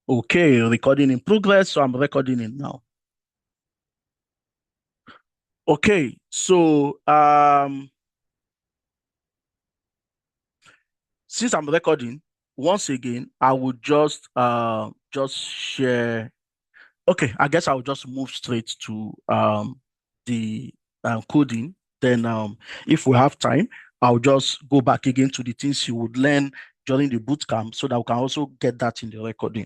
Okay, recording in progress. So I'm recording it now. Okay, so since I'm recording, once again, I would just share. Okay, I guess I'll just move straight to the coding. Then if we have time, I'll just go back again to the things you would learn during the boot camp so that we can also get that in the recording.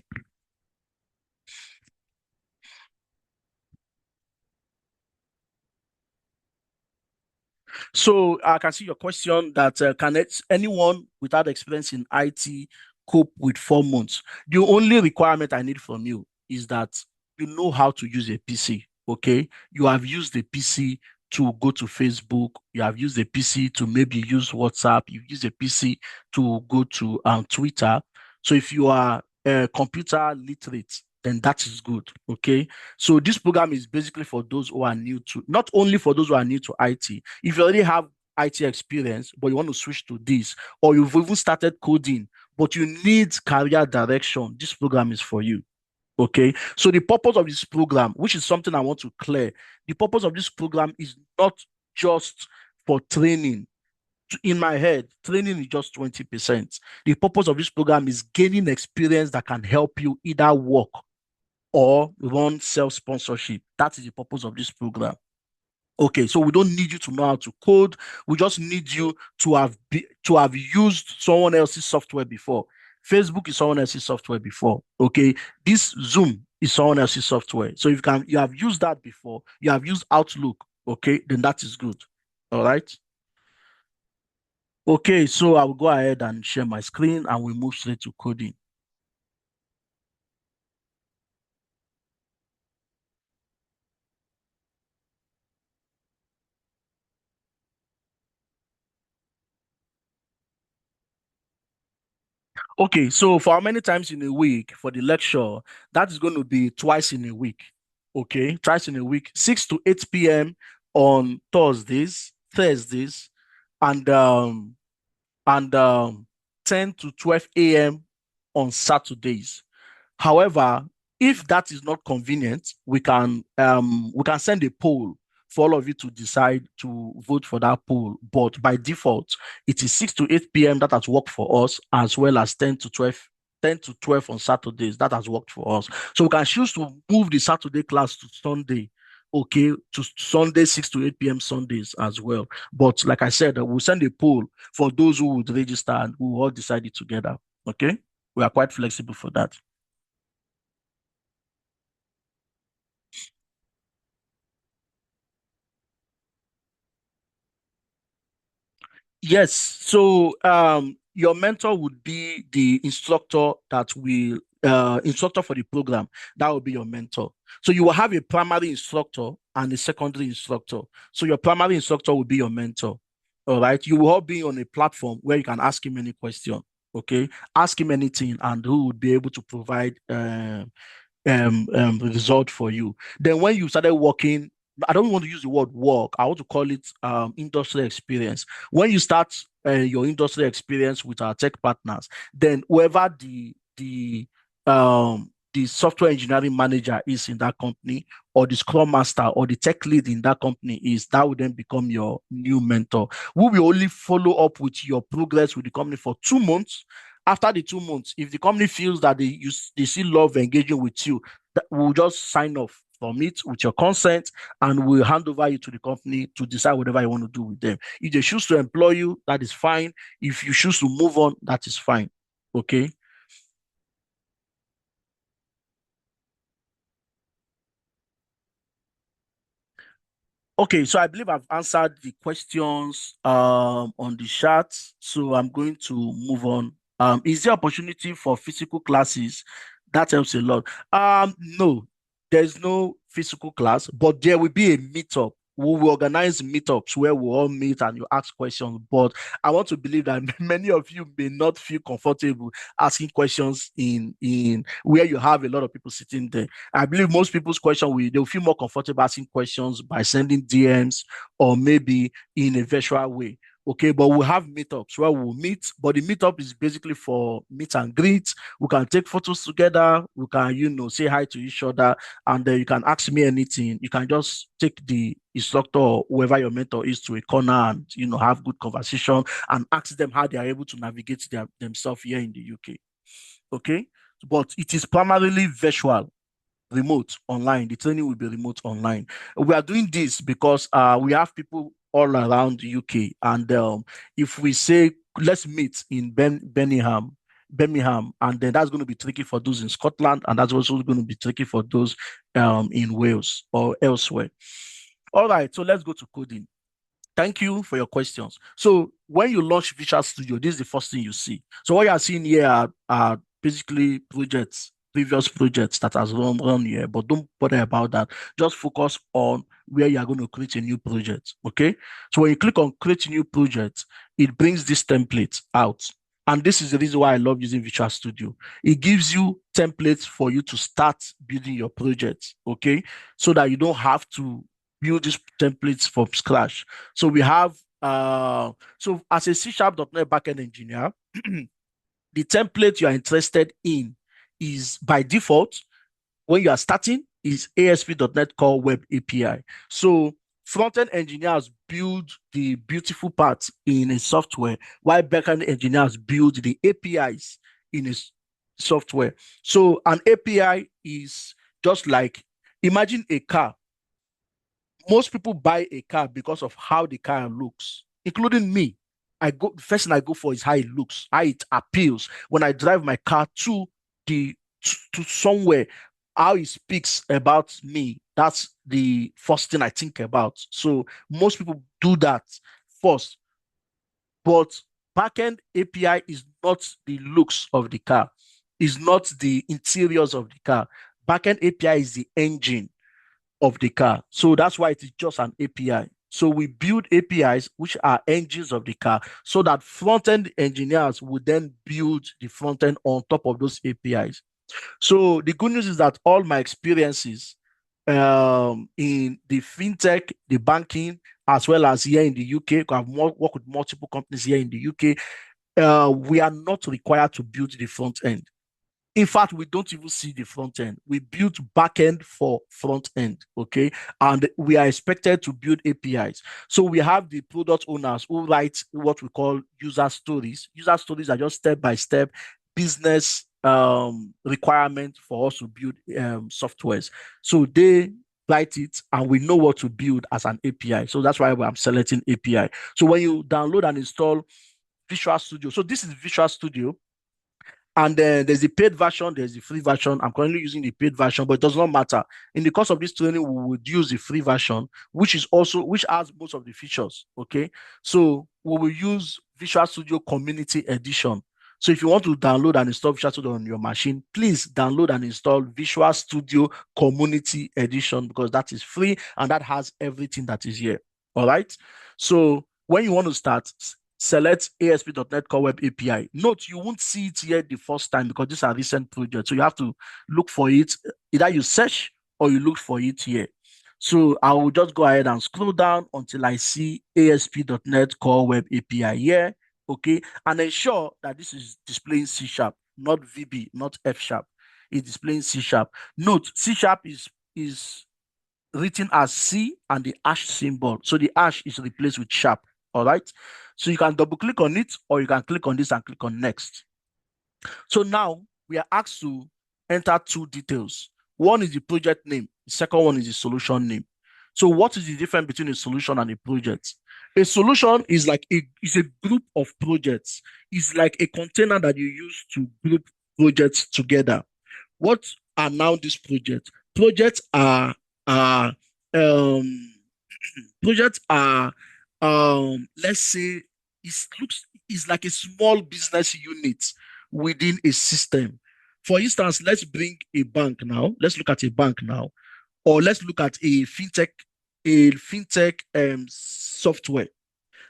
So I can see your question that anyone without experience in IT cope with 4 months? The only requirement I need from you is that you know how to use a PC. Okay, you have used the PC to go to Facebook. You have used the PC to maybe use WhatsApp. You use a PC to go to Twitter. So if you are computer literate, then that is good. Okay, so this program is basically for those who are new to, not only for those who are new to IT. If you already have IT experience, but you want to switch to this, or you've even started coding, but you need career direction, this program is for you. Okay. So the purpose of this program, which is something I want to clear, the purpose of this program is not just for training. In my head, training is just 20%. The purpose of this program is gaining experience that can help you either work or run self-sponsorship. That is the purpose of this program. Okay, so we don't need you to know how to code. We just need you to have used someone else's software before. Facebook is someone else's software before. Okay, this Zoom is someone else's software. So if you have used that before, you have used Outlook. Okay, then that is good. All right. Okay, so I will go ahead and share my screen and we move straight to coding. Okay, so for how many times in a week for the lecture, that is going to be twice in a week. Okay, twice in a week, 6 to 8 p.m. on Thursdays, and 10 to 12 a.m. on Saturdays. However, if that is not convenient, we can send a poll for all of you to decide to vote for that poll. But by default, it is 6 to 8 p.m. that has worked for us, as well as 10 to 12 on Saturdays. That has worked for us. So we can choose to move the Saturday class to Sunday. Okay, to Sunday, 6 to 8 p.m. Sundays as well. But like I said, we'll send a poll for those who would register and we will all decide it together. Okay, we are quite flexible for that. Yes. So your mentor would be the instructor that will instructor for the program. That will be your mentor. So you will have a primary instructor and a secondary instructor. So your primary instructor will be your mentor. All right. You will all be on a platform where you can ask him any question. Okay. Ask him anything, and who would be able to provide result for you. Then when you started working, I don't want to use the word work. I want to call it industry experience. When you start your industry experience with our tech partners, then whoever the software engineering manager is in that company, or the scrum master or the tech lead in that company is, that will then become your new mentor. We will only follow up with your progress with the company for 2 months. After the 2 months, if the company feels that they still love engaging with you, that we'll just sign off from it with your consent, and we'll hand over you to the company to decide whatever you want to do with them. If they choose to employ you, that is fine. If you choose to move on, that is fine. Okay. Okay, so I believe I've answered the questions on the chat. So I'm going to move on. Is there opportunity for physical classes? That helps a lot. No, there's no physical class, but there will be a meetup. We will organize meetups where we all meet and you ask questions. But I want to believe that many of you may not feel comfortable asking questions in where you have a lot of people sitting there. I believe most people's question will they'll feel more comfortable asking questions by sending DMs or maybe in a virtual way. Okay, but we'll have meetups where we'll meet, but the meetup is basically for meet and greet. We can take photos together, we can, say hi to each other, and then you can ask me anything. You can just take the instructor or whoever your mentor is to a corner and have good conversation and ask them how they are able to navigate themselves here in the UK. Okay, but it is primarily virtual, remote, online. The training will be remote, online. We are doing this because we have people all around the UK, and if we say let's meet in Birmingham, and then that's going to be tricky for those in Scotland, and that's also going to be tricky for those in Wales or elsewhere. All right, so let's go to coding. Thank you for your questions. So when you launch Visual Studio, this is the first thing you see. So what you are seeing here are basically projects, previous projects that has run here, but don't bother about that. Just focus on where you are going to create a new project. Okay. So when you click on create new project, it brings this template out. And this is the reason why I love using Visual Studio. It gives you templates for you to start building your project. Okay. So that you don't have to build these templates from scratch. So we have so as a C#.NET backend engineer, the template you are interested in is by default when you are starting is ASP.NET Core Web API. So front-end engineers build the beautiful parts in a software, while backend engineers build the APIs in a software. So an API is just like, imagine a car. Most people buy a car because of how the car looks, including me. The first thing I go for is how it looks, how it appeals. When I drive my car to somewhere, how it speaks about me, that's the first thing I think about. So most people do that first. But backend API is not the looks of the car, is not the interiors of the car. Backend API is the engine of the car. So that's why it is just an API. So we build APIs, which are engines of the car, so that front-end engineers would then build the front end on top of those APIs. So the good news is that all my experiences in the fintech, the banking, as well as here in the UK, I've worked with multiple companies here in the UK. We are not required to build the front end. In fact, we don't even see the front end. We build back end for front end, okay? And we are expected to build APIs. So we have the product owners who write what we call user stories. User stories are just step-by-step business requirement for us to build softwares. So they write it and we know what to build as an API. So that's why I'm selecting API. So when you download and install Visual Studio, so this is Visual Studio. And then there's the paid version, there's the free version. I'm currently using the paid version, but it does not matter. In the course of this training, we would use the free version, which has most of the features. Okay. So we will use Visual Studio Community Edition. So if you want to download and install Visual Studio on your machine, please download and install Visual Studio Community Edition, because that is free and that has everything that is here. All right. So when you want to start, select ASP.NET Core Web API. Note, you won't see it here the first time because these are recent projects. So you have to look for it. Either you search or you look for it here. So I will just go ahead and scroll down until I see ASP.NET Core Web API here. Okay. And ensure that this is displaying C#, not VB, not F#. It's displaying C#. Note, C# is written as C and the hash symbol. So the hash is replaced with sharp. All right. So you can double click on it, or you can click on this and click on next. So now we are asked to enter two details. One is the project name. The second one is the solution name. So what is the difference between a solution and a project? A solution is like a group of projects. It's like a container that you use to group projects together. What are now these projects? Projects are um projects are let's say it's like a small business unit within a system. For instance, let's bring a bank now. Let's look at a bank now, or let's look at a fintech software.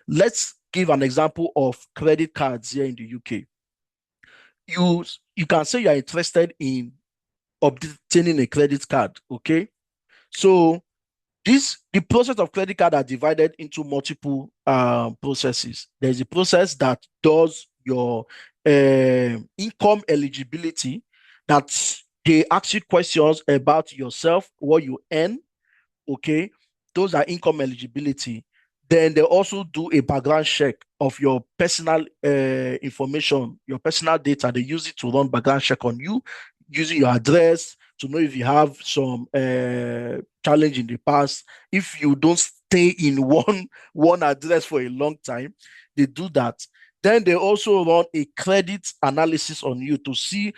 Let's give an example of credit cards here in the UK. You can say you are interested in obtaining a credit card, okay? So The process of credit card are divided into multiple processes. There's a process that does your income eligibility, that they ask you questions about yourself, what you earn. Okay, those are income eligibility. Then they also do a background check of your personal information, your personal data. They use it to run background check on you, using your address to know if you have some challenge in the past. If you don't stay in one address for a long time, they do that. Then they also run a credit analysis on you to see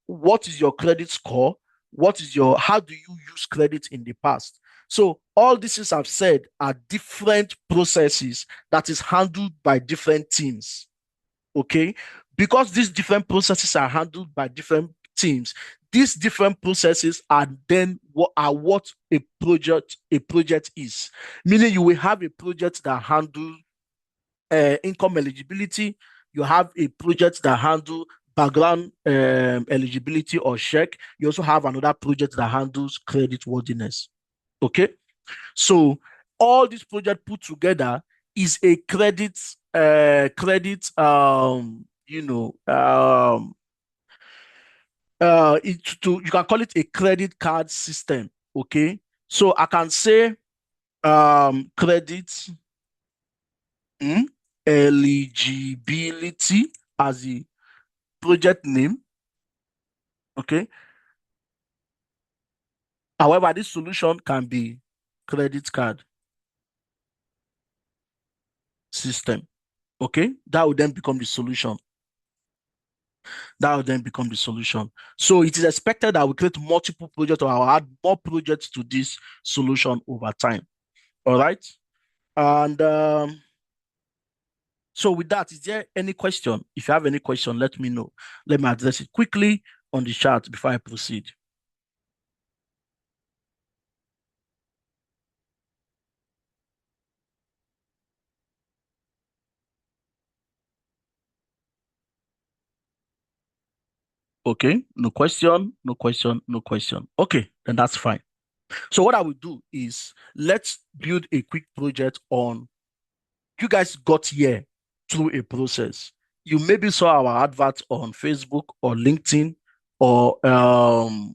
what is your credit score, how do you use credit in the past. So all these things I've said are different processes that is handled by different teams. Okay, because these different processes are handled by different teams, these different processes are then what a project is. Meaning you will have a project that handle income eligibility. You have a project that handle background eligibility or check. You also have another project that handles credit worthiness. Okay, so all this project put together is a credit you can call it a credit card system. Okay, so I can say credit mm, eligibility as the project name. Okay, however, this solution can be credit card system. Okay, that would then become the solution. That will then become the solution. So it is expected that we create multiple projects, or I'll add more projects to this solution over time. All right. And so with that, is there any question? If you have any question, let me know. Let me address it quickly on the chat before I proceed. Okay, no question, no question, no question. Okay, then that's fine. So what I will do is let's build a quick project on, you guys got here through a process. You maybe saw our advert on Facebook or LinkedIn or um,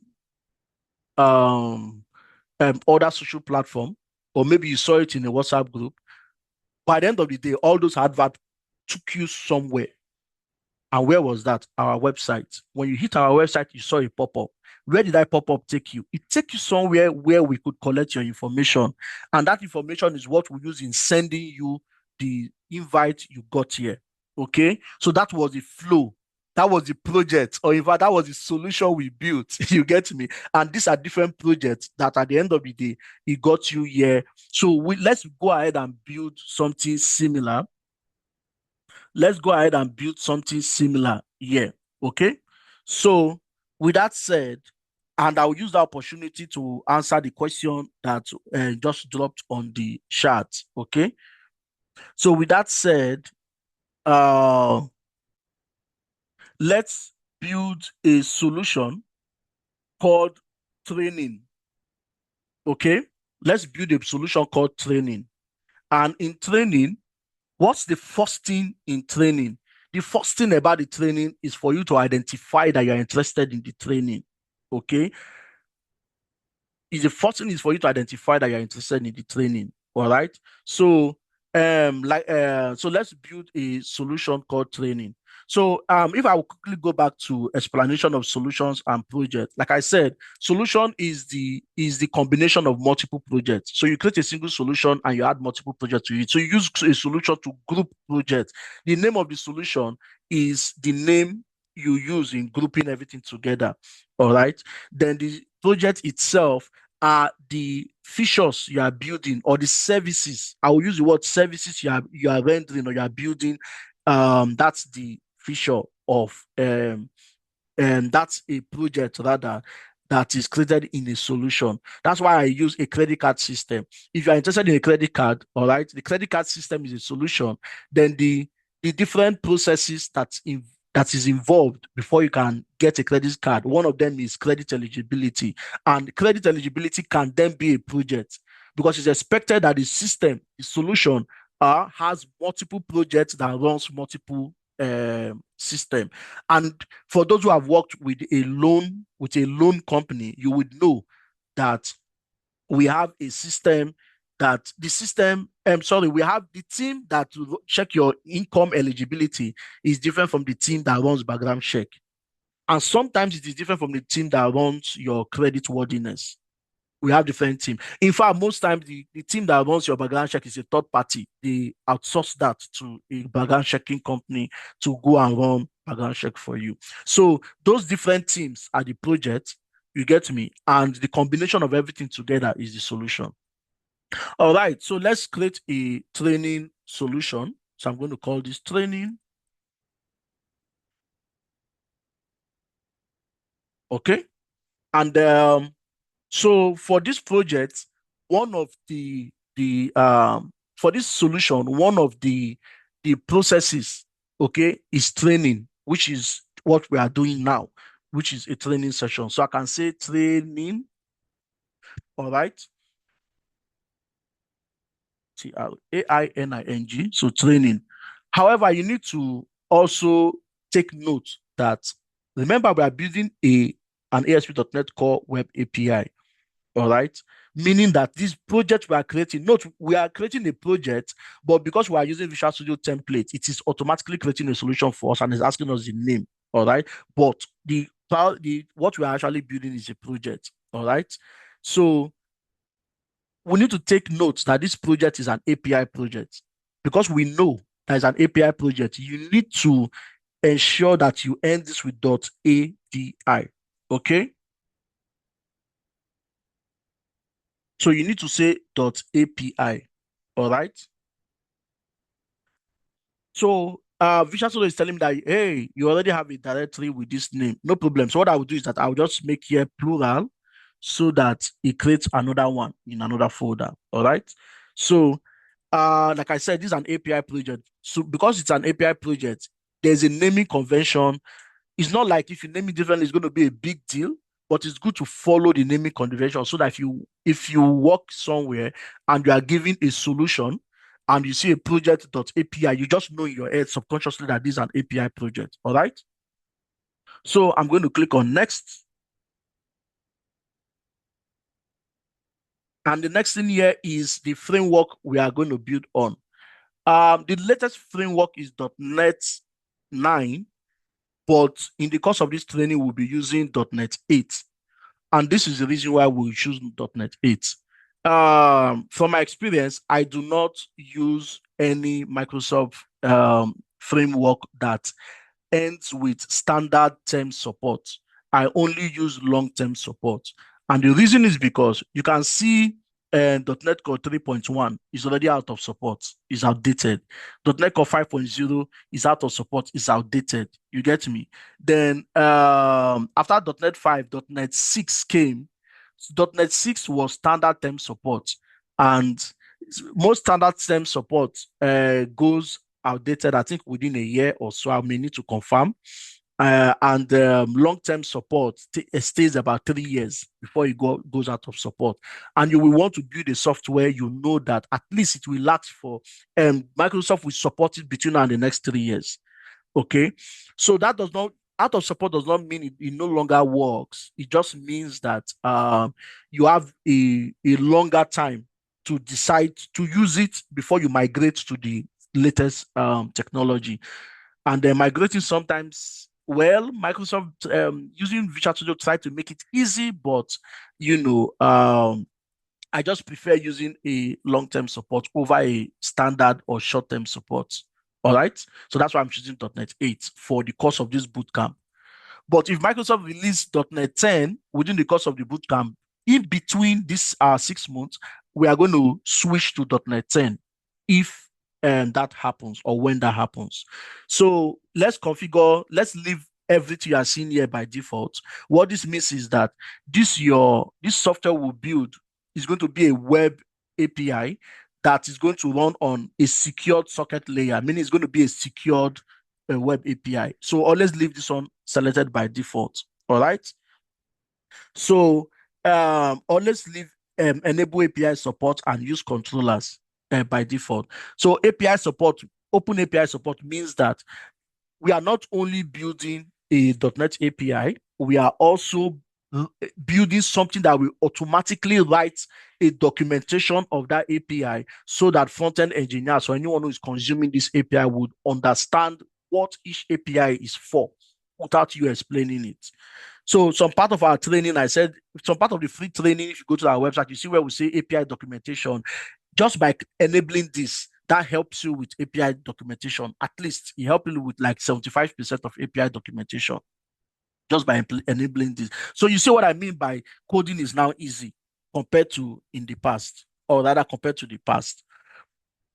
other social platform, or maybe you saw it in a WhatsApp group. By the end of the day, all those adverts took you somewhere. And where was that? Our website. When you hit our website, you saw a pop-up. Where did that pop-up take you? It take you somewhere where we could collect your information. And that information is what we use in sending you the invite you got here. Okay. So that was the flow. That was the project, or in fact, that was the solution we built. You get me? And these are different projects that at the end of the day, it got you here. So let's go ahead and build something similar. Let's go ahead and build something similar here. Okay. So with that said, and I'll use the opportunity to answer the question that just dropped on the chat. Okay. So with that said, uh, let's build a solution called training. Okay. Let's build a solution called training. And in training, what's the first thing in training? The first thing about the training is for you to identify that you're interested in the training. Okay. Is the first thing is for you to identify that you're interested in the training. All right. So so let's build a solution called training. So if I will quickly go back to explanation of solutions and projects, like I said, solution is the combination of multiple projects. So you create a single solution and you add multiple projects to it. So you use a solution to group projects. The name of the solution is the name you use in grouping everything together. All right. Then the project itself are the features you are building, or the services. I will use the word services you are rendering or you are building. That's the feature of and that's a project rather that is created in a solution. That's why I use a credit card system. If you are interested in a credit card, all right, the credit card system is a solution. Then the different processes that is involved before you can get a credit card. One of them is credit eligibility, and credit eligibility can then be a project because it's expected that the system, the solution, has multiple projects that runs multiple system. And for those who have worked with a loan company, you would know that we have a system that the system sorry, we have the team that will check your income eligibility is different from the team that runs background check. And sometimes it is different from the team that runs your credit worthiness. We have different team. In fact, most times the team that runs your background check is a third party. They outsource that to a background checking company to go and run background check for you. So those different teams are the project, you get me? And the combination of everything together is the solution. All right, so let's create a training solution. So I'm going to call this training. Okay. And so for this project, one of the for this solution, one of the processes, okay, is training, which is what we are doing now, which is a training session. So I can say training, all right, training. So training. However, you need to also take note that remember we are building an ASP.NET Core Web API. All right. Meaning that this project we are creating, note we are creating a project, but because we are using Visual Studio template, it is automatically creating a solution for us and is asking us the name. All right. But the what we are actually building is a project. All right. So we need to take note that this project is an API project. Because we know that it's an API project, you need to ensure that you end this with .ADI. Okay. So you need to say .API. All right. So Visual Studio is telling me that, hey, you already have a directory with this name. No problem. So what I will do is that I'll just make here plural so that it creates another one in another folder. All right. So like I said, this is an API project. So because it's an API project, there's a naming convention. It's not like if you name it differently, it's going to be a big deal, but it's good to follow the naming convention so that if you work somewhere and you are given a solution and you see a project.api, you just know in your head subconsciously that this is an API project. All right. So I'm going to click on next. And the next thing here is the framework we are going to build on. The latest framework is .NET 9, but in the course of this training, we'll be using .NET 8. And this is the reason why we choose .NET 8. From my experience, I do not use any Microsoft framework that ends with standard term support. I only use long-term support. And the reason is because you can see .NET Core 3.1 is already out of support, is outdated. .NET Core 5.0 is out of support, is outdated. You get me? Then after .NET 5, .NET 6 came. .NET 6 was standard term support. And most standard term support goes outdated, I think, within a year or so. I may need to confirm. And long-term support stays about 3 years before it goes out of support. And you will want to build a software, you know that at least it will last for, Microsoft will support it between now and the next 3 years. Okay. So that does not, out of support does not mean it no longer works. It just means that you have a longer time to decide to use it before you migrate to the latest technology. And then migrating sometimes, well, Microsoft using Visual Studio try to make it easy, but I just prefer using a long-term support over a standard or short-term support. All right. So that's why I'm choosing .NET 8 for the course of this bootcamp. But if Microsoft release .NET 10 within the course of the bootcamp, in between this 6 months, we are going to switch to .NET 10 if that happens or when that happens. So let's leave everything you are seeing here by default. What this means is that this software will build is going to be a web API that is going to run on a secured socket layer, meaning it's going to be a secured web API. So always leave this one selected by default. All right. So always leave enable API support and use controllers by default. So API support, open API support means that we are not only building a .NET API, we are also building something that will automatically write a documentation of that API so that front-end engineers or anyone who is consuming this API would understand what each API is for without you explaining it. So some part of our training, I said, some part of the free training, if you go to our website, you see where we say API documentation. Just by enabling this, that helps you with API documentation. At least it helps you with like 75% of API documentation just by enabling this. So you see what I mean by coding is now easy compared to in the past, or rather compared to the past.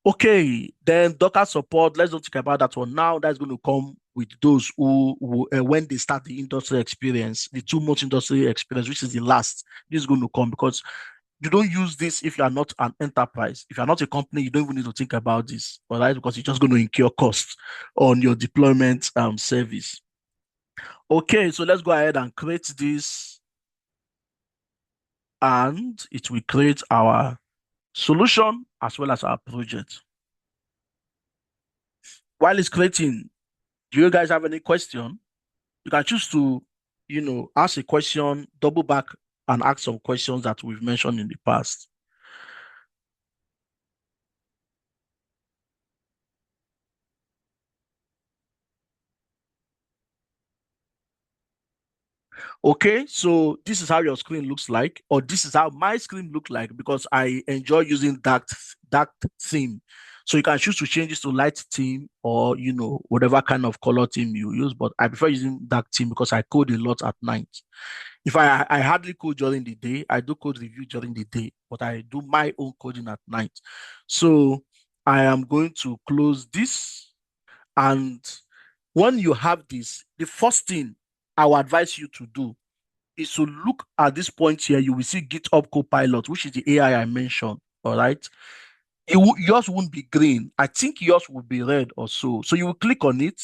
Okay, then Docker support, let's not talk about that one now. That's going to come with those who when they start the industry experience, the 2 months industry experience, which is the last, this is going to come because you don't use this if you are not an enterprise. If you're not a company, you don't even need to think about this, all right? Because you're just going to incur costs on your deployment service. Okay, so let's go ahead and create this, and it will create our solution as well as our project. While it's creating, do you guys have any question? You can choose to, ask a question, double back and ask some questions that we've mentioned in the past. Okay, so this is how your screen looks like, or this is how my screen looks like because I enjoy using dark theme. So you can choose to change this to light theme or whatever kind of color theme you use. But I prefer using dark theme because I code a lot at night. If I hardly code during the day, I do code review during the day, but I do my own coding at night. So I am going to close this, and when you have this, the first thing I will advise you to do is to look at this point here. You will see GitHub Copilot, which is the AI I mentioned. All right. Yours won't be green. I think yours will be red or so. So you will click on it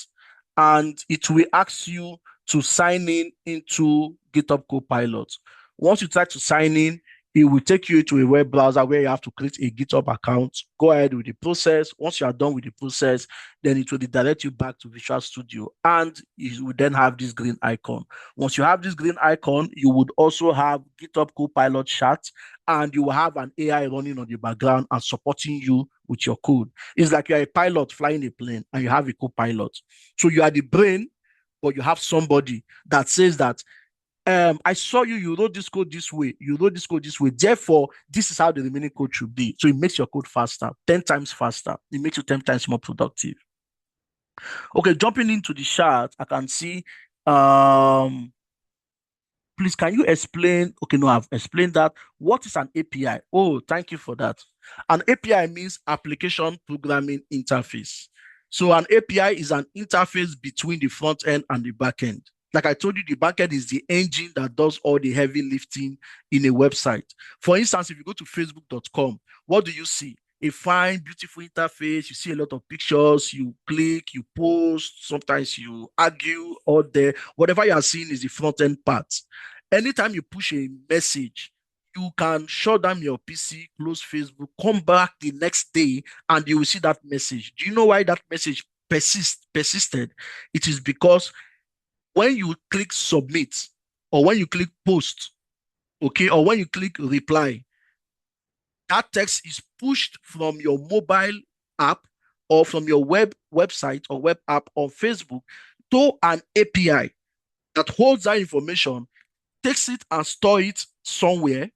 and it will ask you to sign in into GitHub Copilot. Once you try to sign in, it will take you to a web browser where you have to create a GitHub account. Go ahead with the process. Once you are done with the process, then it will redirect you back to Visual Studio and you will then have this green icon. Once you have this green icon, you would also have GitHub Copilot chat and you will have an AI running on the background and supporting you with your code. It's like you're a pilot flying a plane and you have a co-pilot. So you are the brain, but you have somebody that says that I saw you wrote this code this way, you wrote this code this way. Therefore, this is how the remaining code should be. So it makes your code faster, 10 times faster. It makes you 10 times more productive. Okay, jumping into the chart, I can see please, can you explain? Okay, no, I've explained that. What is an API? Oh, thank you for that. An API means application programming interface. So an API is an interface between the front end and the back end. Like I told you, the back end is the engine that does all the heavy lifting in a website. For instance, if you go to facebook.com, what do you see? A fine, beautiful interface. You see a lot of pictures. You click, you post. Sometimes you argue all there. Whatever you are seeing is the front end part. Anytime you push a message, you can shut down your PC, close Facebook, come back the next day, and you will see that message. Do you know why that message persisted? It is because when you click submit, or when you click post, okay, or when you click reply, that text is pushed from your mobile app or from your website or web app on Facebook to an API that holds that information, takes it and store it somewhere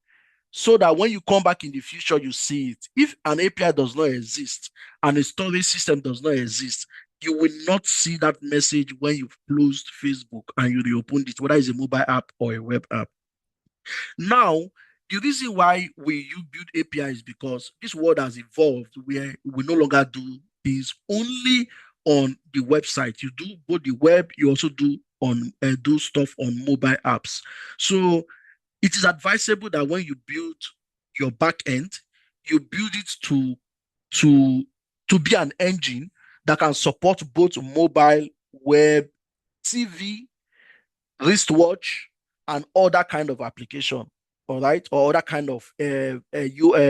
so that when you come back in the future, you see it. If an API does not exist and a storage system does not exist, you will not see that message when you've closed Facebook and you reopened it, whether it's a mobile app or a web app. Now, the reason why you build API is because this world has evolved where we no longer do things only on the website. You do both the web, you also do stuff on mobile apps. So it is advisable that when you build your back end, you build it to to be an engine that can support both mobile, web, TV, wristwatch, and other kind of application. all right, or other kind of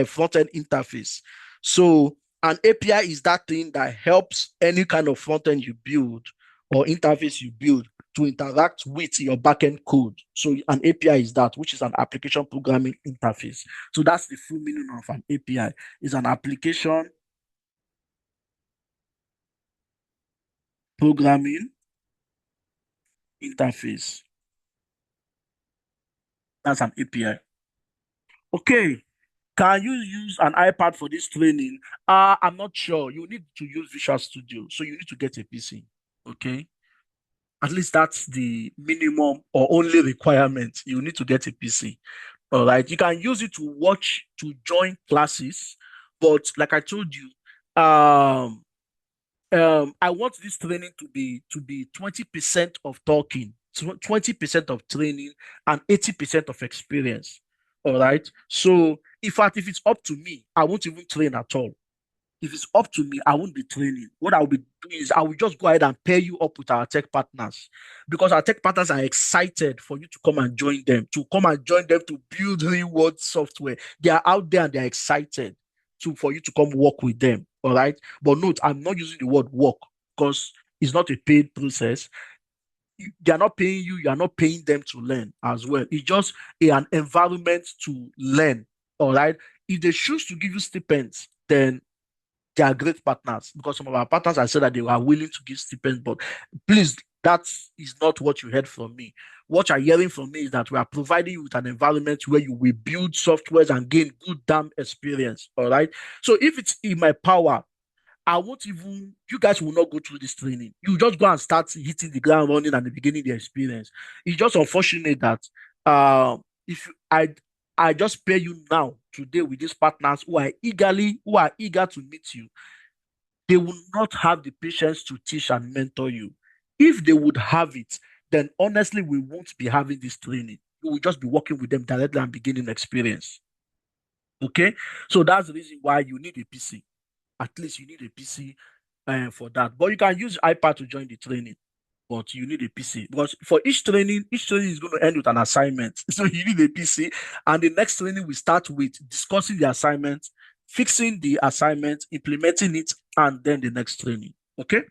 front-end interface. So an API is that thing that helps any kind of front-end you build or interface you build to interact with your backend code. So an API is that, which is an application programming interface. So that's the full meaning of an API. Is an application programming interface. That's an API. Okay. Can you use an iPad for this training? I'm not sure. You need to use Visual Studio, so you need to get a PC. Okay. At least that's the minimum or only requirement. You need to get a PC. All right. You can use it to watch, to join classes, but like I told you, um, I want this training to be 20% of talking, 20% of training, and 80% of experience. All right. So, in fact, if it's up to me, I won't even train at all. If it's up to me, I won't be training. What I will be doing is I will just go ahead and pair you up with our tech partners because our tech partners are excited for you to come and join them, to build real world software. They are out there and they're excited for you to come work with them. All right. But note, I'm not using the word work because it's not a paid process. They are not paying you, you are not paying them to learn as well. It's just an environment to learn. All right. If they choose to give you stipends, then they are great partners because some of our partners have said that they are willing to give stipends, but please, that is not what you heard from me. What you're hearing from me is that we are providing you with an environment where you will build softwares and gain good damn experience. All right. So if it's in my power, I won't even, you guys will not go through this training. You just go and start hitting the ground running at the beginning of the experience. It's just unfortunate that if I just pay you now today with these partners who are eager to meet you, they will not have the patience to teach and mentor you. If they would have it, then honestly, we won't be having this training. We will just be working with them directly and beginning experience. Okay, so that's the reason why you need a PC. At least you need a PC for that. But you can use iPad to join the training. But you need a PC because for each training is going to end with an assignment. So you need a PC, and the next training we start with discussing the assignment, fixing the assignment, implementing it, and then the next training. Okay.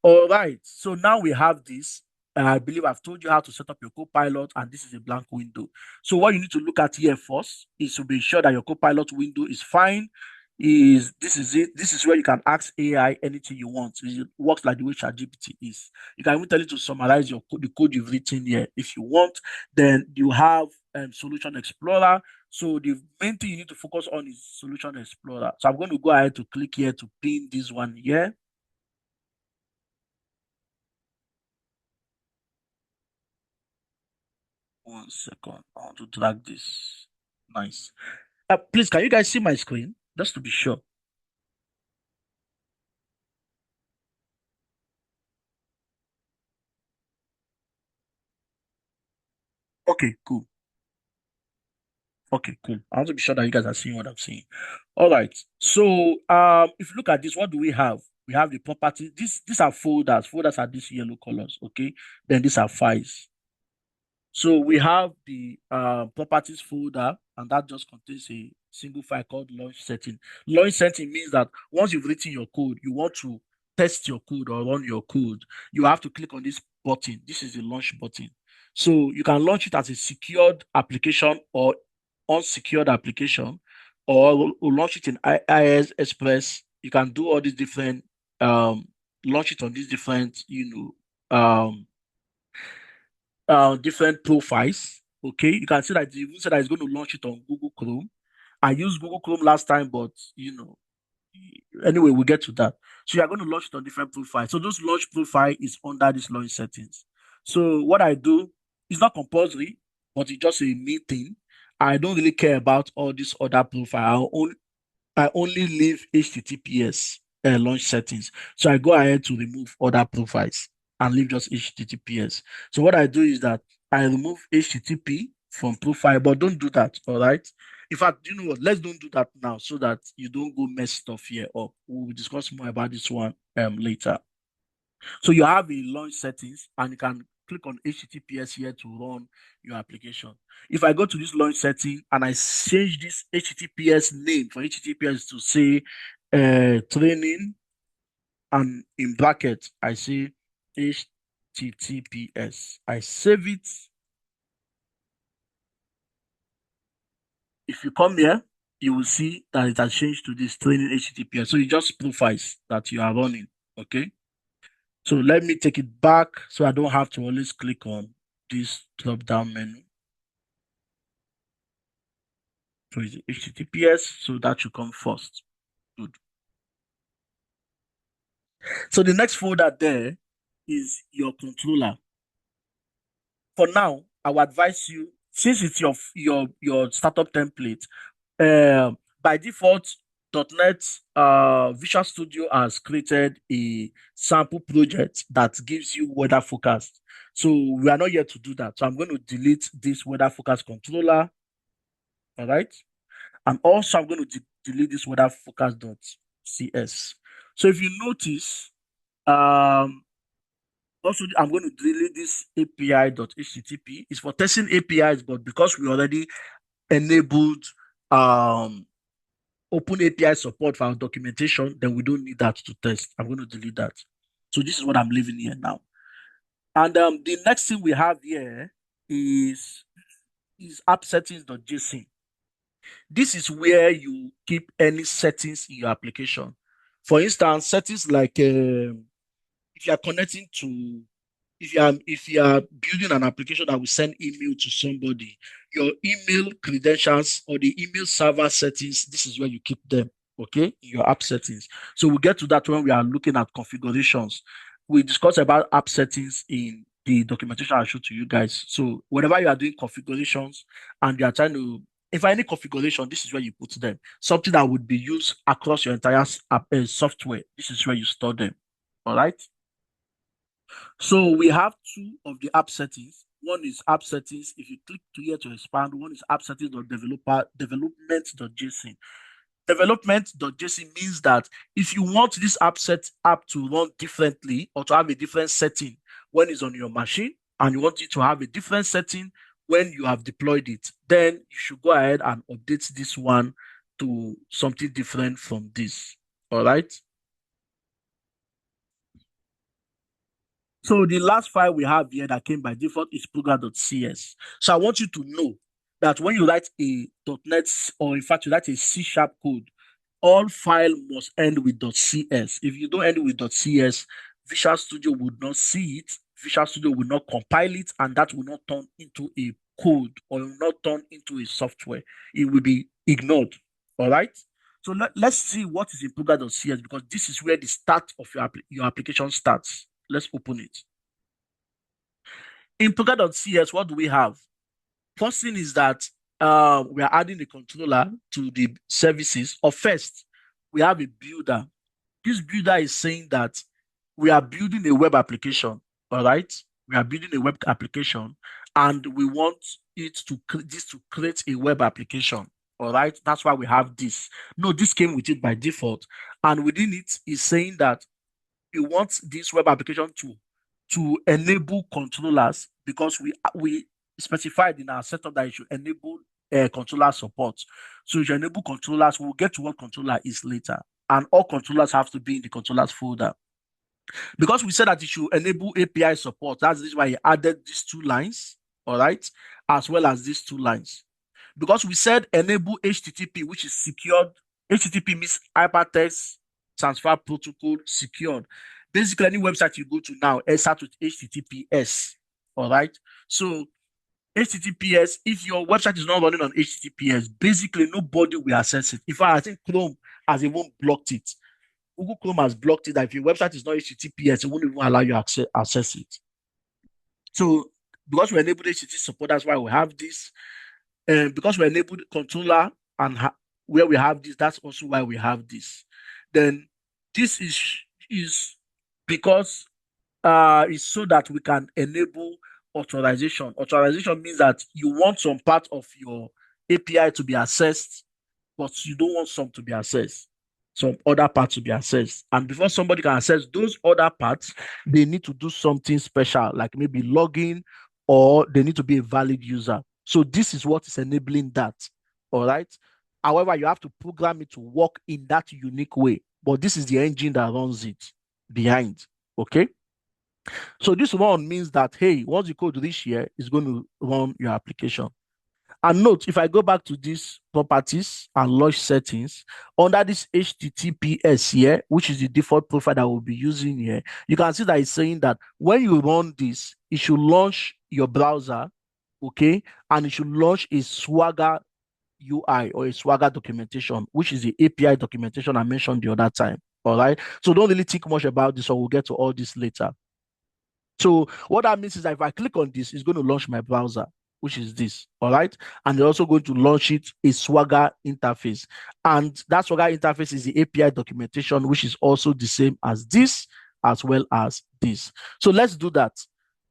All right. So now we have this. I believe I've told you how to set up your Copilot, and this is a blank window. So what you need to look at here first is to be sure that your Copilot window is fine. Is this is it? This is where you can ask AI anything you want. It works like the way ChatGPT is. You can even tell it to summarize the code you've written here if you want. Then you have Solution Explorer. So the main thing you need to focus on is Solution Explorer. So I'm going to go ahead to click here to pin this one here. One second. I want to drag this. Nice. Please, can you guys see my screen? Just to be sure. Okay, cool. Okay, cool. I want to be sure that you guys are seeing what I'm seeing. All right. So, if you look at this, what do we have? We have the property. These are folders. Folders are these yellow colors. Okay. Then these are files. So we have the properties folder, and that just contains a single file called launch setting. Launch setting means that once you've written your code, you want to test your code or run your code, you have to click on this button. This is the launch button. So you can launch it as a secured application or unsecured application, or launch it in IIS Express. You can do all these different launch it on these different, different profiles. Okay, you can see that the even said that it's going to launch it on Google Chrome. I used Google Chrome last time, but anyway, we'll get to that. So you are going to launch it on different profiles. So those launch profile is under this launch settings. So what I do is not compulsory, but it's just a me thing. I don't really care about all these other profile. I only leave HTTPS launch settings. So I go ahead to remove other profiles and leave just HTTPS. So what I do is that I remove HTTP from profile, but don't do that. All right. In fact, you know what? Let's don't do that now so that you don't go mess stuff here up. We'll discuss more about this one later. So you have a launch settings and you can click on HTTPS here to run your application. If I go to this launch setting and I change this HTTPS name for HTTPS to say training, and in bracket, I say HTTPS. I save it. If you come here, you will see that it has changed to this training HTTPS. So it just profiles that you are running. Okay. So let me take it back so I don't have to always click on this drop down menu. So it's HTTPS, so that should come first. Good. So the next folder there is your controller. For now, I would advise you, since it's your startup template, by default, .NET Visual Studio has created a sample project that gives you weather forecast. So we are not yet to do that. So I'm going to delete this weather forecast controller. All right. And also I'm going to delete this weather forecast.cs. So if you notice, also I'm going to delete this API.http. It's for testing APIs, but because we already enabled open API support for our documentation, then we don't need that to test. I'm going to delete that. So this is what I'm leaving here now. And the next thing we have here is app settings.json. This is where you keep any settings in your application. For instance, settings like if you are connecting to, if you are building an application that will send email to somebody, your email credentials or the email server settings, this is where you keep them. Okay, your app settings. So we'll get to that when we are looking at configurations. We discussed about app settings in the documentation I showed to you guys. So whenever you are doing configurations and you are trying to, if any configuration, this is where you put them. Something that would be used across your entire app, software. This is where you store them. All right. So we have two of the app settings. One is app settings. If you click to here to expand, one is app settings.developer development.json. Development.json means that if you want this app to run differently or to have a different setting when it's on your machine, and you want it to have a different setting when you have deployed it, then you should go ahead and update this one to something different from this. All right. So the last file we have here that came by default is program.cs. So I want you to know that when you write a .NET, or in fact you write a C# code, all file must end with .cs. If you don't end with .cs, Visual Studio would not see it, Visual Studio will not compile it, and that will not turn into a code or will not turn into a software. It will be ignored. All right. So let's see what is in program.cs, because this is where the start of your application starts. Let's open it. In Poker.cs, what do we have? First thing is that we are adding a controller to the services. Or first, we have a builder. This builder is saying that we are building a web application. All right, we are building a web application, and we want it to create a web application. All right, that's why we have this. No, this came with it by default, and within it is saying that we want this web application to enable controllers, because we specified in our setup that it should enable controller support. So it should enable controllers. We'll get to what controller is later, and all controllers have to be in the controllers folder. Because we said that it should enable API support, that's why I added these two lines, all right, as well as these two lines. Because we said enable HTTP, which is secured. HTTP means hypertext transfer protocol secured. Basically, any website you go to now, it starts with HTTPS. All right. So HTTPS, if your website is not running on HTTPS, basically nobody will access it. In fact, I think Chrome has even blocked it. Google Chrome has blocked it that if your website is not HTTPS, it won't even allow you access it. So because we enabled HTTP support, that's why we have this. Because we enabled controller and where we have this, that's also why we have this. Then this is because it's so that we can enable authorization. Authorization means that you want some part of your API to be accessed, but you don't want some to be accessed. some other parts to be accessed. And before somebody can access those other parts, they need to do something special, like maybe login, or they need to be a valid user. So this is what is enabling that. All right. However, you have to program it to work in that unique way. But this is the engine that runs it behind. Okay. So this one means that, hey, once the code reach here, it's going to run your application. And note, if I go back to these properties and launch settings, under this HTTPS here, which is the default profile that we'll be using here, you can see that it's saying that when you run this, it should launch your browser, okay? And it should launch a Swagger UI or a Swagger documentation, which is the API documentation I mentioned the other time. All right. So don't really think much about this, or we'll get to all this later. So what that means is that if I click on this, it's going to launch my browser, which is this. All right. And they're also going to launch it a Swagger interface. And that Swagger interface is the API documentation, which is also the same as this, as well as this. So let's do that.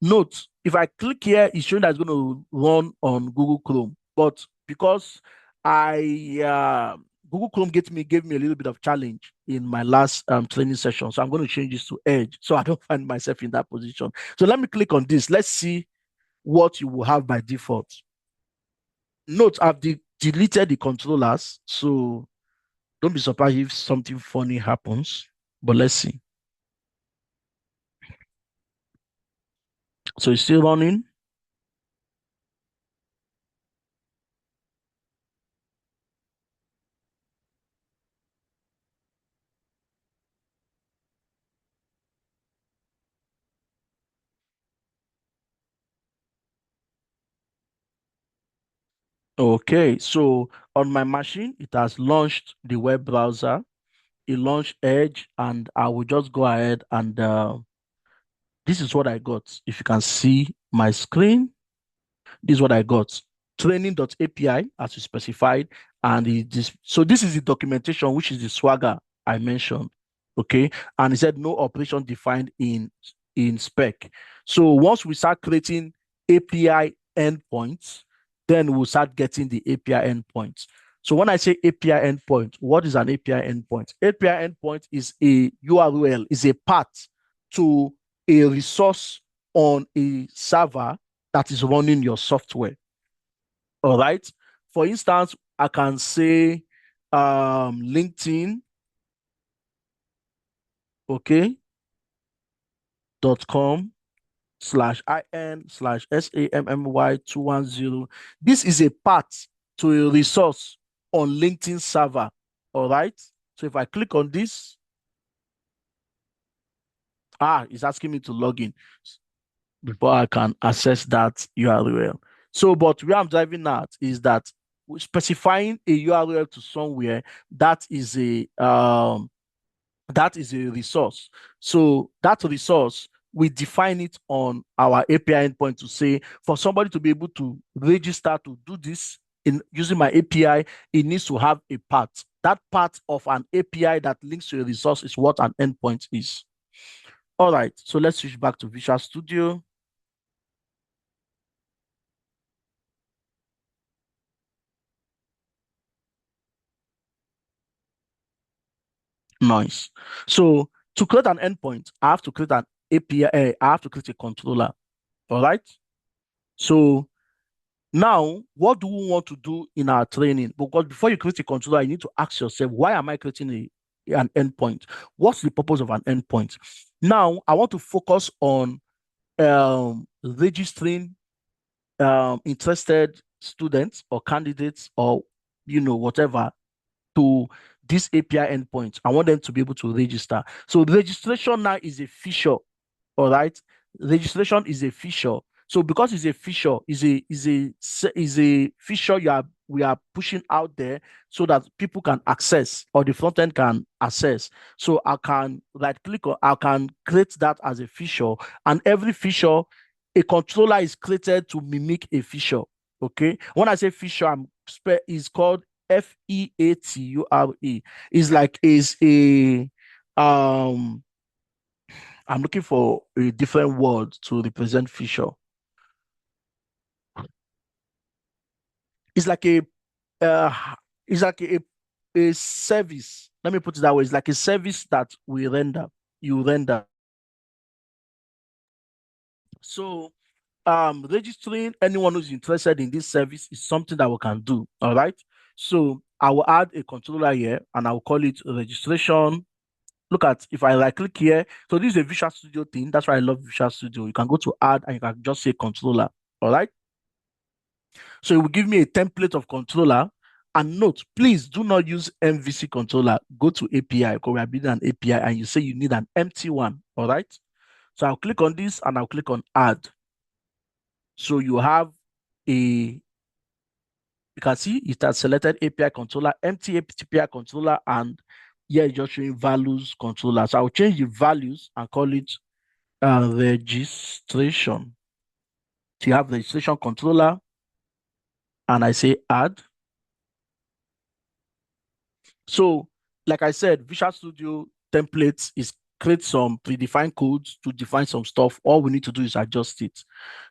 Note, if I click here, it's showing that it's going to run on Google Chrome. But because Google Chrome gave me a little bit of challenge in my last training session. So I'm going to change this to Edge so I don't find myself in that position. So let me click on this. Let's see what you will have by default. Note, I've deleted the controllers. So don't be surprised if something funny happens. But let's see. So it's still running. Okay, so on my machine, it has launched the web browser. It launched Edge, and I will just go ahead and this is what I got. If you can see my screen, this is what I got. Training.api as you specified. And so this is the documentation, which is the Swagger I mentioned. Okay. And it said no operation defined in spec. So once we start creating API endpoints, then we'll start getting the API endpoints. So when I say API endpoint, what is an API endpoint? API endpoint is a URL, is a path to a resource on a server that is running your software. All right. For instance, I can say LinkedIn, okay, .com/in/SAMMY210. This is a path to a resource on LinkedIn server. All right. So if I click on this, it's asking me to log in before I can access that URL. So, but where I'm driving at is that specifying a URL to somewhere that is a resource. So that resource, we define it on our API endpoint to say for somebody to be able to register to do this in using my API, it needs to have a path. That part of an API that links to a resource is what an endpoint is. All right, so let's switch back to Visual Studio. Nice. So to create an endpoint, I have to create an API, I have to create a controller. All right. So now, what do we want to do in our training? Because before you create a controller, you need to ask yourself, why am I creating an endpoint? What's the purpose of an endpoint? Now, I want to focus on registering interested students or candidates or whatever to this API endpoint. I want them to be able to register. So registration now is a feature. All right. Registration is a feature. So because it's a feature, is a feature we are pushing out there so that people can access or the front end can access. So I can right click on, I can create that as a feature, and every feature, a controller is created to mimic a feature. Okay. When I say feature, is called FEATURE. Is like is a I'm looking for a different word to represent feature. It's like a uh it's like a service. Let me put it that way. It's like a service that we render, you render. So registering anyone who's interested in this service is something that we can do. All right. So I will add a controller here and I will call it registration. Look at, if I right click here, so this is a Visual Studio thing. That's why I love Visual Studio. You can go to add and you can just say controller. All right. So it will give me a template of controller. And note, please do not use MVC controller. Go to API because we are building an API and you say you need an empty one. All right. So I'll click on this and I'll click on add. So you have you can see it has selected API controller, empty API controller, and here it's just showing values controller. So I'll change the values and call it registration. So you have registration controller, and I say add. So, like I said, Visual Studio templates is create some predefined codes to define some stuff. All we need to do is adjust it.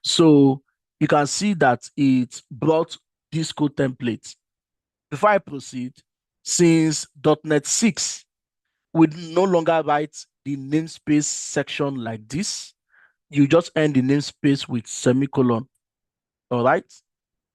So you can see that it brought this code template. Before I proceed, since .NET 6, we no longer write the namespace section like this. You just end the namespace with semicolon. All right.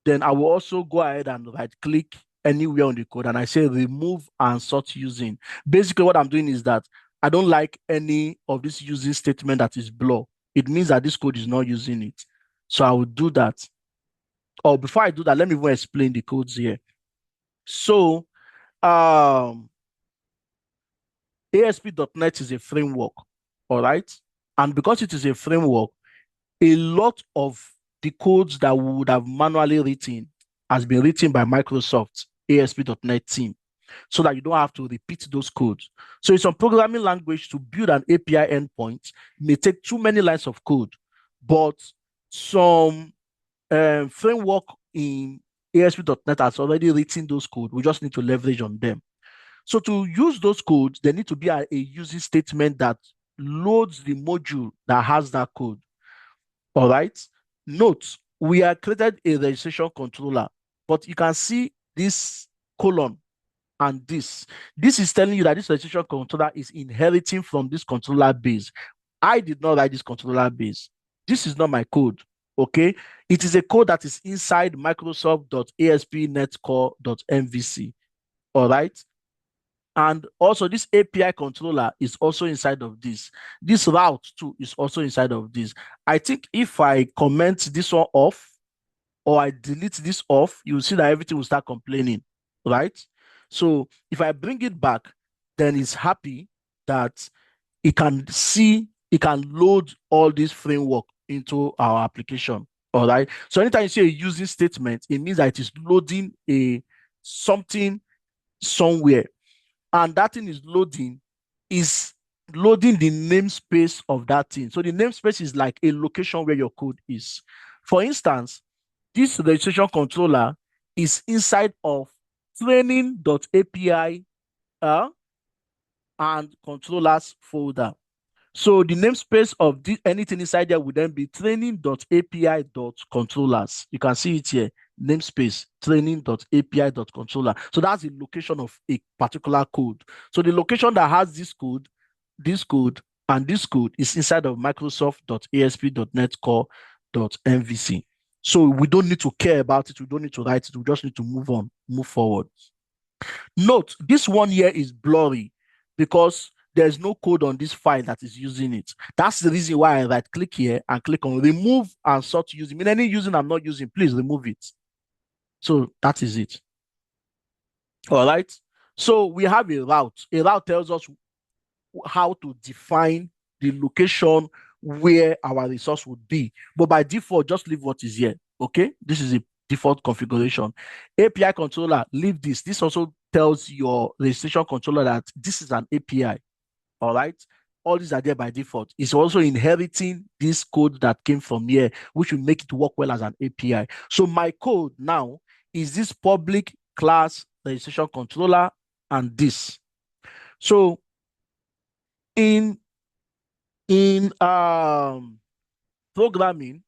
Then I will also go ahead and right click anywhere on the code and I say remove and sort using. Basically, what I'm doing is that I don't like any of this using statement that is blur. It means that this code is not using it. So I will do that. Or before I do that, let me even explain the codes here. So ASP.NET is a framework, all right? And because it is a framework, a lot of the codes that we would have manually written has been written by Microsoft ASP.NET team so that you don't have to repeat those codes. So in some programming language, to build an API endpoint may take too many lines of code, but some framework in ASP.NET has already written those code. We just need to leverage on them. So to use those codes, there need to be a using statement that loads the module that has that code. All right. Note, we have created a registration controller, but you can see this colon and this. This is telling you that this registration controller is inheriting from this controller base. I did not write this controller base. This is not my code. Okay. It is a code that is inside Microsoft.ASP.NET Core.MVC. All right. And also this API controller is also inside of this. This route too is also inside of this. I think if I comment this one off or I delete this off, you'll see that everything will start complaining, right? So if I bring it back, then it's happy that it can see, it can load all this framework into our application. All right. So anytime you see a using statement, it means that it is loading a something somewhere, and that thing is loading the namespace of that thing. So the namespace is like a location where your code is. For instance, this registration controller is inside of training.api and controllers folder. So the namespace of anything inside there would then be training.api.controllers. You can see it here, namespace training.api.controller. So that's the location of a particular code. So the location that has this code, and this code is inside of Microsoft.ASP.NET Core.MVC. So we don't need to care about it. We don't need to write it. We just need to move forward. Note, this one here is blurry because there's no code on this file that is using it. That's the reason why I right click here and click on remove and sort using. I mean, any using I'm not using, please remove it. So that is it. All right. So we have a route. A route tells us how to define the location where our resource would be. But by default, just leave what is here. Okay. This is a default configuration. API controller, leave this. This also tells your registration controller that this is an API. All right. All these are there by default. It's also inheriting this code that came from here, which will make it work well as an API. So my code now is this public class registration controller and this. So in programming,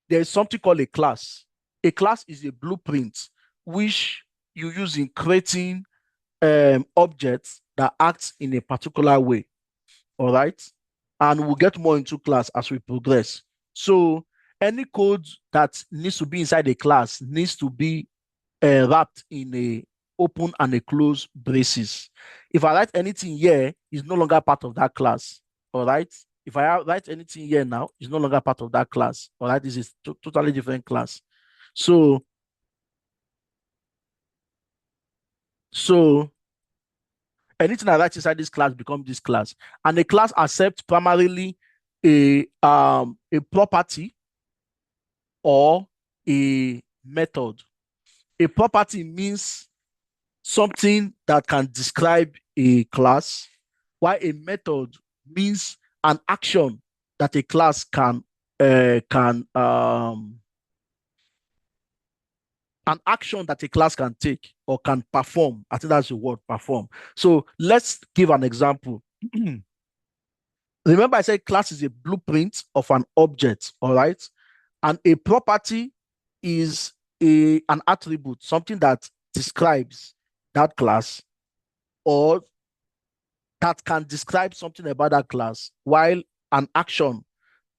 there's something called a class. A class is a blueprint which you use in creating objects that act in a particular way. All right. And we'll get more into class as we progress. So any code that needs to be inside a class needs to be wrapped in a open and a closed braces. If I write anything here, it's no longer part of that class. All right. If I write anything here now, it's no longer part of that class. All right. This is totally different class. So, so anything I write inside this class becomes this class. And the class accepts primarily a property or a method. A property means something that can describe a class, while a method means an action that a class can an action that a class can take or can perform. I think that's the word perform. So let's give an example. Remember, I said class is a blueprint of an object, all right? And a property is an attribute, something that describes that class or that can describe something about that class, while an action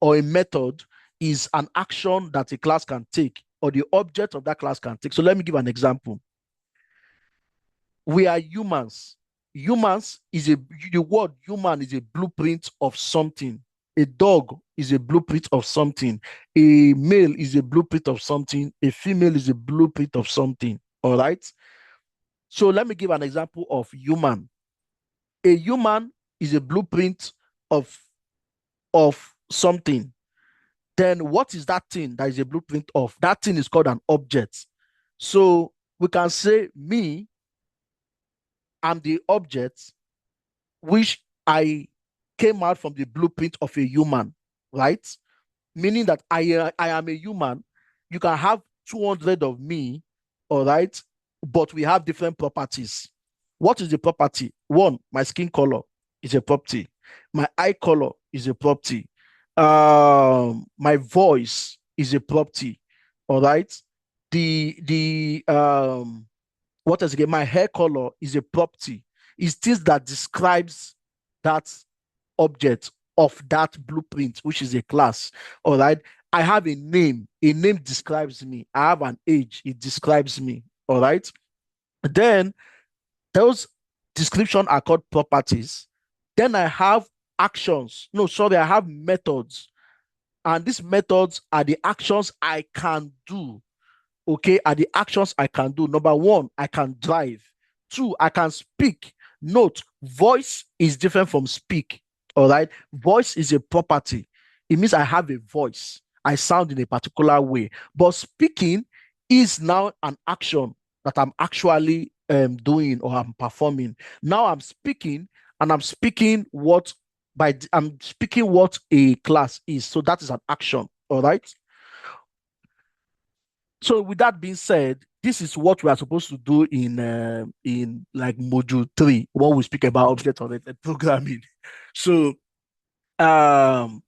or a method is an action that a class can take or the object of that class can take. So let me give an example. We are humans. Humans is the word human is a blueprint of something. A dog is a blueprint of something. A male is a blueprint of something. A female is a blueprint of something. All right. So let me give an example of human. A human is a blueprint of something. Then what is that thing that is a blueprint of? That thing is called an object. So we can say me, I'm the object which I came out from the blueprint of a human, right? Meaning that I am a human. You can have 200 of me, all right, but we have different properties. What is the property? One, my skin color is a property. My eye color is a property. My voice is a property. All right. The what else again? My hair color is a property. It's things that describes that object of that blueprint, which is a class. All right. I have a name. A name describes me. I have an age. It describes me. All right. Then those description are called properties. Then I have actions. No, sorry, I have methods. And these methods are the actions I can do. Okay, are the actions I can do. Number one, I can drive. Two, I can speak. Note, voice is different from speak. All right. Voice is a property. It means I have a voice. I sound in a particular way. But speaking is now an action that I'm actually doing or I'm performing. Now I'm speaking and I'm speaking what a class is. So that is an action. All right. So with that being said, this is what we are supposed to do in like module 3 when we speak about object-oriented programming. So um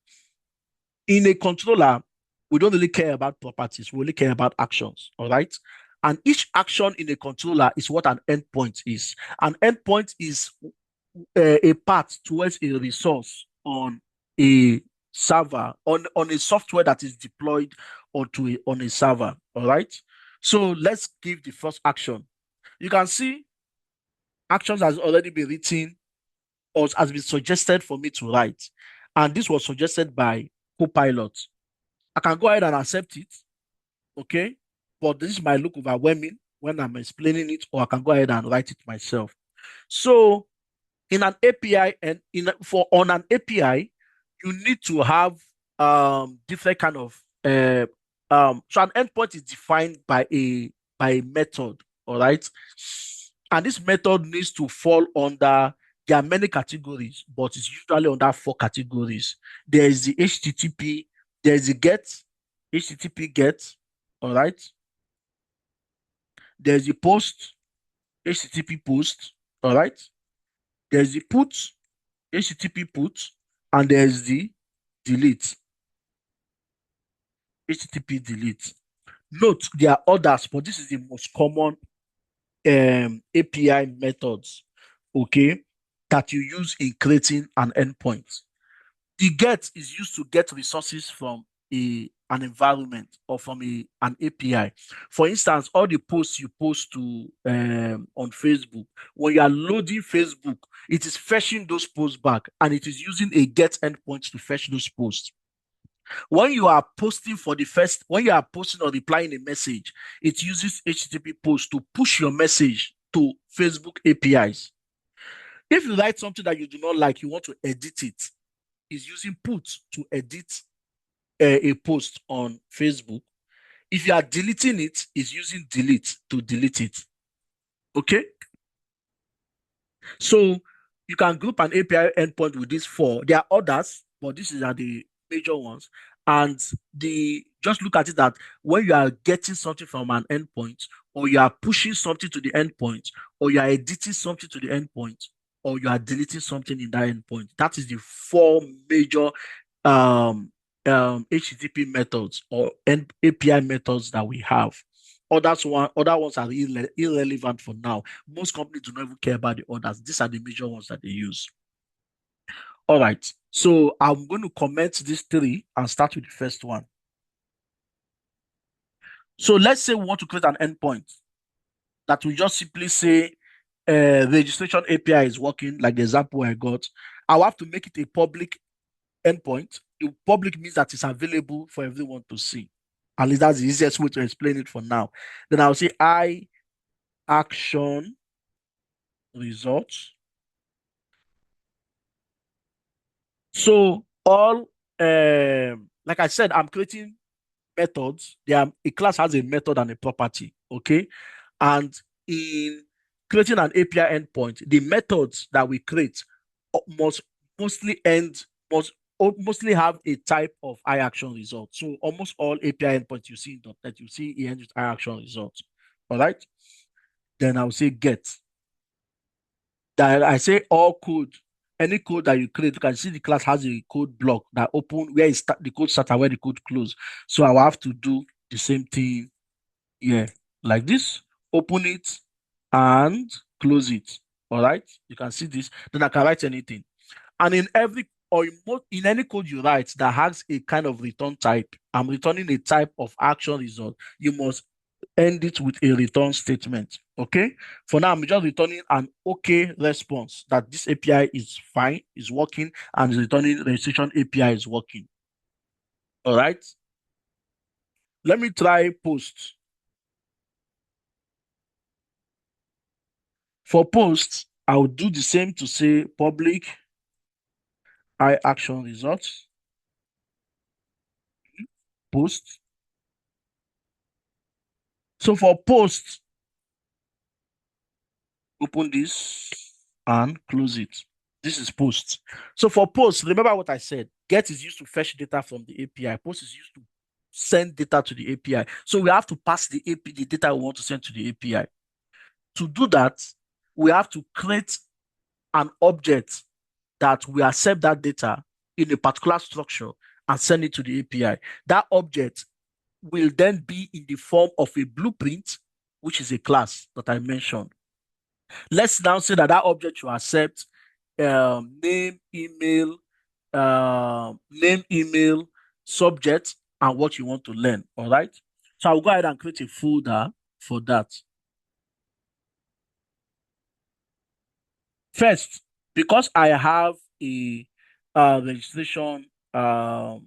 in a controller, we don't really care about properties, we only care about actions. All right. And each action in a controller is what an endpoint is. An endpoint is a path towards a resource on a server, on a software that is deployed on a server. All right. So let's give the first action. You can see actions has already been written or has been suggested for me to write. And this was suggested by Copilot. I can go ahead and accept it. Okay. But this might look overwhelming when I'm explaining it, or I can go ahead and write it myself. So in an API and in for on an API, you need to have different kind of so an endpoint is defined by a method, all right? And this method needs to fall under there are many categories, but it's usually under 4 categories. There is the HTTP, there is the get, HTTP get, all right? There's the post, HTTP post, all right? There's the put, HTTP put, and there's the delete, HTTP delete. Note there are others, but this is the most common API methods, okay, that you use in creating an endpoint. The get is used to get resources from an environment or from an API. For instance, all the posts you post to on Facebook, when you are loading Facebook, it is fetching those posts back and it is using a get endpoint to fetch those posts. When you are posting for the first, when you are posting or replying a message, it uses HTTP post to push your message to Facebook APIs. If you write something that you do not like, you want to edit it, is using put to edit a post on Facebook. If you are deleting it, is using delete to delete it. Okay. So you can group an API endpoint with these four. There are others, but these are the major ones. And the just look at it that when you are getting something from an endpoint, or you are pushing something to the endpoint, or you are editing something to the endpoint, or you are deleting something in that endpoint. That is the four major um, HTTP methods or API methods that we have. Other ones are irrelevant for now. Most companies do not even care about the others. These are the major ones that they use. All right. So I'm going to comment these three and start with the first one. So let's say we want to create an endpoint that will just simply say registration API is working, like the example I got. I'll have to make it a public endpoint. The public means that it's available for everyone to see. At least that's the easiest way to explain it for now. Then I'll say I action results. So all like I said, I'm creating methods. A class has a method and a property. Okay. And in creating an API endpoint, the methods that we create must mostly end, mostly have a type of I action result. So almost all API endpoints you see in .NET, you see it ends with I action results. All right. Then I'll say get. That I say all code, any code that you create, you can see the class has a code block that open where the code start and where the code close. So I will have to do the same thing here, like this. Open it and close it. All right, you can see this. Then I can write anything. And in every or in any code you write that has a kind of return type, I'm returning a type of action result. You must end it with a return statement. Okay. For now, I'm just returning an okay response that this API is fine, is working, and returning registration API is working. All right. Let me try post. For post, I will do the same to say public I action results post. So for post, open this and close it. This is post. So for post, remember what I said. Get is used to fetch data from the API. Post is used to send data to the API. So we have to pass the data we want to send to the API. To do that, we have to create an object that will accept that data in a particular structure and send it to the API. That object will then be in the form of a blueprint, which is a class that I mentioned. Let's now say that that object should accept name, email, subject, and what you want to learn. All right. So I'll go ahead and create a folder for that. First, because I have a registration, I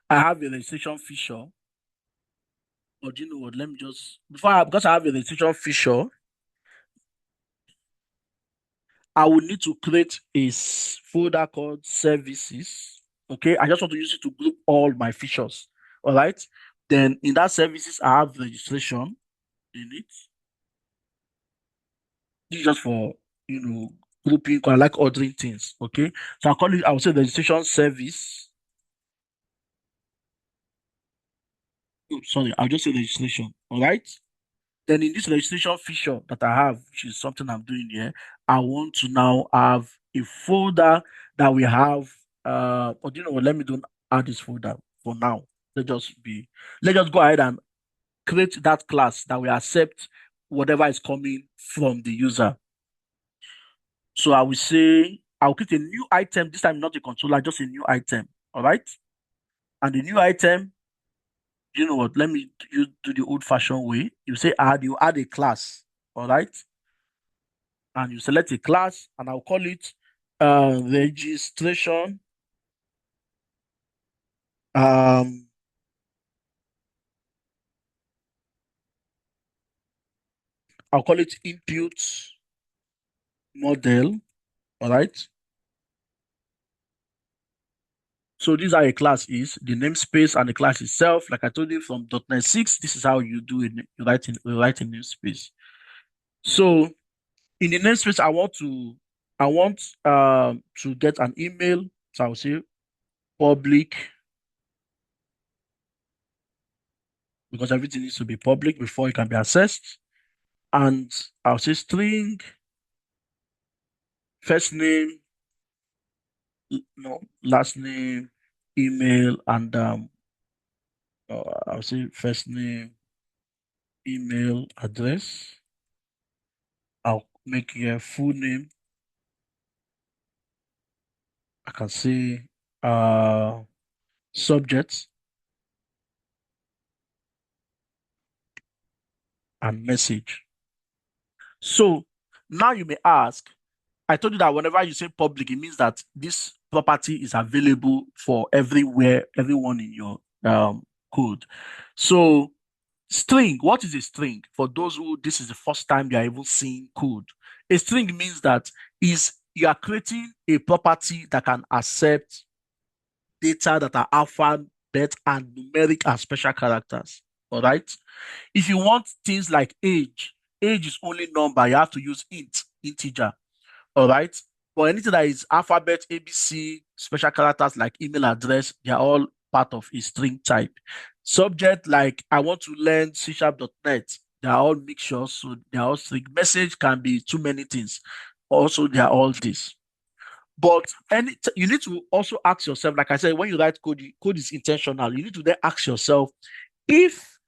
have a registration feature. Or do you know what? Let me just because I have a registration feature, I will need to create a folder called services. Okay, I just want to use it to group all my features. All right. Then in that services, I have registration in it. This is just for grouping. 'Cause I like ordering things. Okay, so I will say registration service. Oh, sorry, I'll just say registration. All right. Then in this registration feature that I have, which is something I'm doing here, I want to now have a folder that we have. But you know what? Let me don't add this folder for now. Let's just go ahead and create that class that will accept whatever is coming from the user. So I will say, I'll create a new item, this time not a controller, just a new item. All right. And the new item, you know what? Let me do the old fashioned way. You say add, you add a class. All right. And you select a class, and I'll call it registration. Um, I'll call it input model. All right. So these are a class is the namespace and the class itself. Like I told you from .NET 6, this is how you do it. You write a namespace. So in the namespace, I want to get an email. So I'll say public, because everything needs to be public before it can be accessed. And I'll say string, first name, no, last name, email, and I'll say first name, email, address. I'll make your full name. I can say subject and message. So now you may ask, I told you that whenever you say public, it means that this property is available for everywhere, everyone in your code. So string, what is a string? For those who this is the first time they are even seeing code. A string means that is you are creating a property that can accept data that are alphabet and numeric and special characters. All right. If you want things like age is only number, you have to use integer. All right. But anything that is alphabet, ABC, special characters like email address, they are all part of a string type. Subject, like I want to learn C#.net, they are all mixtures, so they are all string. Message can be too many things. Also, they are all this. But you need to also ask yourself, like I said, when you write code, code is intentional. You need to then ask yourself if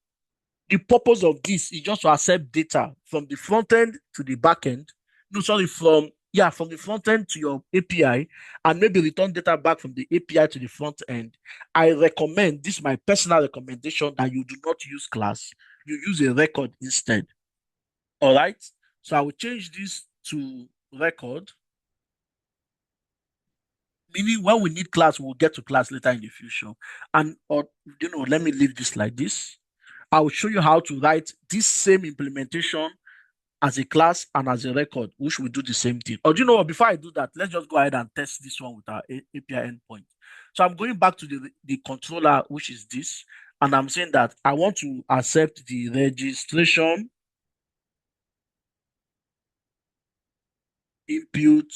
the purpose of this is just to accept data from the front end to the back end. No, sorry, from the front end to your API, and maybe return data back from the API to the front end. I recommend, this is my personal recommendation, that you do not use class. You use a record instead. All right. So I will change this to record, meaning when we need class, we'll get to class later in the future. And or let me leave this like this. I will show you how to write this same implementation as a class and as a record, which will do the same thing. Or do you know what? Before I do that, let's just go ahead and test this one with our API endpoint. So I'm going back to the controller, which is this, and I'm saying that I want to accept the registration input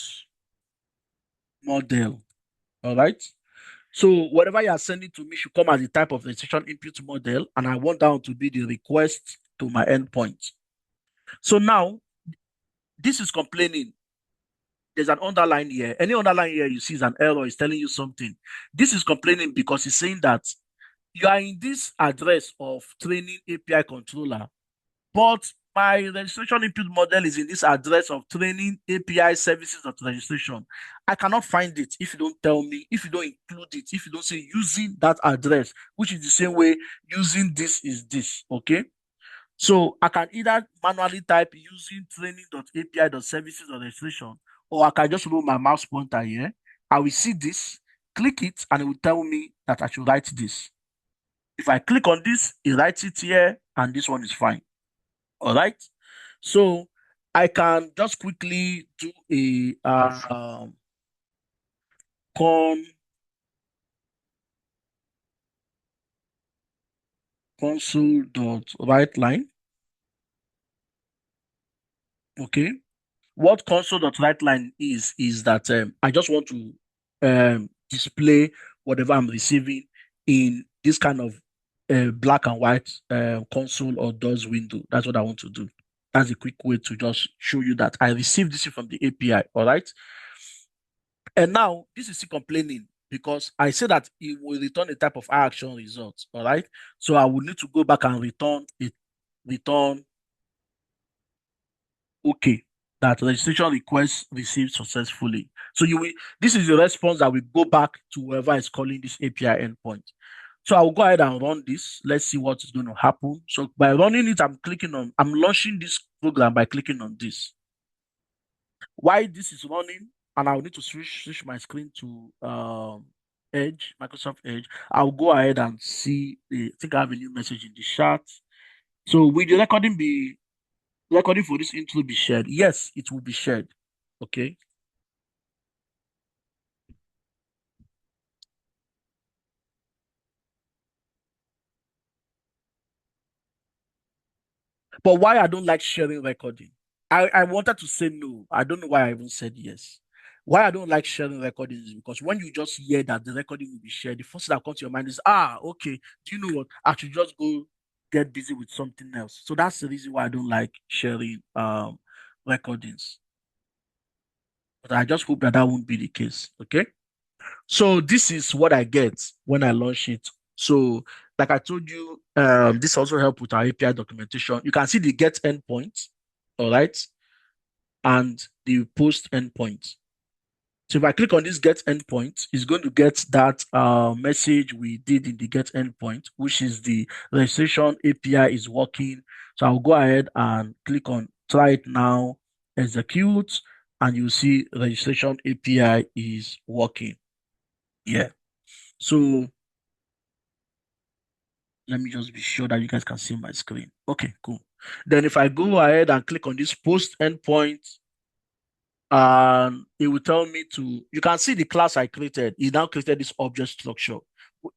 model. All right. So whatever you are sending to me should come as the type of registration input model, and I want that to be the request to my endpoint. So now this is complaining. There's an underline here. Any underline here you see is an error, is telling you something. This is complaining because it's saying that you are in this address of training API controller, but my registration input model is in this address of training API services of registration. I cannot find it if you don't tell me, if you don't include it, if you don't say using that address, which is the same way using this is this, okay? So I can either manually type using training.api.services or registration, or I can just move my mouse pointer here. I will see this, click it, and it will tell me that I should write this. If I click on this, it writes it here, and this one is fine. All right. So I can just quickly do a con console.writeLine. Okay. What console.writeLine is that I just want to display whatever I'm receiving in this kind of black and white console or DOS window. That's what I want to do. That's a quick way to just show you that I received this from the API. All right. And now this is still complaining because I say that it will return a type of action result. All right. So I will need to go back and return it, return okay, that registration request received successfully. So this is the response that will go back to whoever is calling this API endpoint. So I'll go ahead and run this. Let's see what is going to happen. So by running it, I'm launching this program by clicking on this. While this is running, and I'll need to switch my screen to Edge, Microsoft Edge, I'll go ahead and see I think I have a new message in the chat. So will the recording for this intro be shared? Yes, it will be shared. Okay. But why I don't like sharing recording? I wanted to say no. I don't know why I even said yes. Why I don't like sharing recordings is because when you just hear that the recording will be shared, the first thing that comes to your mind is, okay, do you know what? I should just go get busy with something else. So that's the reason why I don't like sharing recordings. But I just hope that that won't be the case. Okay. So this is what I get when I launch it. So, like I told you, this also help with our API documentation. You can see the get endpoint, all right, and the post endpoint. So if I click on this get endpoint, it's going to get that message we did in the get endpoint, which is the registration API is working. So I'll go ahead and click on try it now, execute, and you see registration API is working. Yeah. So let me just be sure that you guys can see my screen. Okay, cool. Then if I go ahead and click on this post endpoint, and it will tell me you can see the class I created. It now created this object structure,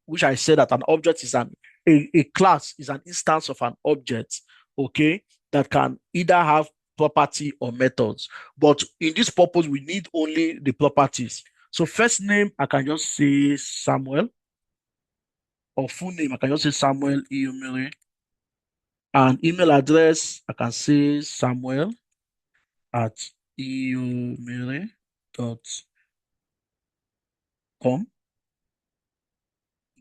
which I said that an object is a class is an instance of an object, okay, that can either have property or methods. But in this purpose, we need only the properties. So first name, I can just say Samuel, or full name, I can just say Samuel Iyomire. And email address, I can say Samuel at iyomire.com.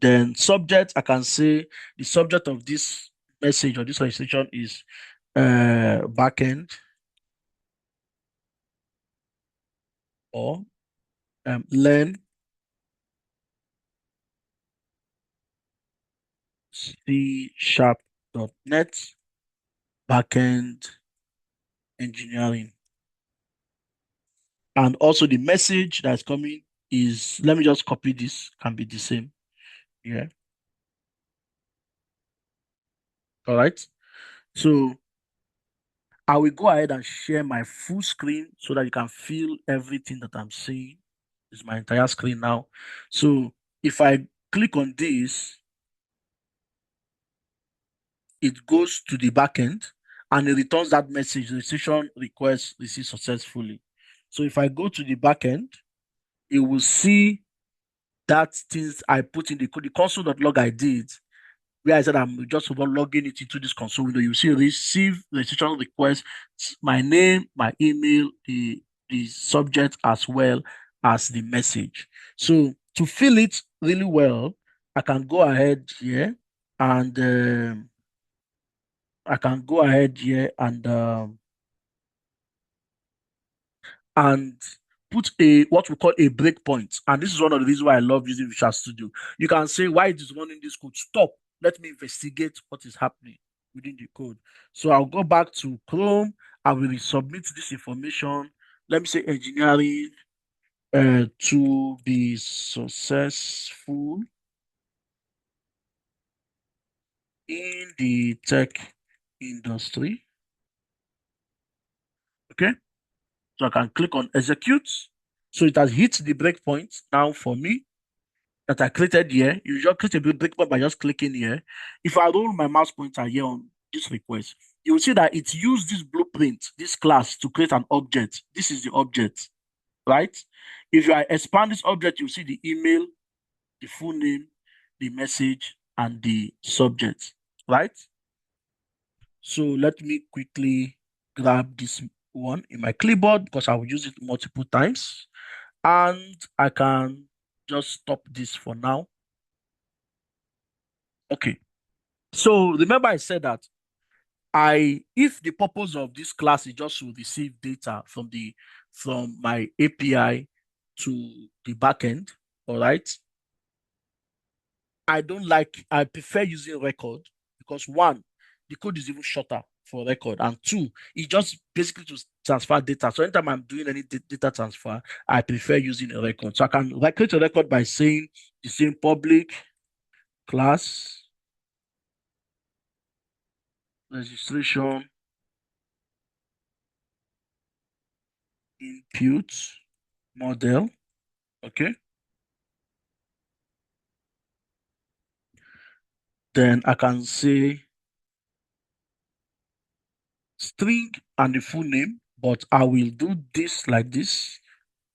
Then subject, I can say the subject of this message or this registration is backend or learn C#.net backend engineering. And also the message that's coming is, let me just copy this, can be the same. Yeah. All right. So I will go ahead and share my full screen so that you can feel everything that I'm saying. It's my entire screen now. So if I click on this, it goes to the backend and it returns that message, registration request received successfully. So if I go to the backend, it will see that things I put in the code, the console.log I did, where I said I'm just about logging it into this console window. You see receive registration request, my name, my email, the subject as well as the message. So to fill it really well, I can go ahead here and I can go ahead here and put a what we call a breakpoint. And this is one of the reasons why I love using Visual Studio. You can say, why it is running this code? Stop. Let me investigate what is happening within the code. So I'll go back to Chrome. I will submit this information. Let me say engineering to be successful in the tech industry. Okay. So I can click on execute. So it has hit the breakpoint now for me that I created here. You just create a breakpoint by just clicking here. If I roll my mouse pointer here on this request, you will see that it used this blueprint, this class, to create an object. This is the object, right? If I expand this object, you see the email, the full name, the message, and the subject, right? So let me quickly grab this one in my clipboard because I will use it multiple times. And I can just stop this for now. Okay. So remember I said that if the purpose of this class is just to receive data from my API to the backend, all right, I prefer using record because one, the code is even shorter for record, and two, it just basically to transfer data. So anytime I'm doing any data transfer, I prefer using a record. So I can create a record by saying the same public class registration input model. Okay. Then I can say string and the full name, but I will do this like this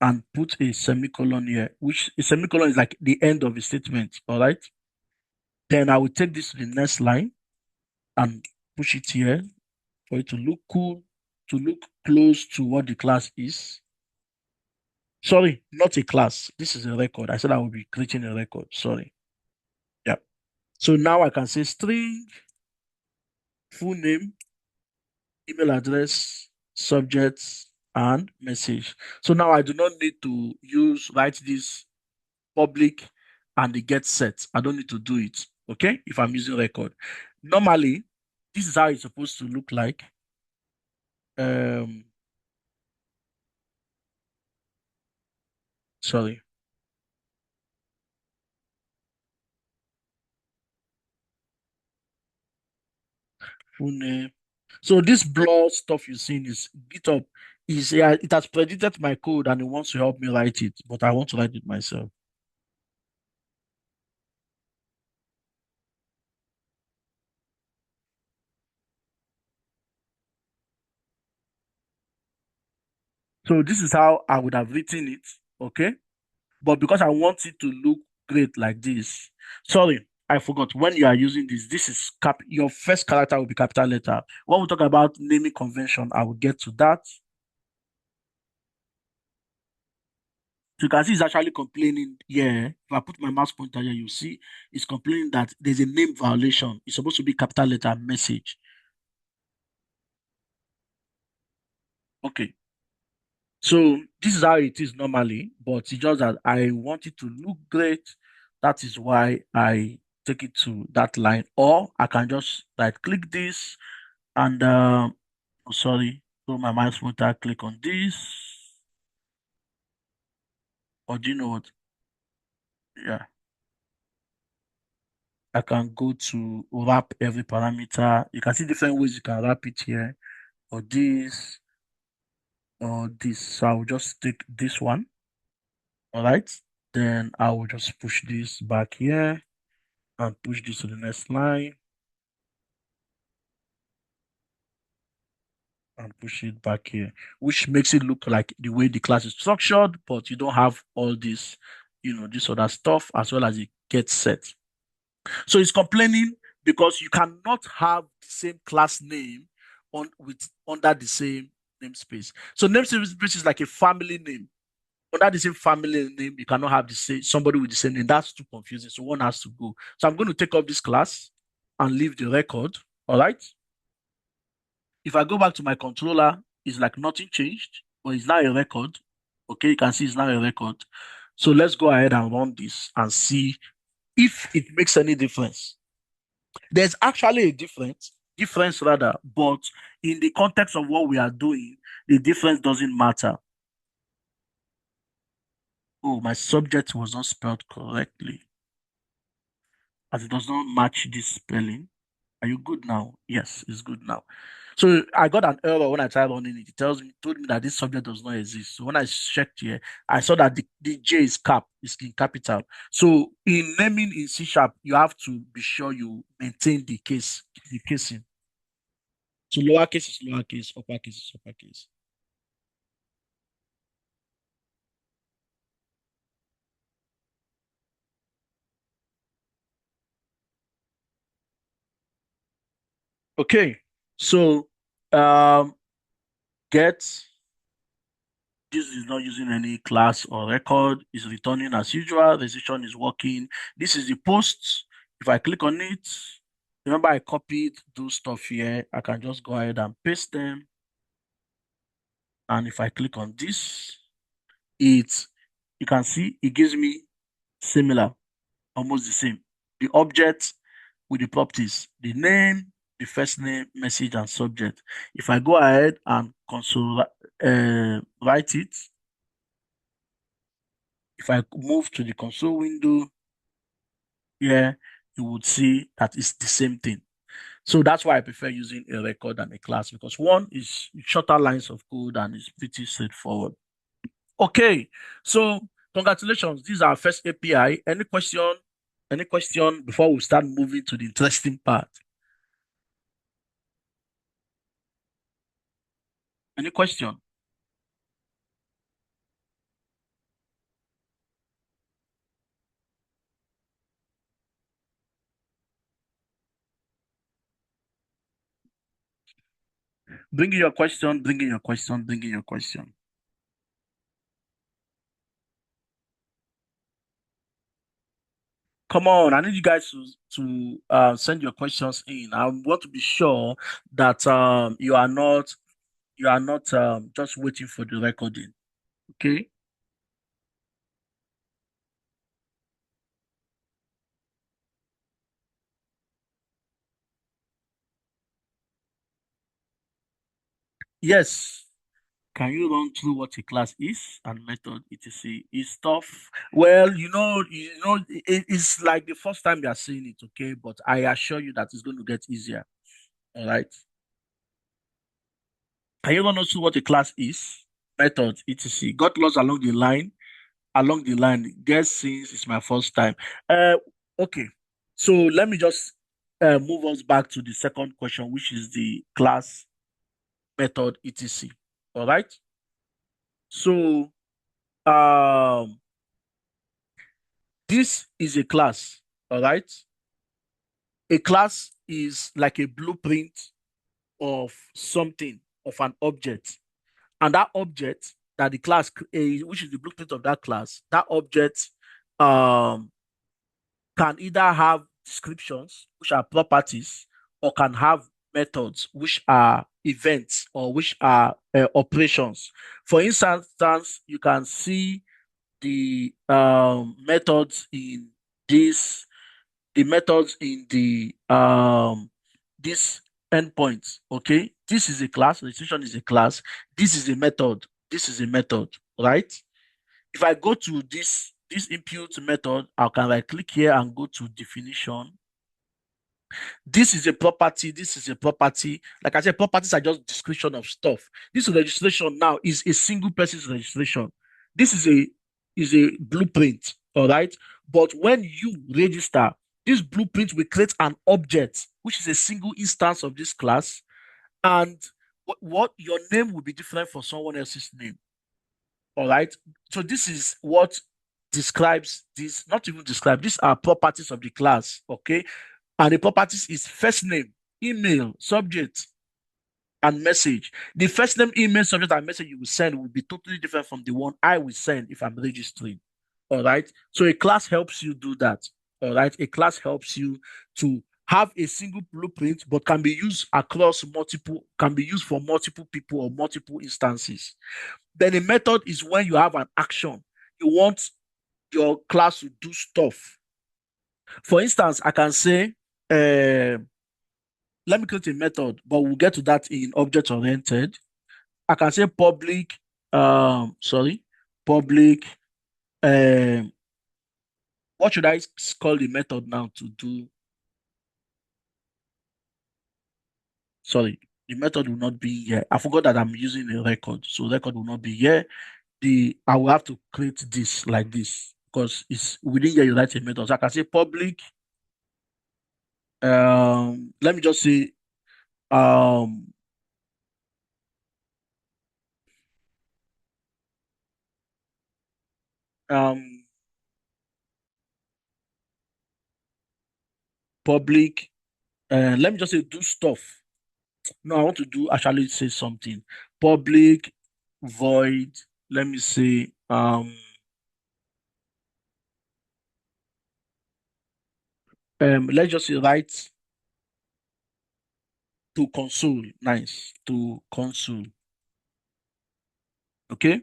and put a semicolon here, which a semicolon is like the end of a statement. All right. Then I will take this to the next line and push it here for it to look cool, to look close to what the class is. Sorry, not a class. This is a record. I said I will be creating a record. Sorry. Yeah. So now I can say string, full name, email address, subject, and message. So now I do not need to write this public and the get set. I don't need to do it. Okay. If I'm using record. Normally, this is how it's supposed to look like. Um, sorry. Full name. So this blur stuff you're seeing is GitHub is yeah, it has predicted my code and it wants to help me write it, but I want to write it myself. So this is how I would have written it, okay? But because I want it to look great like this, sorry, I forgot. When you are using this, this is your first character will be capital letter. When we talk about naming convention, I will get to that. So you can see it's actually complaining here. If I put my mouse pointer here, you see it's complaining that there's a name violation. It's supposed to be capital letter message. Okay. So this is how it is normally, but it's just that I want it to look great. That is why I take it to that line. Or I can just right click this and oh, sorry, so my mouse pointer click on this. Or do you know what? Yeah. I can go to wrap every parameter. You can see different ways you can wrap it here. Or this, or this. So I'll just take this one. All right. Then I will just push this back here and push this to the next line and push it back here, which makes it look like the way the class is structured, but you don't have all this, this other stuff as well as it gets set. So it's complaining because you cannot have the same class name under the same namespace. So namespace is like a family name. Under the same family name, you cannot have the same somebody with the same name. That's too confusing. So one has to go. So I'm going to take up this class and leave the record. All right. If I go back to my controller, it's like nothing changed, but it's now a record. Okay, you can see it's now a record. So let's go ahead and run this and see if it makes any difference. There's actually a difference rather, but in the context of what we are doing, the difference doesn't matter. Oh, my subject was not spelled correctly, as it does not match this spelling. Are you good now? Yes, it's good now. So I got an error when I tried running it. It told me that this subject does not exist. So when I checked here, I saw that the J is in capital. So in naming in C sharp, you have to be sure you maintain the casing. So lowercase is lowercase, uppercase is uppercase. Okay. So get this is not using any class or record, is returning as usual. The session is working. This is the post. If I click on it, Remember, I copied those stuff here. I can just go ahead and paste them. And if I click on this, it you can see it gives me similar, almost the same. The object with the properties, the name, the first name, message, and subject. If I go ahead and console write it, if I move to the console window here, you would see that it's the same thing. So that's why I prefer using a record than a class, because one is shorter lines of code and it's pretty straightforward. Okay, so congratulations. This is our first API. Any question? Any question before we start moving to the interesting part? Any question? Bring in your question, bring in your question, bring in your question. Come on, I need you guys to send your questions in. I want to be sure that you are not just waiting for the recording. Okay? Yes. Can you run through what a class is and method etc. is tough? Well, it's like the first time you are seeing it, okay? But I assure you that it's going to get easier. All right. Can you run us through what a class is, method etc. Got lost along the line. Guess since it's my first time. Uh, okay. So let me just move us back to the second question, which is the class method etc. All right. So um this is a class, all right? A class is like a blueprint of something, of an object. And that object that the class, which is the blueprint of that class, that object um, can either have descriptions, which are properties, or can have methods, which are events or which are operations. For instance, you can see the methods in this the methods in the this endpoints. Okay, this is a class. Registration is a class. This is a method. This is a method, right? If I go to this input method, I can right click here and go to definition. This is a property. This is a property. Like I said, properties are just description of stuff. This registration now is a single person's registration. This is a blueprint. All right. But when you register, this blueprint will create an object, which is a single instance of this class, and what your name will be different from someone else's name. All right. So this is what describes this, not even describe, these are properties of the class. Okay. And the properties is first name, email, subject, and message. The first name, email, subject, and message you will send will be totally different from the one I will send if I'm registering. All right. So a class helps you do that. All right. A class helps you to have a single blueprint, but can be used across multiple, can be used for multiple people or multiple instances. Then a method is when you have an action. You want your class to do stuff. For instance, I can say, uh, let me create a method, but we'll get to that in object oriented. I can say public, um, what should I call the method now to do? Sorry, the method will not be here. I forgot that I'm using a record, so record will not be here. I will have to create this like this because it's within here you write a method. So I can say public, let me just say, um, um, public, let me just say do stuff. No, I want to do actually say something. Public void. Let me say let's just say write to console. Nice. To console. Okay.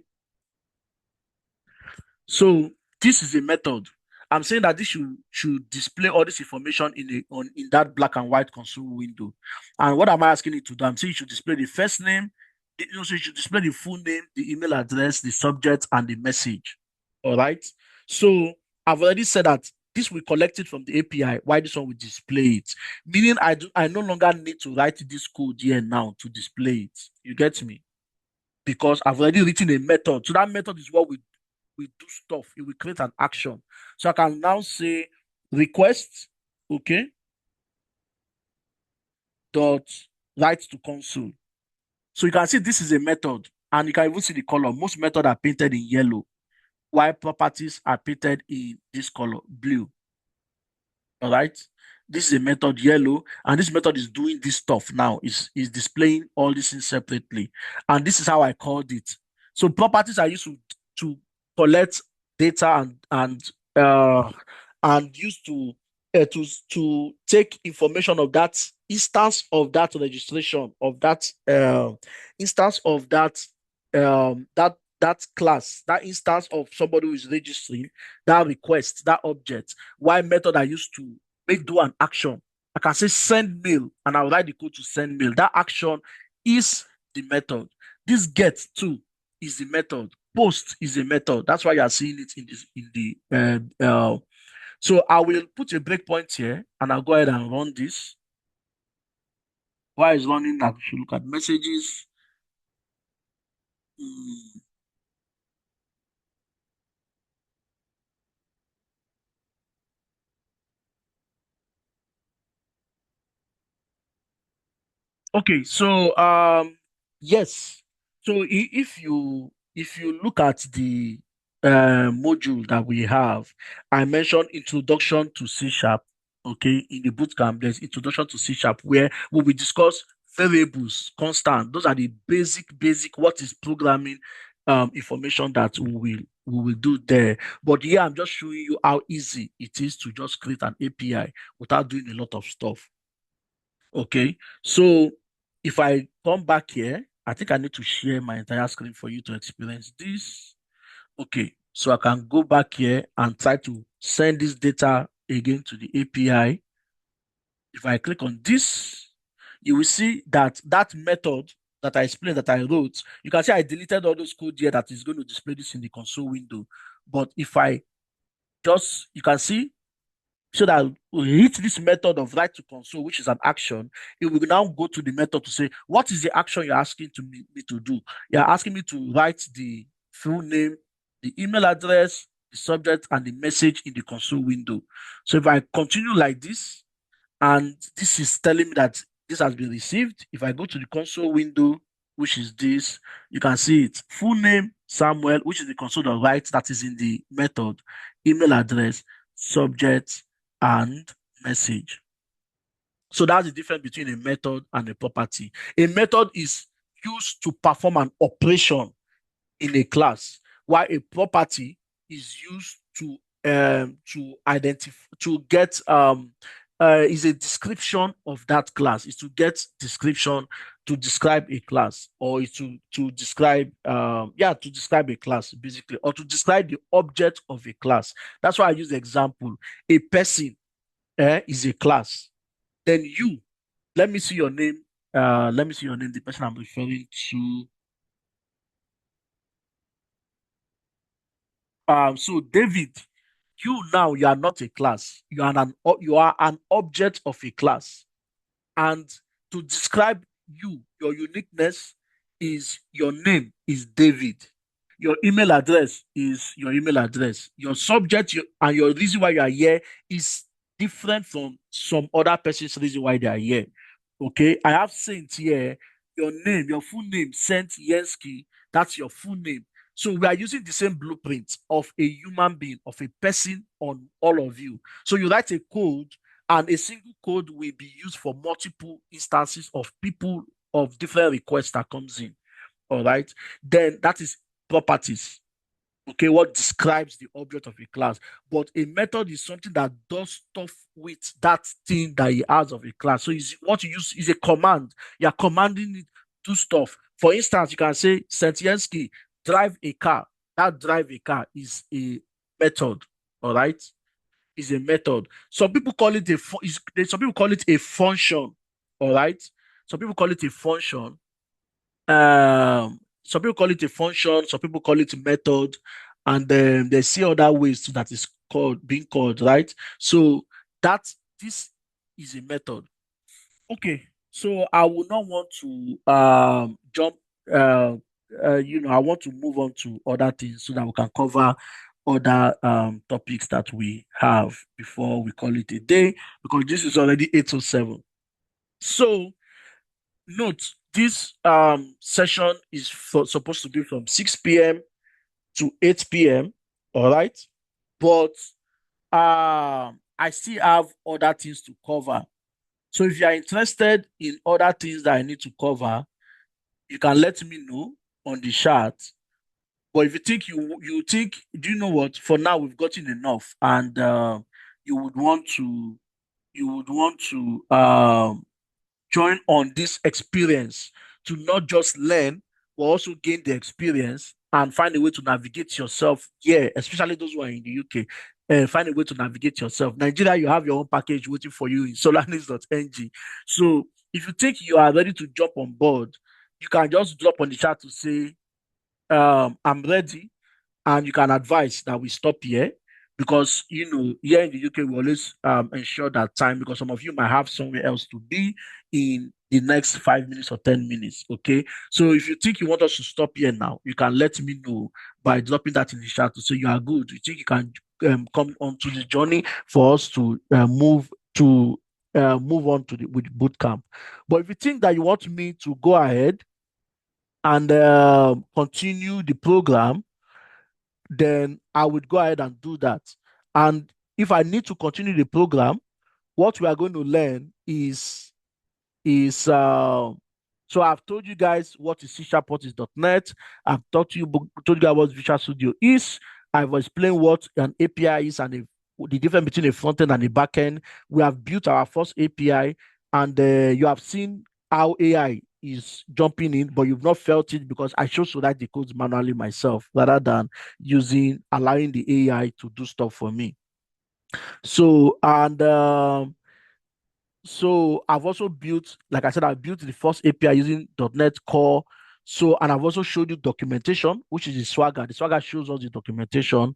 So this is a method. I'm saying that this should display all this information in that black and white console window. And what am I asking it to do? I'm saying you should display the first name, so you should display the full name, the email address, the subject, and the message. All right. So I've already said that this will collect it from the API. Why this one will display it? Meaning I no longer need to write this code here now to display it. You get me? Because I've already written a method. So that method is what we do stuff. It will create an action. So I can now say request, okay, dot write to console. So you can see this is a method, and you can even see the color. Most methods are painted in yellow, while properties are painted in this color, blue. All right. This is a method yellow, and this method is doing this stuff now. Is displaying all this things separately, and this is how I called it. So properties are used to collect data and used to take information of that instance of that registration of that instance of that class, that instance of somebody who is registering that request, that object. Why method I used to make do an action. I can say send mail and I'll write the code to send mail. That action is the method. This get too is the method. Post is a method. That's why you are seeing it in this in the so I will put a breakpoint here and I'll go ahead and run this. While it's running, I should look at messages. Mm. Okay, so yes. So if you look at the module that we have, I mentioned introduction to C sharp. Okay, in the bootcamp, there's introduction to C sharp where we will discuss variables, constant. Those are the basic what is programming information that we will do there. But yeah, I'm just showing you how easy it is to just create an API without doing a lot of stuff. Okay, so if I come back here, I think I need to share my entire screen for you to experience this. Okay, so I can go back here and try to send this data again to the API. If I click on this, you will see that that method that I explained that I wrote, you can see I deleted all those code here that is going to display this in the console window. But if I just, you can see so that we hit this method of write to console, which is an action, it will now go to the method to say, what is the action you're asking me to do? You're asking me to write the full name, the email address, the subject, and the message in the console window. So if I continue like this, and this is telling me that this has been received, if I go to the console window, which is this, you can see it. Full name, Samuel, which is the console write that is in the method, email address, subject, and message. So that's the difference between a method and a property. A method is used to perform an operation in a class, while a property is used to identify to get is a description of that class, is to get description to describe a class, or is to describe to describe a class basically, or to describe the object of a class. That's why I use the example. A person is a class. Then you, let me see your name. Let me see your name. The person I'm referring to. So David, you are not a class. You are an object of a class. And to describe you, your uniqueness is your name is David. Your email address is your email address. Your subject and your reason why you are here is different from some other person's reason why they are here. Okay, I have Saint here. Your name, your full name, Saint Yensky. That's your full name. So we are using the same blueprint of a human being, of a person on all of you. So you write a code, and a single code will be used for multiple instances of people of different requests that comes in. All right. Then that is properties. Okay, what describes the object of a class. But a method is something that does stuff with that thing that he has of a class. So is what you use is a command. You're commanding it to stuff. For instance, you can say Sentiensky, drive a car. That drive a car is a method. All right. Is a method. Some people call it some people call it a function. All right. Some people call it a function. Some people call it a function, some people call it a method, and they see other ways to that is called being called, right? So that this is a method. Okay, so I will not want to jump. Uh, I want to move on to other things so that we can cover other topics that we have before we call it a day because this is already 8:07. So note this session is supposed to be from 6 p.m. to 8 p.m. All right. But I still have other things to cover. So if you are interested in other things that I need to cover, you can let me know on the chat. But if you think you think, do you know what? For now, we've gotten enough, and you would want to you would want to join on this experience to not just learn, but also gain the experience and find a way to navigate yourself here, especially those who are in the UK. And find a way to navigate yourself. Nigeria, you have your own package waiting for you in solanix.ng. So if you think you are ready to jump on board, you can just drop on the chat to say, I'm ready, and you can advise that we stop here because here in the UK we always ensure that time because some of you might have somewhere else to be in the next 5 minutes or 10 minutes. Okay, so if you think you want us to stop here now, you can let me know by dropping that in the chat to say you are good. You think you can come onto the journey for us to move on to the with boot camp. But if you think that you want me to go ahead and continue the program, then I would go ahead and do that. And if I need to continue the program, what we are going to learn is so I've told you guys what is C Sharp, what is .NET. I've told you guys what Visual Studio is. I've explained what an API is and the difference between a front end and a back end. We have built our first API, and you have seen how AI is jumping in, but you've not felt it because I chose to write the codes manually myself rather than allowing the AI to do stuff for me. So I've also built, like I said, I built the first API using .NET Core. So, and I've also showed you documentation, which is the Swagger. The Swagger shows us the documentation.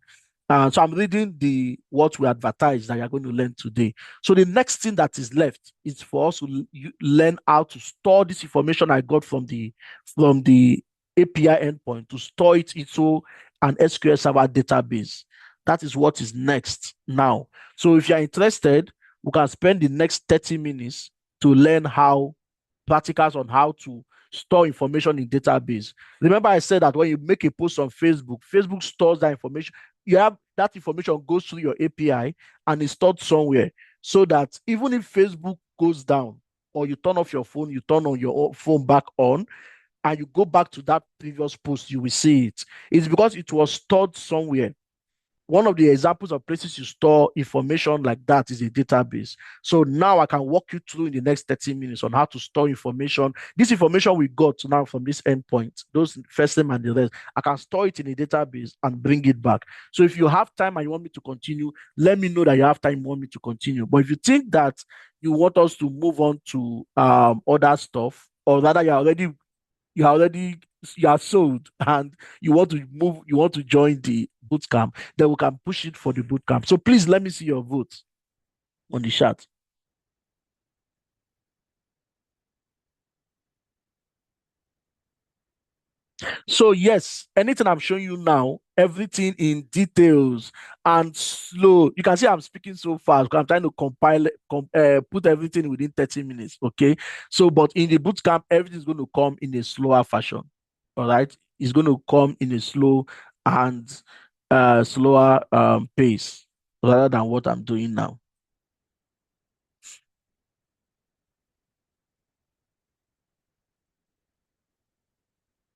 So I'm reading the what we advertise that you're going to learn today. So the next thing that is left is for us to learn how to store this information I got from the API endpoint to store it into an SQL Server database. That is what is next now. So if you're interested, we can spend the next 30 minutes to learn practicals on how to store information in database. Remember I said that when you make a post on Facebook, Facebook stores that information. You have that information goes through your API and is stored somewhere so that even if Facebook goes down or you turn off your phone, you turn on your phone back on, and you go back to that previous post, you will see it. It's because it was stored somewhere. One of the examples of places you store information like that is a database. So now I can walk you through in the next 30 minutes on how to store information. This information we got now from this endpoint, those first name and the rest, I can store it in a database and bring it back. So if you have time and you want me to continue, let me know that you have time and want me to continue. But if you think that you want us to move on to other stuff, or rather you are already you are sold and you want to join the boot camp, then we can push it for the boot camp. So please let me see your vote on the chat. So yes, anything I'm showing you now, everything in details and slow. You can see I'm speaking so fast because I'm trying to put everything within 30 minutes. Okay. So, but in the boot camp, everything is going to come in a slower fashion. All right. It's going to come in a and slower pace rather than what I'm doing now.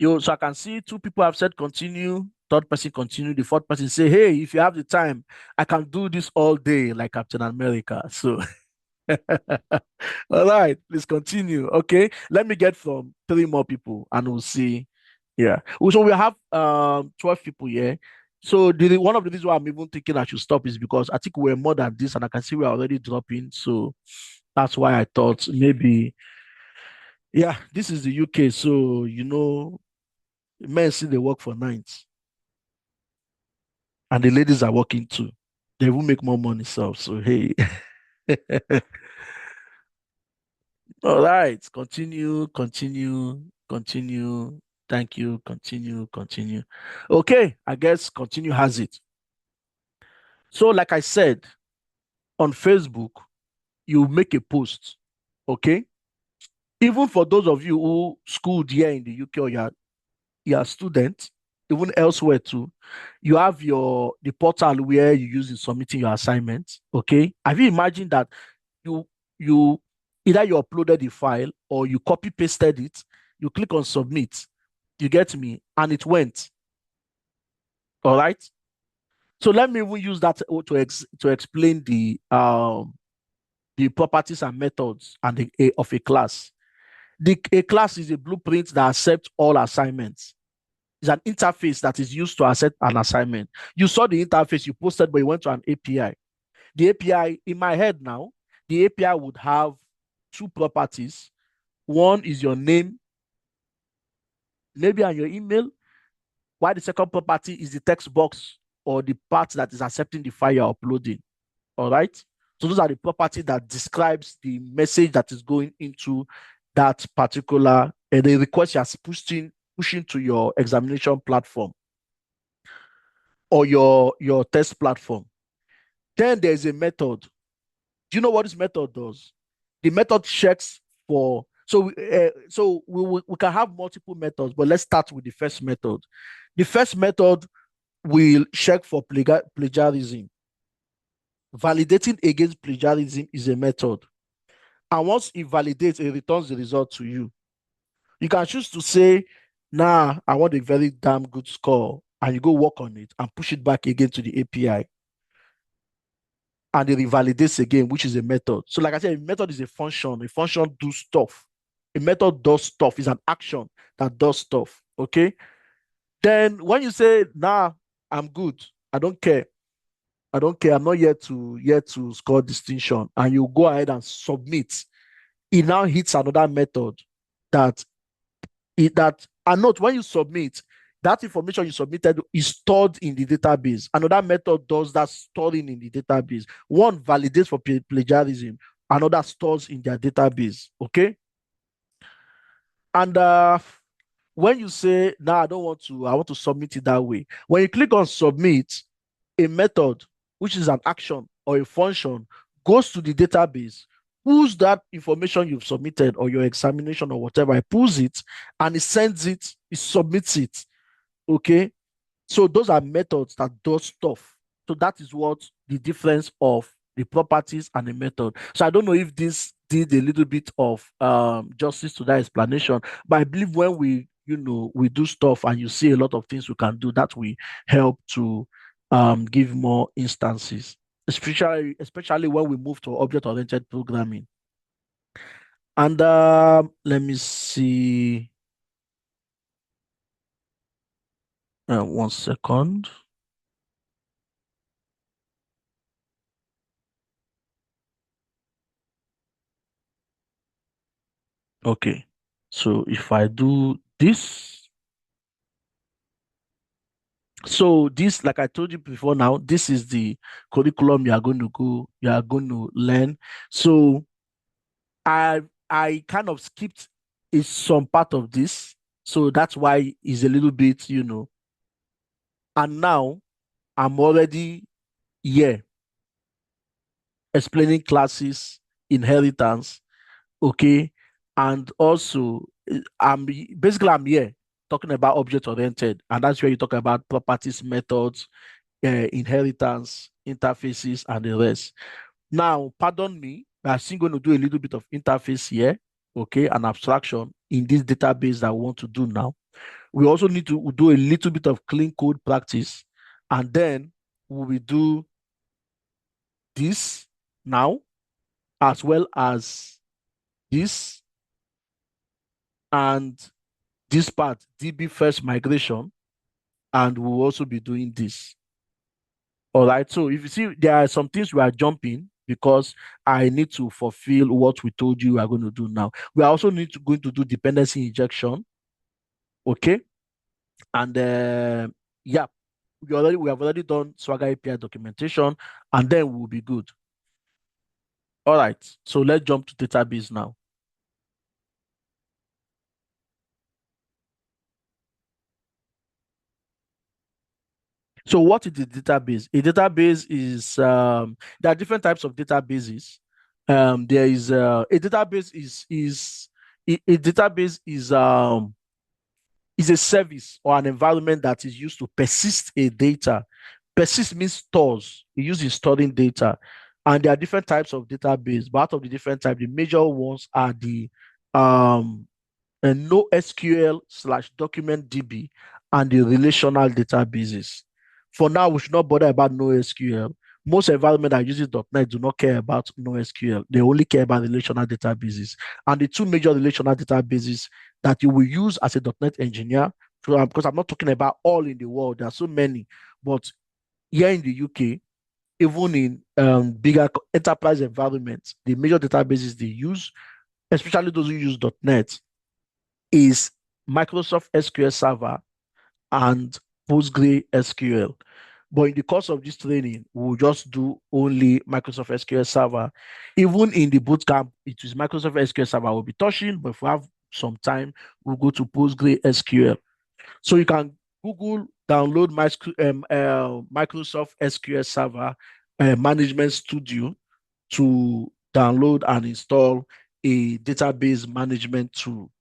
So I can see two people have said continue. third person continue, the fourth person say, hey, if you have the time, I can do this all day like Captain America. So, all right, let's continue. Okay, let me get from three more people and we'll see. Yeah. So we have 12 people here. So one of the reasons why I'm even thinking I should stop is because I think we're more than this and I can see we're already dropping. So that's why I thought maybe, yeah, this is the UK. So, men see they work for nights and the ladies are working too. They will make more money. So hey. All right. Continue, continue, continue. Thank you. Continue, continue. Okay. I guess continue has it. So, like I said, on Facebook, you make a post. Okay. Even for those of you who schooled here in the UK or you're a student, even elsewhere too, you have the portal where you use in submitting your assignments. Okay. Have you imagined that you you either you uploaded the file or you copy pasted it, you click on submit, you get me, and it went. All right. So let me even use that to explain the properties and methods of a class. A class is a blueprint that accepts all assignments. It's an interface that is used to accept an assignment. You saw the interface you posted, but you went to an API. The API, in my head now, the API would have two properties. One is your name, maybe, and your email, while the second property is the text box or the part that is accepting the file you're uploading. All right. So those are the property that describes the message that is going into that particular the request you're pushing to your examination platform or your test platform. Then there's a method. Do you know what this method does? The method checks for we can have multiple methods, but let's start with the first method. The first method will check for plagiarism. Validating against plagiarism is a method. And once it validates, it returns the result to you. You can choose to say, nah, I want a very damn good score. And you go work on it and push it back again to the API. And it revalidates again, which is a method. So, like I said, a method is a function. A function does stuff. A method does stuff. It's an action that does stuff. Okay. Then when you say, nah, I'm good. I don't care. I don't care. I'm not yet to score distinction. And you go ahead and submit. It now hits another method that and note when you submit, that information you submitted is stored in the database. Another method does that storing in the database. One validates for plagiarism, another stores in their database. Okay. And when you say, "Nah, I want to submit it that way." When you click on submit, a method, which is an action or a function, goes to the database, pulls that information you've submitted or your examination or whatever, it pulls it and it sends it, it submits it. Okay. So those are methods that do stuff. So that is what the difference of the properties and the method. So I don't know if this did a little bit of justice to that explanation, but I believe when we do stuff and you see a lot of things we can do, that will help to give more instances, especially when we move to object-oriented programming. And let me see. One second. Okay. So if I do this, so this, like I told you before now, this is the curriculum you are going to learn. So I kind of skipped some part of this. So that's why it's a little bit, and now I'm already here explaining classes, inheritance, okay, and also I'm here talking about object oriented, and that's where you talk about properties, methods, inheritance, interfaces, and the rest. Now, pardon me, I'm still going to do a little bit of interface here, okay, and abstraction in this database that I want to do now. We also need to do a little bit of clean code practice, and then we will do this now, as well as this and this part, DB first migration, and we'll also be doing this. All right. So if you see, there are some things we are jumping because I need to fulfill what we told you we are going to do now. We also need to going to do dependency injection. Okay. And yeah, we have already done Swagger API documentation, and then we'll be good. All right. So let's jump to database now. So what is the database? A database is there are different types of databases. There is a database is a database is a service or an environment that is used to persist a data. Persist means stores. It uses storing data. And there are different types of database. But out of the different types, the major ones are the um, NoSQL slash document DB and the relational databases. For now, we should not bother about NoSQL. Most environments that uses .NET do not care about NoSQL. They only care about relational databases. And the two major relational databases that you will use as a .NET engineer, because I'm not talking about all in the world, there are so many, but here in the UK, even in bigger enterprise environments, the major databases they use, especially those who use .NET, is Microsoft SQL Server and PostgreSQL. But in the course of this training, we'll just do only Microsoft SQL Server. Even in the bootcamp, it is Microsoft SQL Server we'll be touching, but if we have some time, we'll go to PostgreSQL. So you can Google download Microsoft SQL Server Management Studio to download and install a database management tool.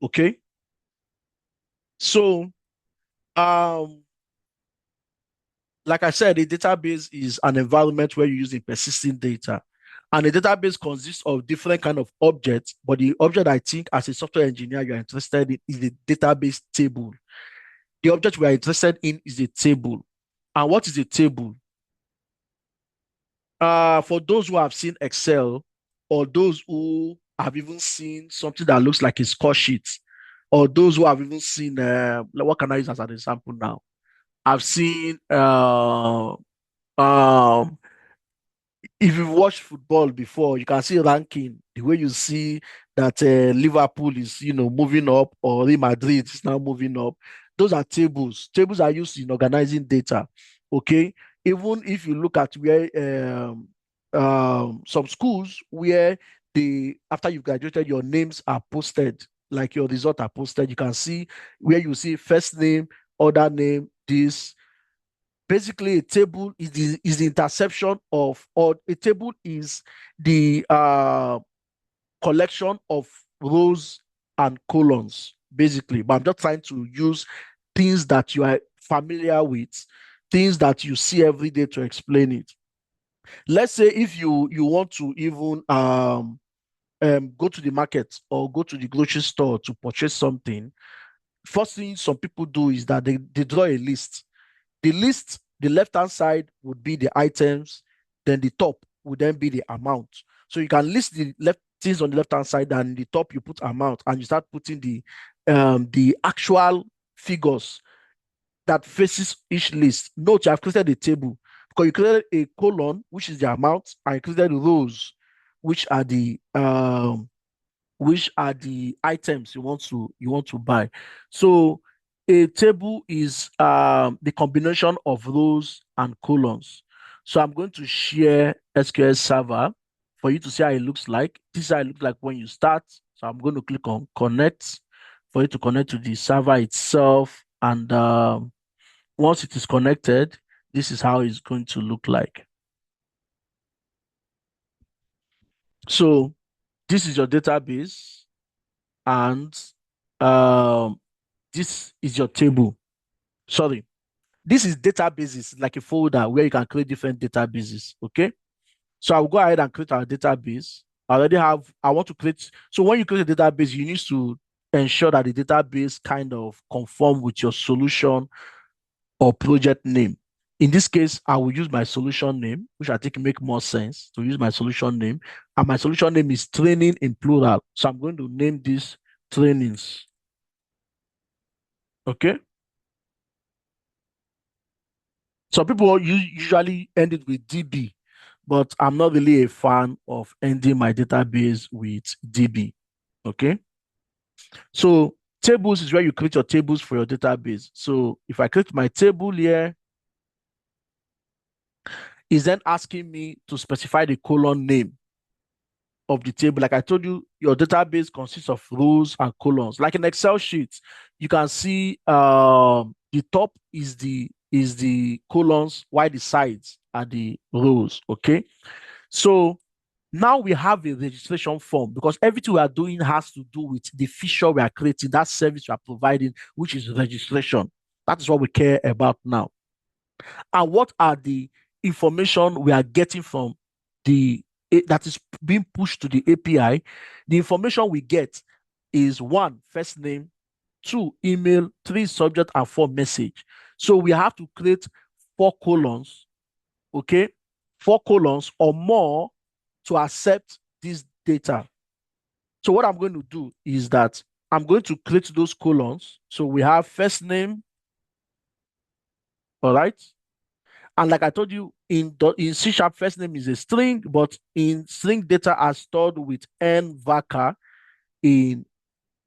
Okay. So um like I said, a database is an environment where you're using persistent data. And a database consists of different kind of objects, but the object I think as a software engineer you're interested in is the database table. The object we are interested in is a table. And what is a table? For those who have seen Excel, or those who have even seen something that looks like a score sheet, or those who have even seen, what can I use as an example now? I've seen um, if you've watched football before, you can see ranking the way you see that Liverpool is, moving up, or Real Madrid is now moving up. Those are tables. Tables are used in organizing data. Okay, even if you look at where some schools where they after you've graduated, your names are posted, like your results are posted. You can see where you see first name, other name, this basically a table is the interception of, or a table is the collection of rows and columns basically, but I'm just trying to use things that you are familiar with, things that you see every day to explain it. Let's say if you want to even go to the market or go to the grocery store to purchase something. First thing some people do is that they draw a list. The list, the left-hand side would be the items, then the top would then be the amount. So you can list the left things on the left-hand side, and the top you put amount, and you start putting the actual figures that faces each list. Note you have created a table because you created a column, which is the amount, and you created rows, which are the items you want to buy. So a table is the combination of rows and columns. So I'm going to share SQL Server for you to see how it looks like. This is how it looks like when you start. So I'm going to click on connect for you to connect to the server itself. And once it is connected, this is how it's going to look like. So this is your database, and um, this is your table. Sorry, this is databases, like a folder where you can create different databases. Okay, so I'll go ahead and create our database. I want to create. So when you create a database, you need to ensure that the database kind of conform with your solution or project name. In this case, I will use my solution name, which I think make more sense to use my solution name. And my solution name is training in plural. So I'm going to name this trainings. Okay. Some people usually end it with DB, but I'm not really a fan of ending my database with DB. Okay. So tables is where you create your tables for your database. So if I create my table here, it's then asking me to specify the column name of the table. Like I told you, your database consists of rows and columns. Like an Excel sheet, you can see the top is the columns, while the sides are the rows. Okay. So now we have a registration form because everything we are doing has to do with the feature we are creating, that service we are providing, which is registration. That is what we care about now. And what are the information we are getting from the that is being pushed to the API? The information we get is one, first name, two, email, three, subject, and four, message. So we have to create four columns, okay, four columns or more to accept this data. So what I'm going to do is that I'm going to create those columns. So we have first name, all right? And like I told you, in C sharp, first name is a string, but in string data are stored with n varchar in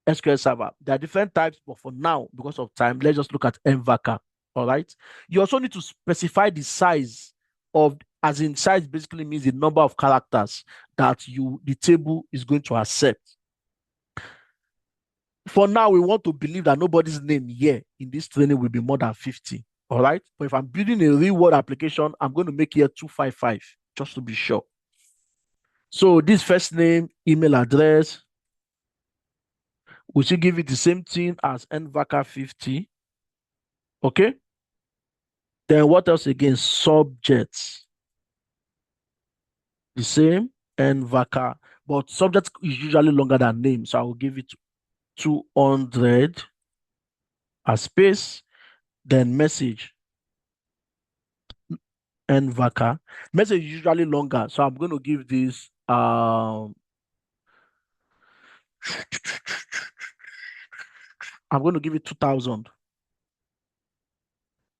SQL Server. There are different types, but for now, because of time, let's just look at n varchar. All right. You also need to specify the size of, as in size basically means the number of characters that the table is going to accept. For now, we want to believe that nobody's name here in this training will be more than 50. All right. But if I'm building a real world application, I'm going to make here 255 just to be sure. So this first name, email address, we should give it the same thing as nvarchar 50. Okay. Then what else again? Subjects. The same nvarchar. But subject is usually longer than name. So I will give it 200 as space. Then message nvarchar. Message is usually longer. So I'm going to give this I'm going to give it 2000.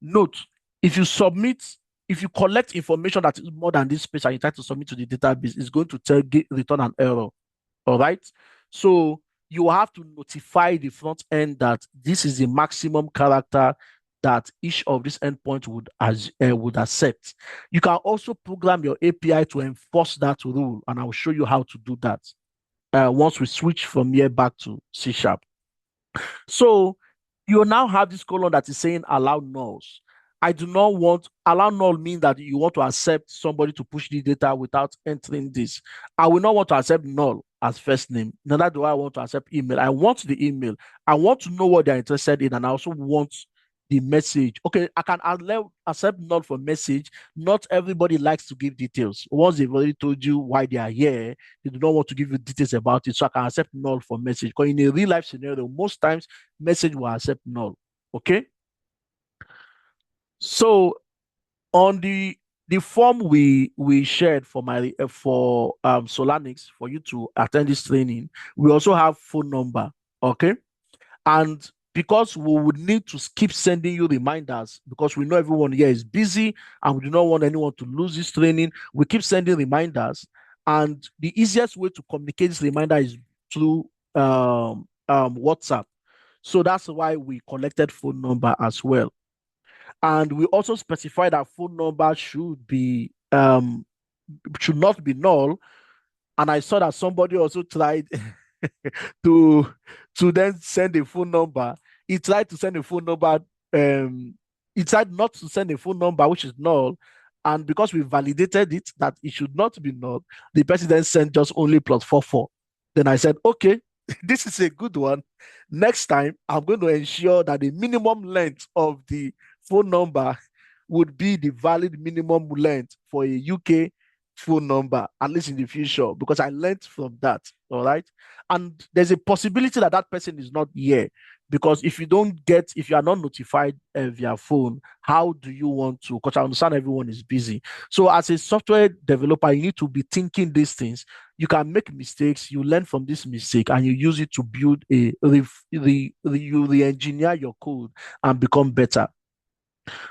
Note, if you submit, if you collect information that is more than this space and you try to submit to the database, it's going to return an error. All right. So you have to notify the front end that this is the maximum character that each of these endpoints would accept. You can also program your API to enforce that rule, and I'll show you how to do that once we switch from here back to C sharp. So you now have this column that is saying allow nulls. I do not want allow null means that you want to accept somebody to push the data without entering this. I will not want to accept null as first name. Neither do I want to accept email. I want the email. I want to know what they're interested in, and I also want the message. Okay, I can accept null for message. Not everybody likes to give details. Once they've already told you why they are here, they do not want to give you details about it. So I can accept null for message. Because in a real life scenario, most times message will accept null. Okay. So on the form we shared for my for Solanix for you to attend this training, we also have phone number. Okay. And because we would need to keep sending you reminders because we know everyone here is busy and we do not want anyone to lose this training, we keep sending reminders. And the easiest way to communicate this reminder is through WhatsApp. So that's why we collected phone number as well. And we also specify that phone number should not be null. And I saw that somebody also tried to then send a phone number. He tried to send a phone number. He tried not to send a phone number, which is null. And because we validated it that it should not be null, the person then sent just only +44. Then I said, okay, this is a good one. Next time, I'm going to ensure that the minimum length of the phone number would be the valid minimum length for a UK phone number, at least in the future, because I learned from that. All right. And there's a possibility that that person is not here, because if you are not notified via phone, how do you want to? Because I understand everyone is busy. So, as a software developer, you need to be thinking these things. You can make mistakes, you learn from this mistake, and you use it to build you re-engineer your code and become better.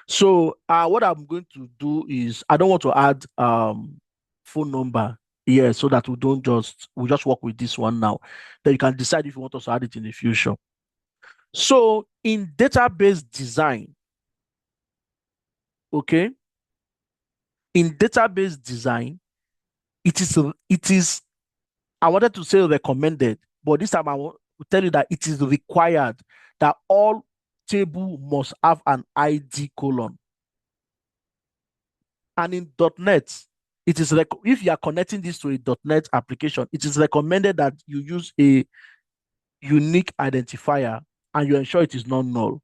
So what I'm going to do is I don't want to add phone number here, so that we just work with this one now. Then you can decide if you want us to add it in the future. So in database design, okay, in database design, it is I wanted to say recommended, but this time I want to tell you that it is required that all table must have an ID colon. And in .NET, if you are connecting this to a .NET application, it is recommended that you use a unique identifier and you ensure it is not null.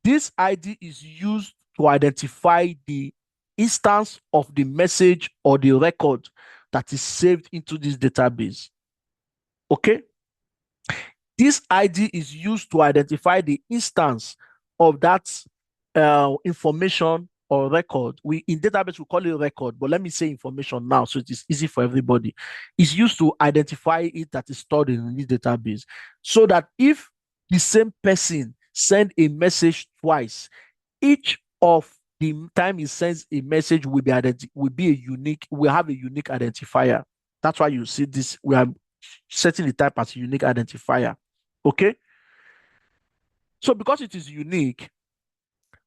This ID is used to identify the instance of the message or the record that is saved into this database. Okay? This ID is used to identify the instance of that information or record. We in database we call it record, but let me say information now so it is easy for everybody. It's used to identify it that is stored in this database, so that if the same person send a message twice, each of the time he sends a message will be a unique, will have a unique identifier. That's why you see this. We are setting the type as a unique identifier. Okay. So because it is unique,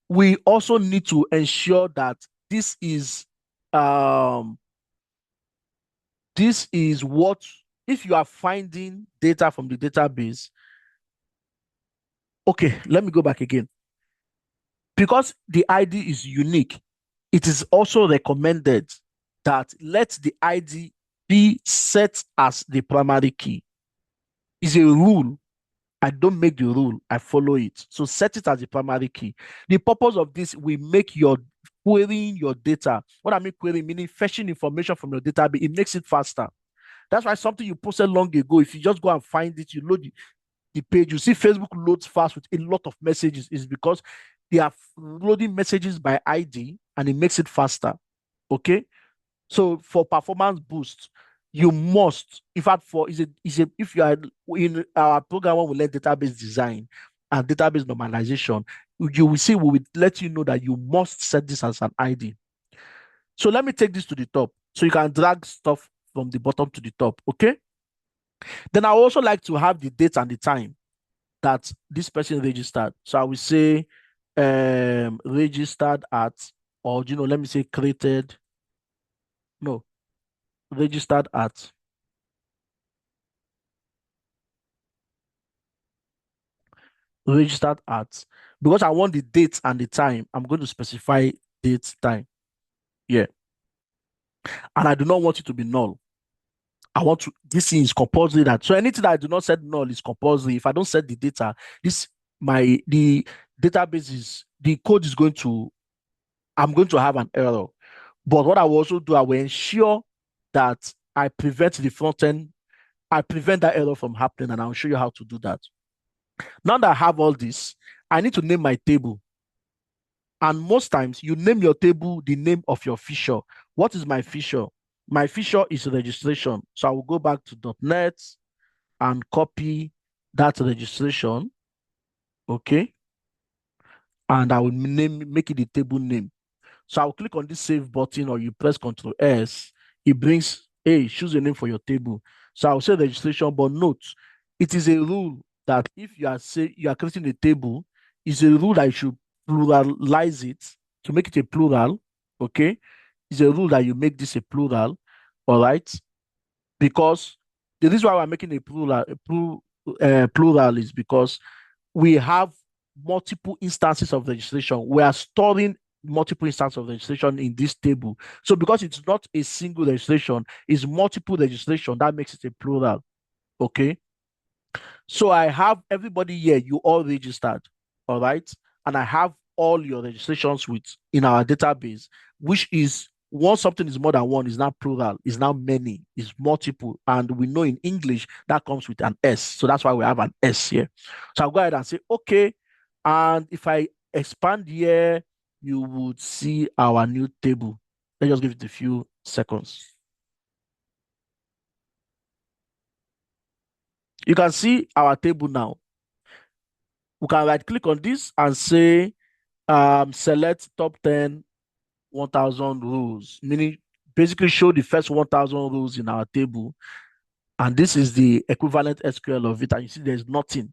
we also need to ensure that this is um this is what, if you are finding data from the database. Okay, let me go back again. Because the ID is unique, it is also recommended that let the ID be set as the primary key. It's a rule. I don't make the rule, I follow it. So set it as the primary key. The purpose of this will make your querying your data. What I mean querying, meaning fetching information from your database, it makes it faster. That's why something you posted long ago, if you just go and find it, you load the page, you see Facebook loads fast with a lot of messages, is because they are loading messages by ID and it makes it faster. Okay. So for performance boost, you must, in fact, if you are in our program when we learn database design and database normalization, you will see we will let you know that you must set this as an ID. So let me take this to the top. So you can drag stuff from the bottom to the top. Okay. Then I also like to have the date and the time that this person registered. So I will say registered at, or let me say created. No, registered at. Registered at. Because I want the date and the time, I'm going to specify date, time. Yeah. And I do not want it to be null. This thing is compulsory that, so anything that I do not set null is compulsory. If I don't set the data, the database the code is I'm going to have an error. But what I will also do, I will ensure that I prevent that error from happening, and I'll show you how to do that. Now that I have all this, I need to name my table. And most times you name your table the name of your feature. What is my feature? My feature is registration. So I will go back to .NET and copy that registration. Okay. And I will make it the table name. So I'll click on this save button, or you press Ctrl S. It brings, hey, choose a name for your table. So I'll say registration, but note, it is a rule that if you are creating a table, it's a rule that you should pluralize it to make it a plural. Okay. It's a rule that you make this a plural. All right. Because the reason why we're making a plural is because we have multiple instances of registration. We are storing multiple instances of registration in this table. So because it's not a single registration, it's multiple registration, that makes it a plural. Okay. So I have everybody here, you all registered. All right. And I have all your registrations in our database, which is once something is more than one, is not plural, is now many, is multiple. And we know in English that comes with an S. So that's why we have an S here. So I'll go ahead and say, okay. And if I expand here, you would see our new table. Let's just give it a few seconds. You can see our table now. We can right click on this and say, select top 10 1,000 rules, meaning basically show the first 1,000 rules in our table. And this is the equivalent SQL of it. And you see there's nothing.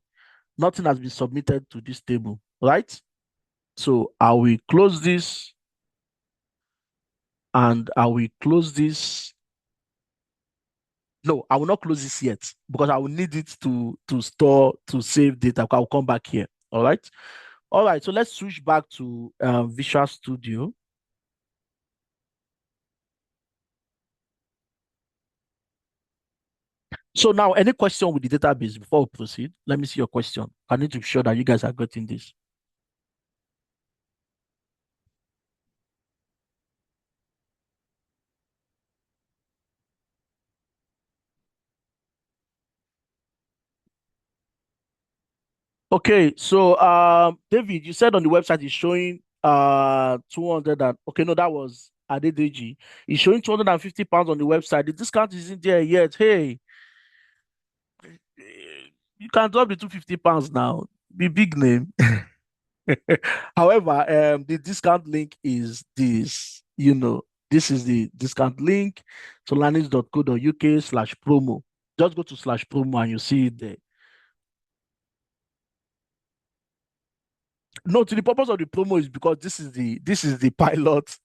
Nothing has been submitted to this table, right? So I will close this and I will close this. No, I will not close this yet because I will need it to store, to save data. I will come back here. All right. All right. So let's switch back to Visual Studio. So now, any question with the database before we proceed? Let me see your question. I need to be sure that you guys are getting this. Okay, so David, you said on the website it's showing 200 and okay, no, that was Adedeji. It's showing 250 pounds on the website. The discount isn't there yet. Hey, you can drop the 250 pounds now. Be big name. However, the discount link is this. This is the discount link, solanix.co.uk/promo. Just go to /promo and you see it there. No, to the purpose of the promo is because this is the pilot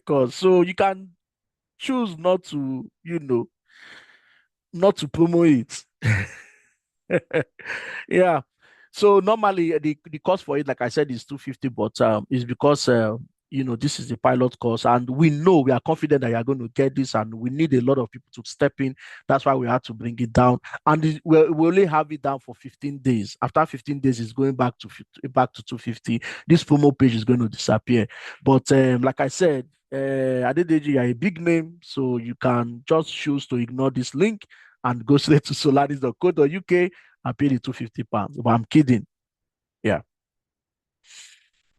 course. So you can choose not to promo it. Yeah. So normally the cost for it, like I said, is 250, but it's because this is the pilot course, and we are confident that you are going to get this, and we need a lot of people to step in. That's why we had to bring it down, and we only have it down for 15 days. After 15 days, it's going back to 250. This promo page is going to disappear. But like I said, Adedeji, you are a big name, so you can just choose to ignore this link and go straight to solaris.co.uk and pay the 250 pounds. But I'm kidding. Yeah.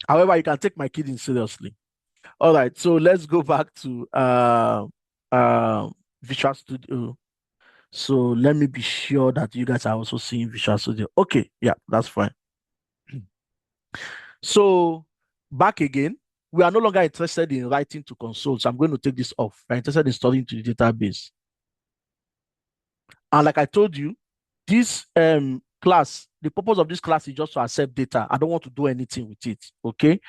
However, you can take my kidding seriously. All right. So let's go back to Visual Studio. So let me be sure that you guys are also seeing Visual Studio. Okay. Yeah, that's fine. So back again, we are no longer interested in writing to console. So I'm going to take this off. We're interested in storing to the database. And like I told you, this class, the purpose of this class is just to accept data. I don't want to do anything with it. Okay.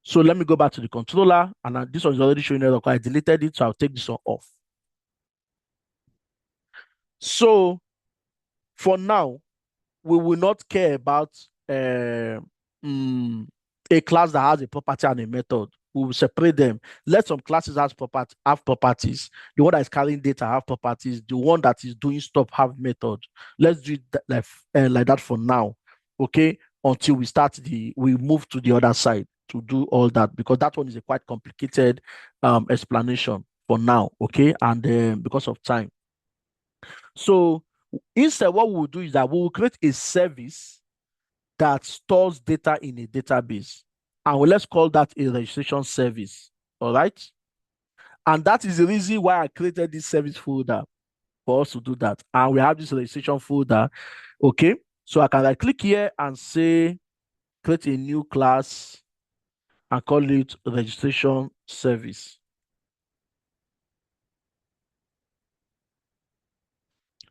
So let me go back to the controller, and this one is already showing error. I deleted it, so I'll take this one off. So for now, we will not care about a class that has a property and a method. We will separate them. Let some classes have properties. The one that is carrying data have properties. The one that is doing stuff have method. Let's do it like that for now. Okay, until we move to the other side to do all that, because that one is a quite complicated explanation for now. Okay, and because of time. So instead, what we'll do is that we will create a service that stores data in a database. And let's call that a registration service. All right. And that is the reason why I created this service folder for us to do that. And we have this registration folder. Okay. So I can like click here and say, create a new class and call it registration service.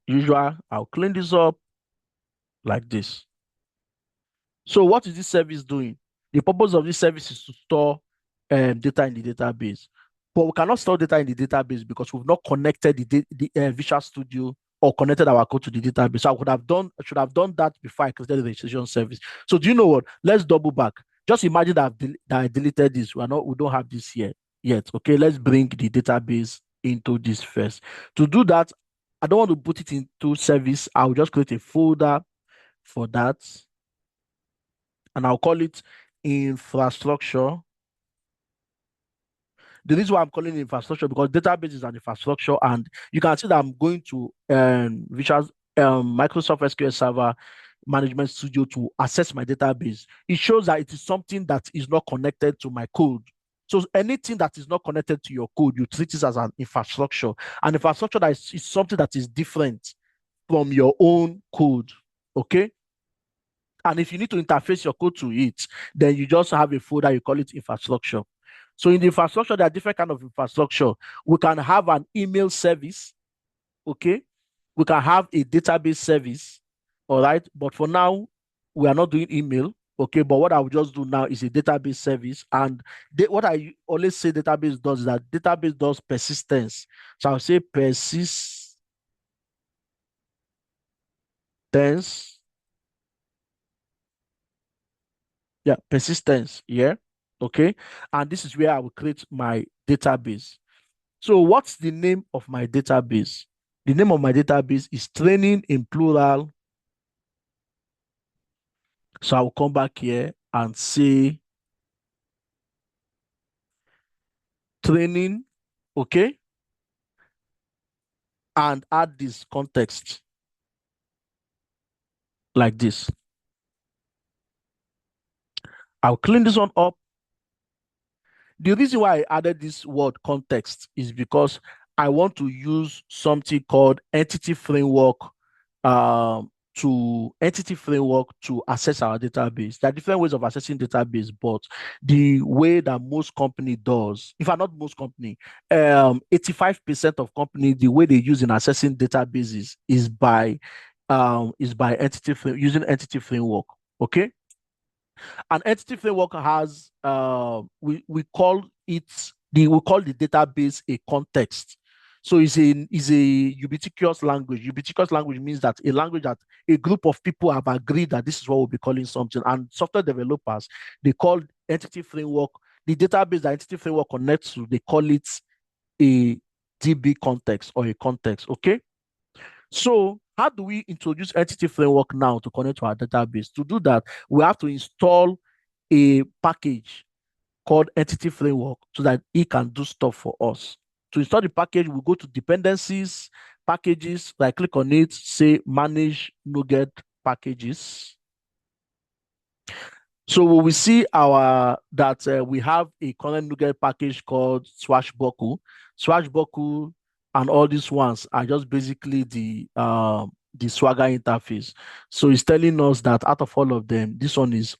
Usual, I'll clean this up like this. So what is this service doing? The purpose of this service is to store data in the database. But we cannot store data in the database because we've not connected the Visual Studio or connected our code to the database. So I should have done that before I created the registration service. So do you know what? Let's double back. Just imagine that I deleted this. We don't have this here yet. Okay, let's bring the database into this first. To do that, I don't want to put it into service. I'll just create a folder for that, and I'll call it infrastructure. The reason why I'm calling it infrastructure because database is an infrastructure, and you can see that I'm going to Microsoft SQL Server Management Studio to access my database. It shows that it is something that is not connected to my code. So anything that is not connected to your code, you treat it as an infrastructure. An infrastructure that is something that is different from your own code. Okay. And if you need to interface your code to it, then you just have a folder, you call it infrastructure. So in the infrastructure, there are different kind of infrastructure. We can have an email service, okay? We can have a database service, all right? But for now, we are not doing email, okay? But what I will just do now is a database service. And what I always say database does is that database does persistence. So I'll say persistence, yeah, persistence, yeah, okay? And this is where I will create my database. So what's the name of my database? The name of my database is training in plural. So I will come back here and say training, okay? And add this context like this. I'll clean this one up. The reason why I added this word context is because I want to use something called entity framework to access our database. There are different ways of accessing database, but the way that most company does, if not most company, 85% of company, the way they use in accessing databases is by using entity framework. Okay. An entity framework has we call the database a context. So it's a ubiquitous language. Ubiquitous language means that a language that a group of people have agreed that this is what we'll be calling something. And software developers, they call entity framework, the database that entity framework connects to, they call it a DB context or a context. Okay. So how do we introduce entity framework now to connect to our database? To do that, we have to install a package called entity framework so that it can do stuff for us. To install the package, we go to dependencies, packages, I click on it, say manage NuGet packages. So we will see we have a current NuGet package called Swashbuckle. Swashbuckle and all these ones are just basically the Swagger interface. So it's telling us that out of all of them, this one is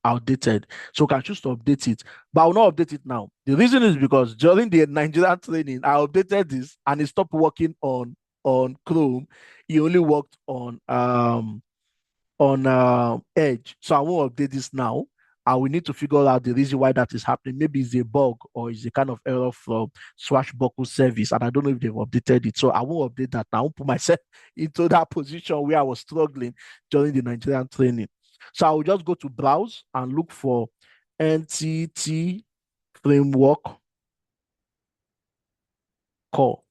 outdated. So we can choose to update it, but I will not update it now. The reason is because during the Nigerian training, I updated this and it stopped working on Chrome. It only worked on Edge. So I won't update this now. And we need to figure out the reason why that is happening. Maybe it's a bug or it's a kind of error from Swashbuckle service. And I don't know if they've updated it. So I won't update that now. I won't put myself into that position where I was struggling during the Nigerian training. So I will just go to browse and look for entity framework core.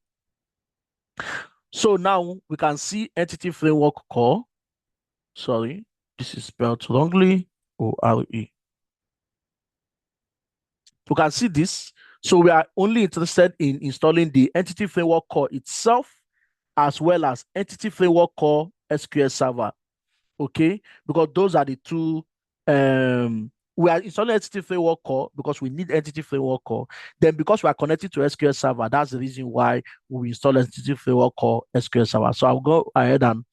So now we can see entity framework core. Sorry, this is spelled wrongly. ORE. You can see this. So we are only interested in installing the entity framework core itself, as well as entity framework core SQL Server. Okay, because those are the two. We are installing entity framework core because we need entity framework core. Then because we are connected to SQL Server, that's the reason why we install entity framework core SQL Server. So I'll go ahead and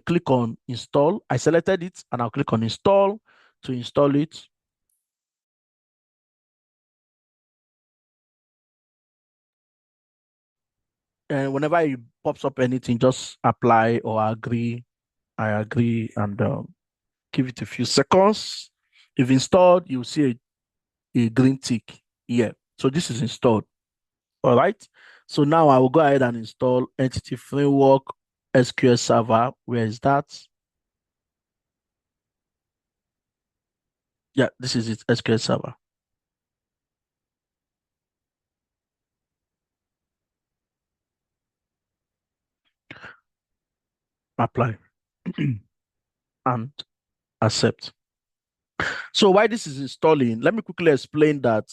click on install. I selected it and I'll click on install to install it. And whenever it pops up anything, just apply or agree. I agree and give it a few seconds. If installed, you'll see a green tick here. So this is installed. All right. So now I will go ahead and install Entity Framework SQL Server. Where is that? Yeah, this is it, SQL Server. Apply and accept. So while this is installing, let me quickly explain that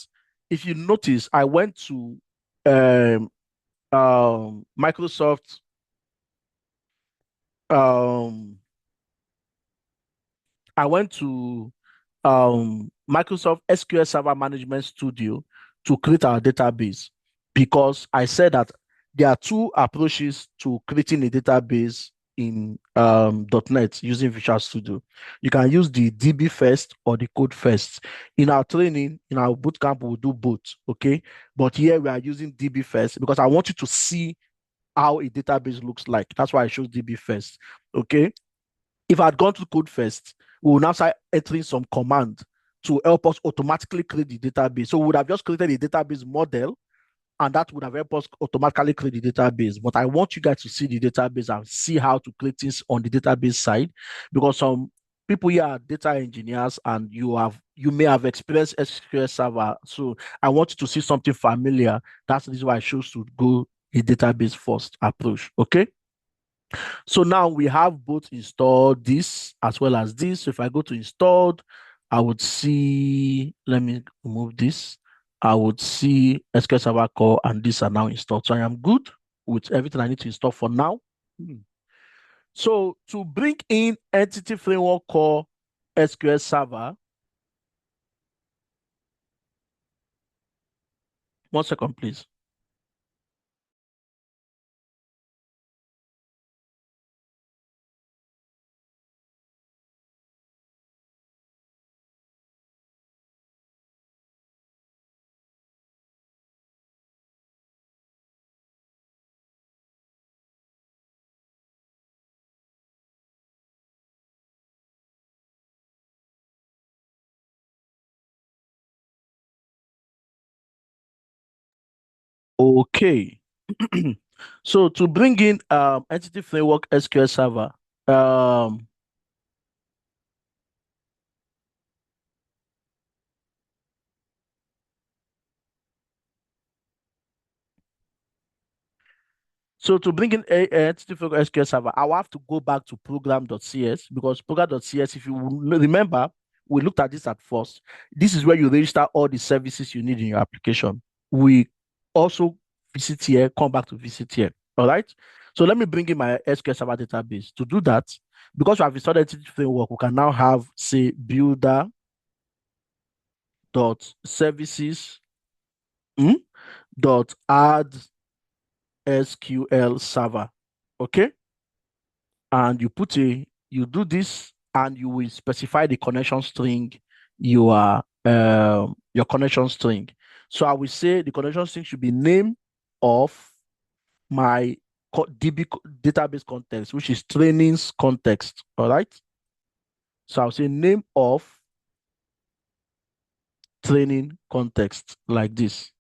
if you notice, I went to um, Microsoft um, I went to Microsoft SQL Server Management Studio to create our database because I said that there are two approaches to creating a database in .NET using Visual Studio. You can use the DB first or the code first. In our training, in our bootcamp, we'll do both, okay? But here we are using DB first because I want you to see how a database looks like. That's why I chose DB first, okay? If I had gone to code first, we will now start entering some command to help us automatically create the database. So we would have just created a database model, and that would have helped us automatically create the database. But I want you guys to see the database and see how to create things on the database side, because some people here are data engineers and you may have experienced SQL Server. So I want you to see something familiar. That's the reason why I chose to go a database first approach. Okay. So now we have both installed this as well as this. So if I go to installed, I would see, let me remove this. I would see SQL Server Core and these are now installed. So I am good with everything I need to install for now. So to bring in Entity Framework Core SQL Server, one second, please. Okay. So to bring in Entity Framework SQL Server, um, so to bring in a entity framework SQL Server, I will have to go back to program.cs because program.cs, if you remember, we looked at this at first. This is where you register all the services you need in your application. We also visit here, come back to visit here. All right. So let me bring in my SQL Server database. To do that, because we have installed entity framework, we can now have, say, builder.services dot add SQL Server. Okay. And you do this and you will specify the connection string your connection string. So I will say the connection string should be name of my DB database context, which is trainings context. All right. So I'll say name of training context like this.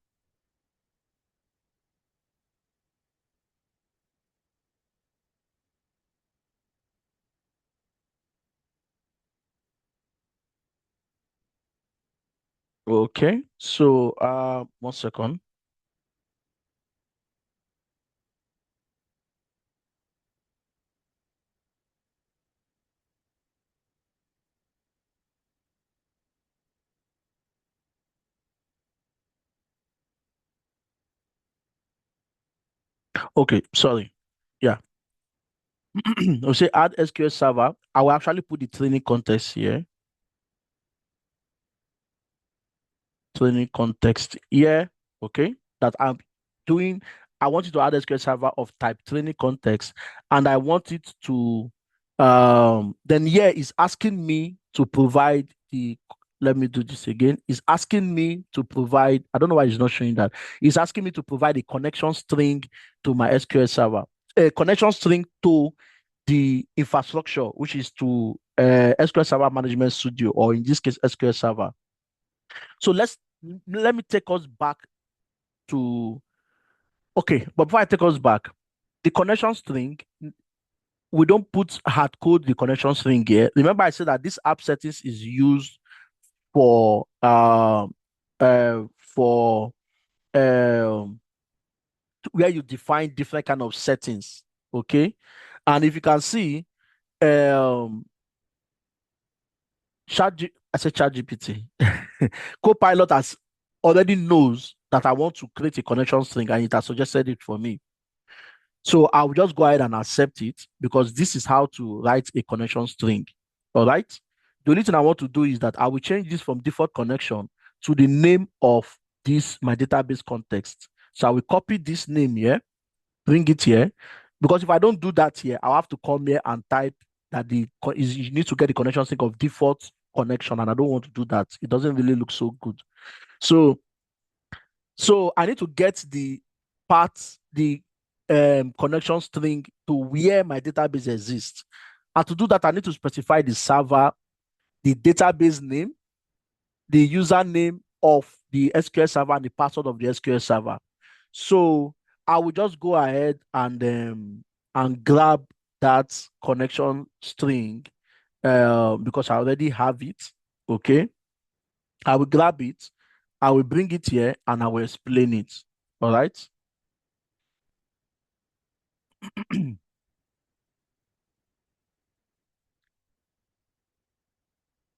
Okay. So one second. Okay, sorry. Yeah. I'll say add SQL Server. I will actually put the training context here. Training context here, okay, that I'm doing. I want you to add SQL Server of type training context, and I want it to, then here is asking me to provide the, let me do this again. It's asking me to provide, I don't know why it's not showing that. It's asking me to provide a connection string to my SQL Server, a connection string to the infrastructure, which is to SQL Server Management Studio, or in this case, SQL Server. So let me take us back to, okay, but before I take us back, the connection string, we don't put hard code the connection string here. Remember, I said that this app settings is used for for um where you define different kind of settings. Okay. And if you can see, um I said chat GPT. Copilot has already knows that I want to create a connection string and it has suggested it for me. So I'll just go ahead and accept it because this is how to write a connection string. All right. The only thing I want to do is that I will change this from default connection to the name of this my database context. So I will copy this name here, bring it here. Because if I don't do that here, I'll have to come here and type that you need to get the connection string of default connection, and I don't want to do that. It doesn't really look so good. So I need to get the connection string to where my database exists. And to do that, I need to specify the server, the database name, the username of the SQL server, and the password of the SQL server. So I will just go ahead and grab that connection string because I already have it. Okay. I will grab it, I will bring it here, and I will explain it. All right.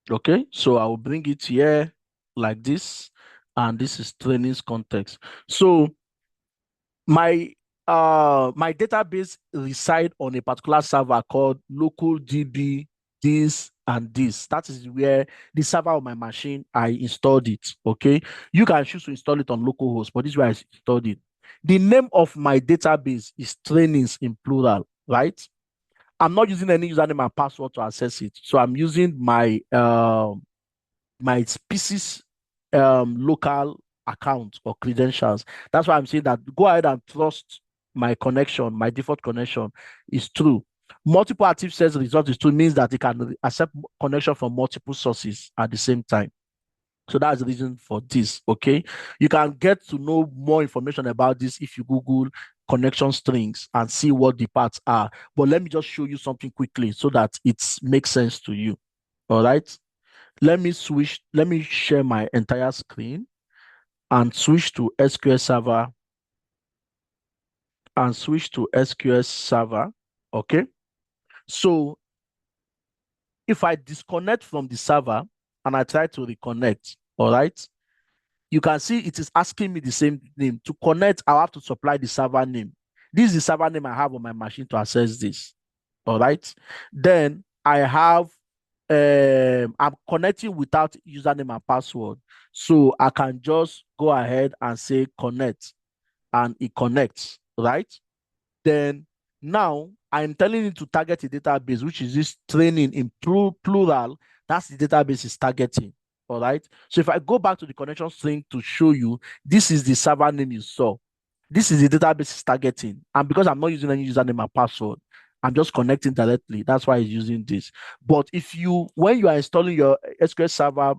Okay, so I will bring it here like this, and this is trainings context. So my my database reside on a particular server called local DB this and this. That is where the server of my machine I installed it. Okay, you can choose to install it on localhost, but this is where I installed it. The name of my database is trainings in plural, right? I'm not using any username and password to access it. So I'm using my species local account or credentials. That's why I'm saying that go ahead and trust my connection, my default connection is true. Multiple active sales result is true means that it can accept connection from multiple sources at the same time. So that's the reason for this. Okay. You can get to know more information about this if you Google connection strings and see what the parts are. But let me just show you something quickly so that it makes sense to you. All right. Let me share my entire screen and switch to SQL Server Okay. So if I disconnect from the server and I try to reconnect, all right, you can see it is asking me the same name. To connect, I'll have to supply the server name. This is the server name I have on my machine to access this. All right. Then I have I'm connecting without username and password. So I can just go ahead and say connect, and it connects, right? Then now I'm telling it to target a database, which is this training in plural. That's the database is targeting. All right. So if I go back to the connection string to show you, this is the server name you saw. This is the database is targeting. And because I'm not using any username and password, I'm just connecting directly. That's why it's using this. But when you are installing your SQL server,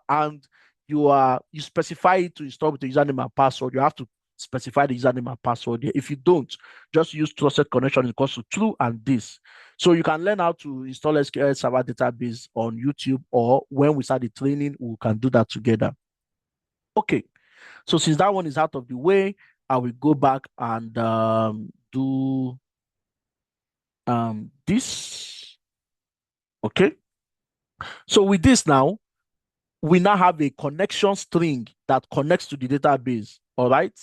and you specify it to install with the username and password, you have to specify the username and password here. If you don't, just use trusted connection equals to true and this. So you can learn how to install SQL Server database on YouTube, or when we start the training, we can do that together. Okay. So since that one is out of the way, I will go back and do this. Okay. So with this now, we now have a connection string that connects to the database. All right.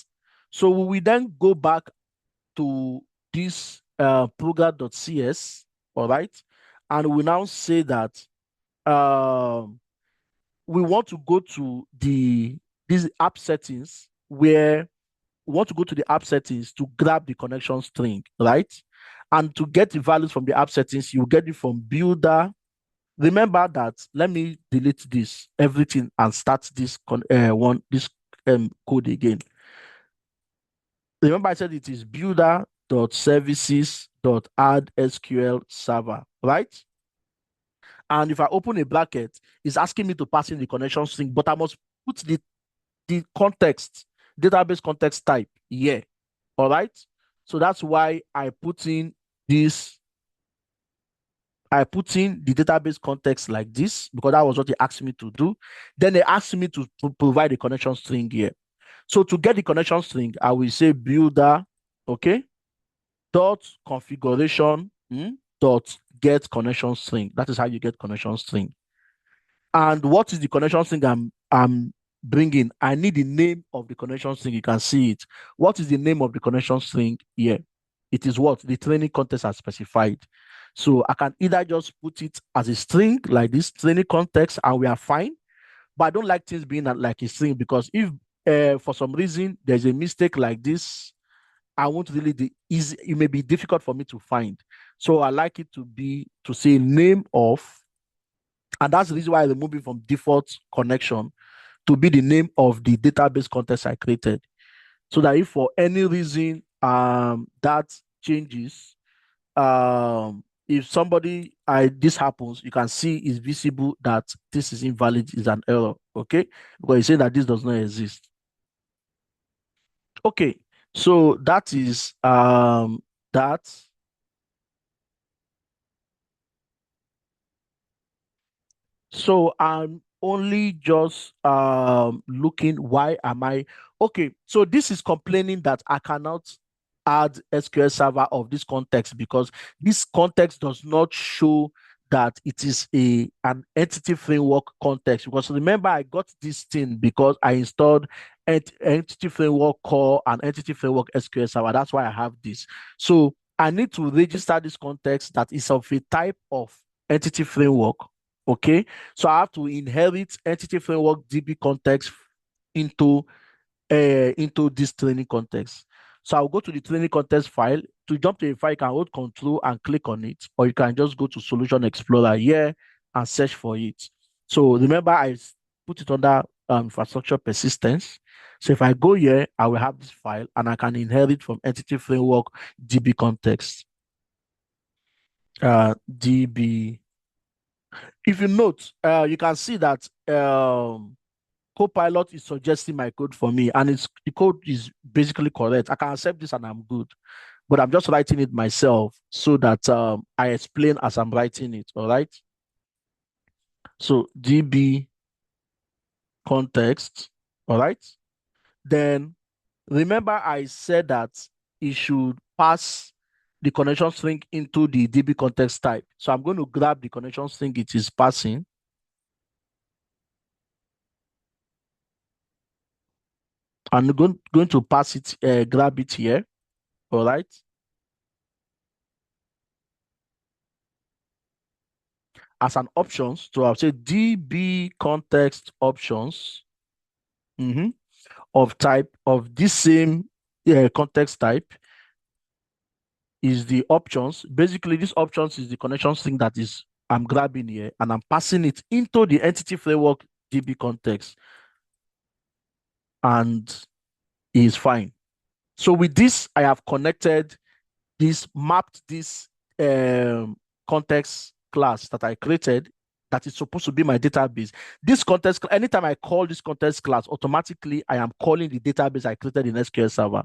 So we will then go back to this program.cs. All right. And we now say that we want to go to these app settings, where we want to go to the app settings to grab the connection string, right? And to get the values from the app settings, you get it from builder. Remember that, let me delete this, everything, and start this code again. Remember I said it is builder.services.add SQL server, right? And if I open a bracket, it's asking me to pass in the connection string, but I must put the context, database context type here. All right. So that's why I put in the database context like this, because that was what they asked me to do. Then they asked me to provide the connection string here. So to get the connection string, I will say builder, okay, dot configuration, dot get connection string. That is how you get connection string. And what is the connection string bring in, I need the name of the connection string. You can see it. What is the name of the connection string here? It is what the training context has specified. So I can either just put it as a string like this training context and we are fine. But I don't like things being like a string because if for some reason there's a mistake like this, I won't really easy. It may be difficult for me to find. So I like it to be to say name of, and that's the reason why I remove it from default connection to be the name of the database context I created. So that if for any reason that changes, if somebody this happens, you can see it's visible that this is invalid, is an error. Okay, because you say that this does not exist. Okay, so that is that. So I'm only just looking why am I okay. So this is complaining that I cannot add SQL Server of this context because this context does not show that it is an entity framework context. Because remember, I got this thing because I installed entity framework core and entity framework SQL Server. That's why I have this. So I need to register this context that is of a type of entity framework. Okay, so I have to inherit entity framework DB context into into this training context. So I'll go to the training context file. To jump to a file, you can hold Control and click on it, or you can just go to Solution Explorer here and search for it. So remember, I put it under infrastructure persistence. So if I go here, I will have this file and I can inherit from entity framework DB context. DB. If you note, you can see that Copilot is suggesting my code for me, and the code is basically correct. I can accept this and I'm good. But I'm just writing it myself so that I explain as I'm writing it. All right. So DB context. All right. Then remember I said that it should pass the connection string into the DB context type. So I'm going to grab the connection string it is passing. I'm going to pass it, grab it here. All right. As an options. So I'll say DB context options of type of this same context type is the options. Basically, this options is the connection string that is I'm grabbing here and I'm passing it into the entity framework DB context and is fine. So with this, I have connected this, mapped this context class that I created that is supposed to be my database. This context, anytime I call this context class, automatically I am calling the database I created in SQL Server.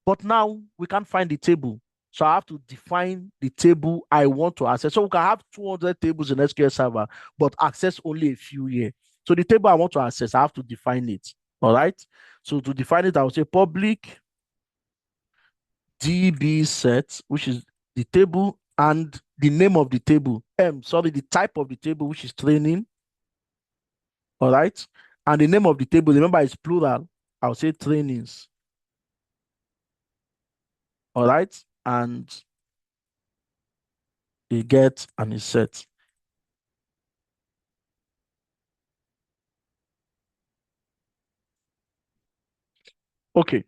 But now we can't find the table. So I have to define the table I want to access. So we can have 200 tables in SQL Server, but access only a few here. So the table I want to access, I have to define it. All right. So to define it, I will say public DB set, which is the table, and the name of the table. Sorry, the type of the table, which is training. All right. And the name of the table, remember, it's plural. I'll say trainings. All right. And a get and a set. Okay.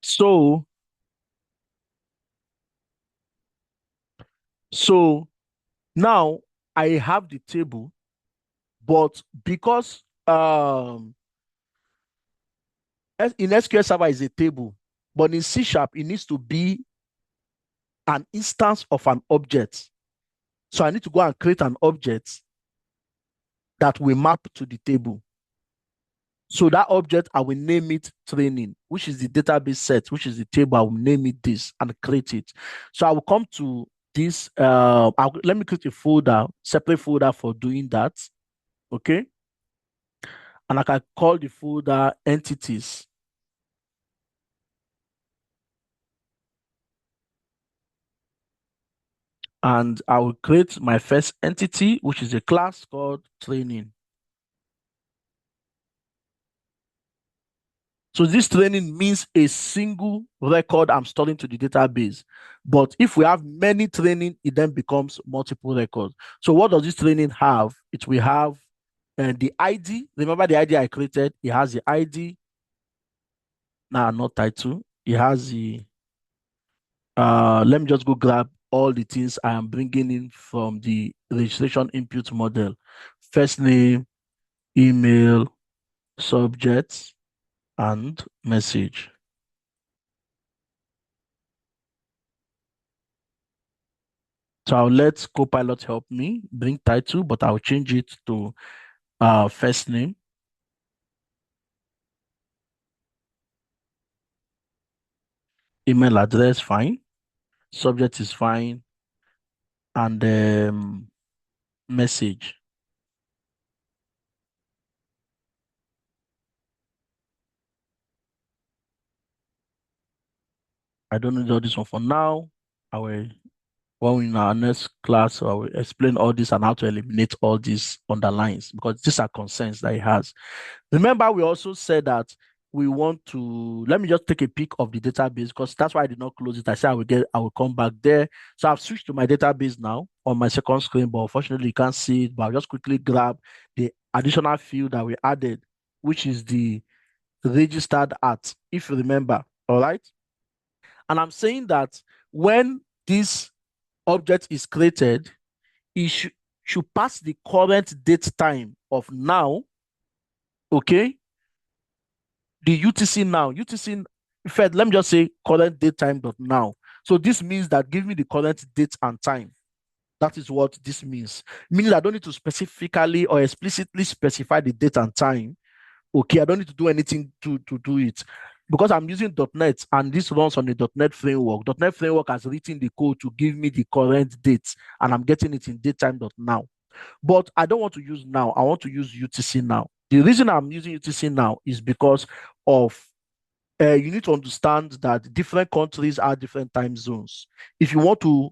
So, so now I have the table, but because in SQL Server is a table, but in C# it needs to be an instance of an object. So I need to go and create an object that will map to the table. So that object, I will name it training, which is the database set, which is the table. I will name it this and create it. So I will come to this. Let me create a folder, separate folder for doing that. Okay. And I can call the folder entities. And I will create my first entity, which is a class called training. So this training means a single record I'm storing to the database. But if we have many training, it then becomes multiple records. So what does this training have? It will have the ID. Remember the ID I created? It has the ID. Nah, not title. It has the, let me just go grab all the things I am bringing in from the registration input model. First name, email, subject, and message. So I'll let Copilot help me bring title, but I'll change it to first name, email address, fine, subject is fine, and message. I don't need all this one for now. I will, well, in our next class, I will explain all this and how to eliminate all these underlines because these are concerns that it has. Remember, we also said that we want to, let me just take a peek of the database because that's why I did not close it. I said I will come back there. So I've switched to my database now on my second screen, but unfortunately you can't see it. But I'll just quickly grab the additional field that we added, which is the registered at, if you remember. All right. And I'm saying that when this object is created, it should pass the current date time of now, okay, the UTC now. UTC, in fact, let me just say current date time dot now. So this means that give me the current date and time. That is what this means. Meaning I don't need to specifically or explicitly specify the date and time. Okay, I don't need to do anything to do it. Because I'm using .NET and this runs on the .NET framework. .NET framework has written the code to give me the current date and I'm getting it in datetime.now. But I don't want to use now. I want to use UTC now. The reason I'm using UTC now is because of you need to understand that different countries are different time zones. If you want to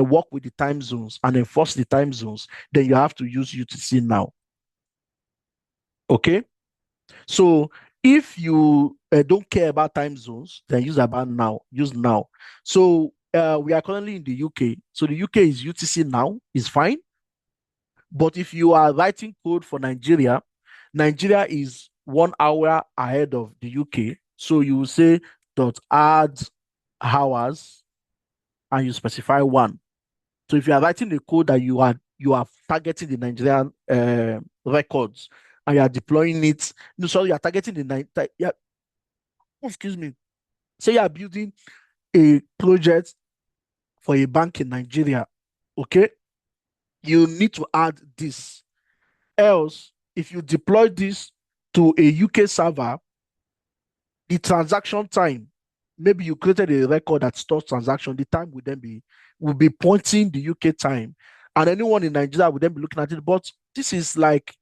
work with the time zones and enforce the time zones, then you have to use UTC now. Okay. So if you don't care about time zones, then use about now. Use now. So we are currently in the UK. So the UK is UTC now is fine. But if you are writing code for Nigeria, Nigeria is 1 hour ahead of the UK. So you will say dot add hours and you specify one. So if you are writing a code that you are targeting the Nigerian records and you are deploying it, no, sorry, you are targeting yeah, excuse me. Say you are building a project for a bank in Nigeria, okay? You need to add this. Else, if you deploy this to a UK server, the transaction time, maybe you created a record that stores transaction, the time will be pointing the UK time. And anyone in Nigeria will then be looking at it. But this is like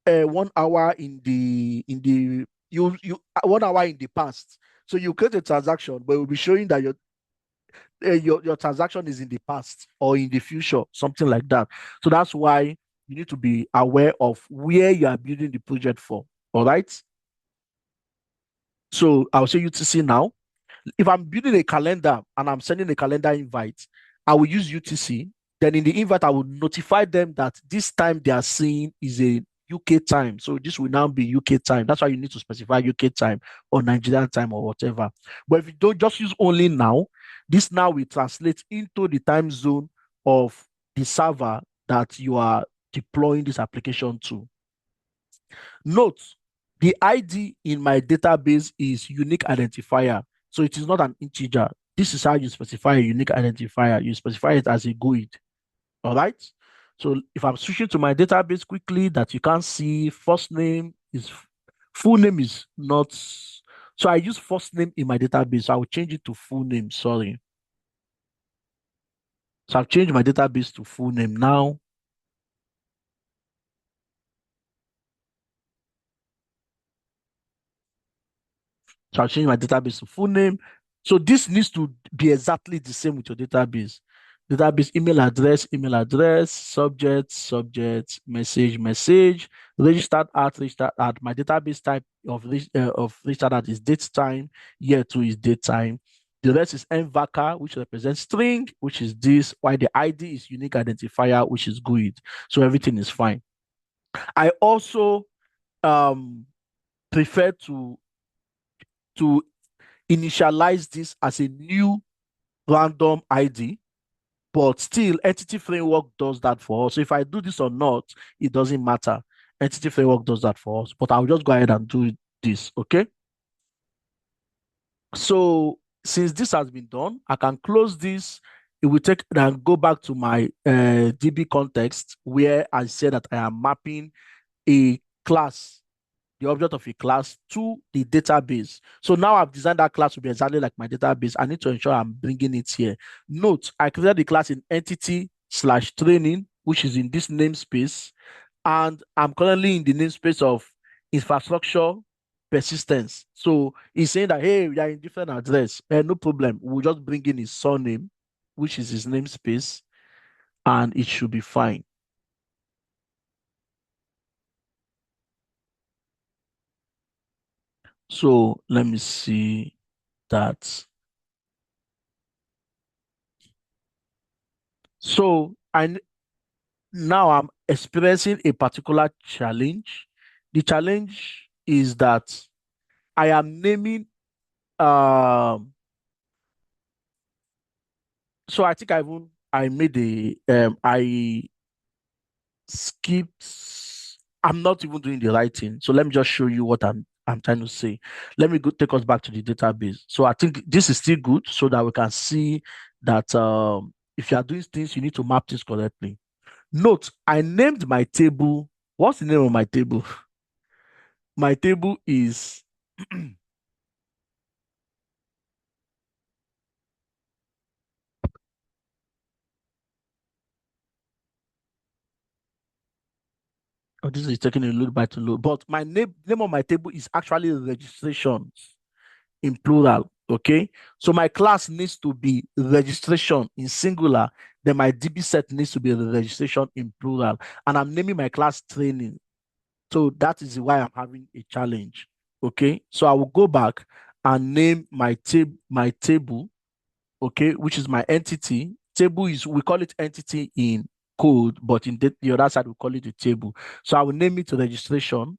1 hour in the 1 hour in the past. So you create a transaction, but it will be showing that your transaction is in the past or in the future, something like that. So that's why you need to be aware of where you are building the project for. All right. So I'll say UTC now. If I'm building a calendar and I'm sending a calendar invite, I will use UTC. Then in the invite, I will notify them that this time they are seeing is a UK time. So this will now be UK time. That's why you need to specify UK time or Nigerian time or whatever. But if you don't just use only now, this now will translate into the time zone of the server that you are deploying this application to. Note, the ID in my database is unique identifier. So it is not an integer. This is how you specify a unique identifier. You specify it as a GUID. All right. So if I'm switching to my database quickly that you can't see, first name is full name is not. So I use first name in my database. So I will change it to full name. Sorry. So I've changed my database to full name now. So I'll change my database to full name. So this needs to be exactly the same with your database. database email address, subject, message, registered at. My database type of registered at is date time, year two is date time. The rest is mvaca, which represents string, which is this, while the ID is unique identifier, which is GUID. So everything is fine. I also um prefer to initialize this as a new random ID, but still Entity Framework does that for us. So if I do this or not, it doesn't matter. Entity Framework does that for us, but I'll just go ahead and do this, okay? So since this has been done, I can close this. It will take and go back to my DB context where I said that I am mapping a class, the object of a class, to the database. So now I've designed that class to be exactly like my database. I need to ensure I'm bringing it here. Note, I created the class in entity/training, which is in this namespace. And I'm currently in the namespace of infrastructure persistence. So he's saying that, hey, we are in different address. No problem. We'll just bring in his surname, which is his namespace, and it should be fine. So let me see that. So now I'm experiencing a particular challenge. The challenge is that I am naming so I think I made I skipped. I'm not even doing the right thing. So let me just show you what I'm trying to say. Let me go take us back to the database. So I think this is still good so that we can see that if you are doing things, you need to map things correctly. Note, I named my table. What's the name of my table? My table is oh, this is taking a little bit to load. But my name of my table is actually registrations in plural. Okay. So my class needs to be registration in singular. Then my DB set needs to be registration in plural. And I'm naming my class training. So that is why I'm having a challenge. Okay. So I will go back and name my table, okay, which is my entity. Table is, we call it entity in code, but in the other side, we call it a table. So I will name it registration.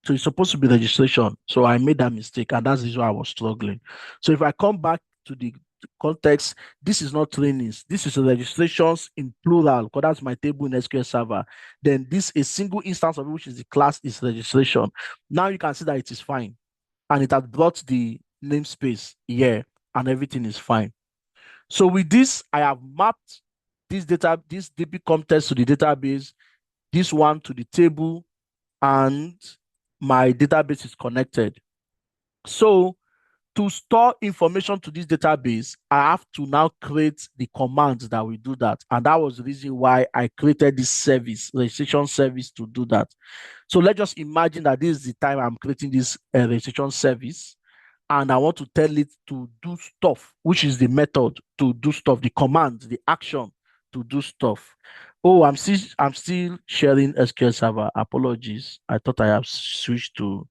So it's supposed to be registration. So I made that mistake, and that's the reason I was struggling. So if I come back to the context, this is not trainings. This is registrations in plural, because that's my table in SQL Server. Then this a single instance of it, which is the class, is registration. Now you can see that it is fine, and it has brought the namespace here, and everything is fine. So with this, I have mapped this DB context to the database, this one to the table, and my database is connected. So to store information to this database, I have to now create the commands that will do that. And that was the reason why I created this service, registration service, to do that. So let's just imagine that this is the time I'm creating this registration service, and I want to tell it to do stuff, which is the method to do stuff, the command, the action to do stuff. Oh, I'm still sharing SQL Server. Apologies. I thought I have switched to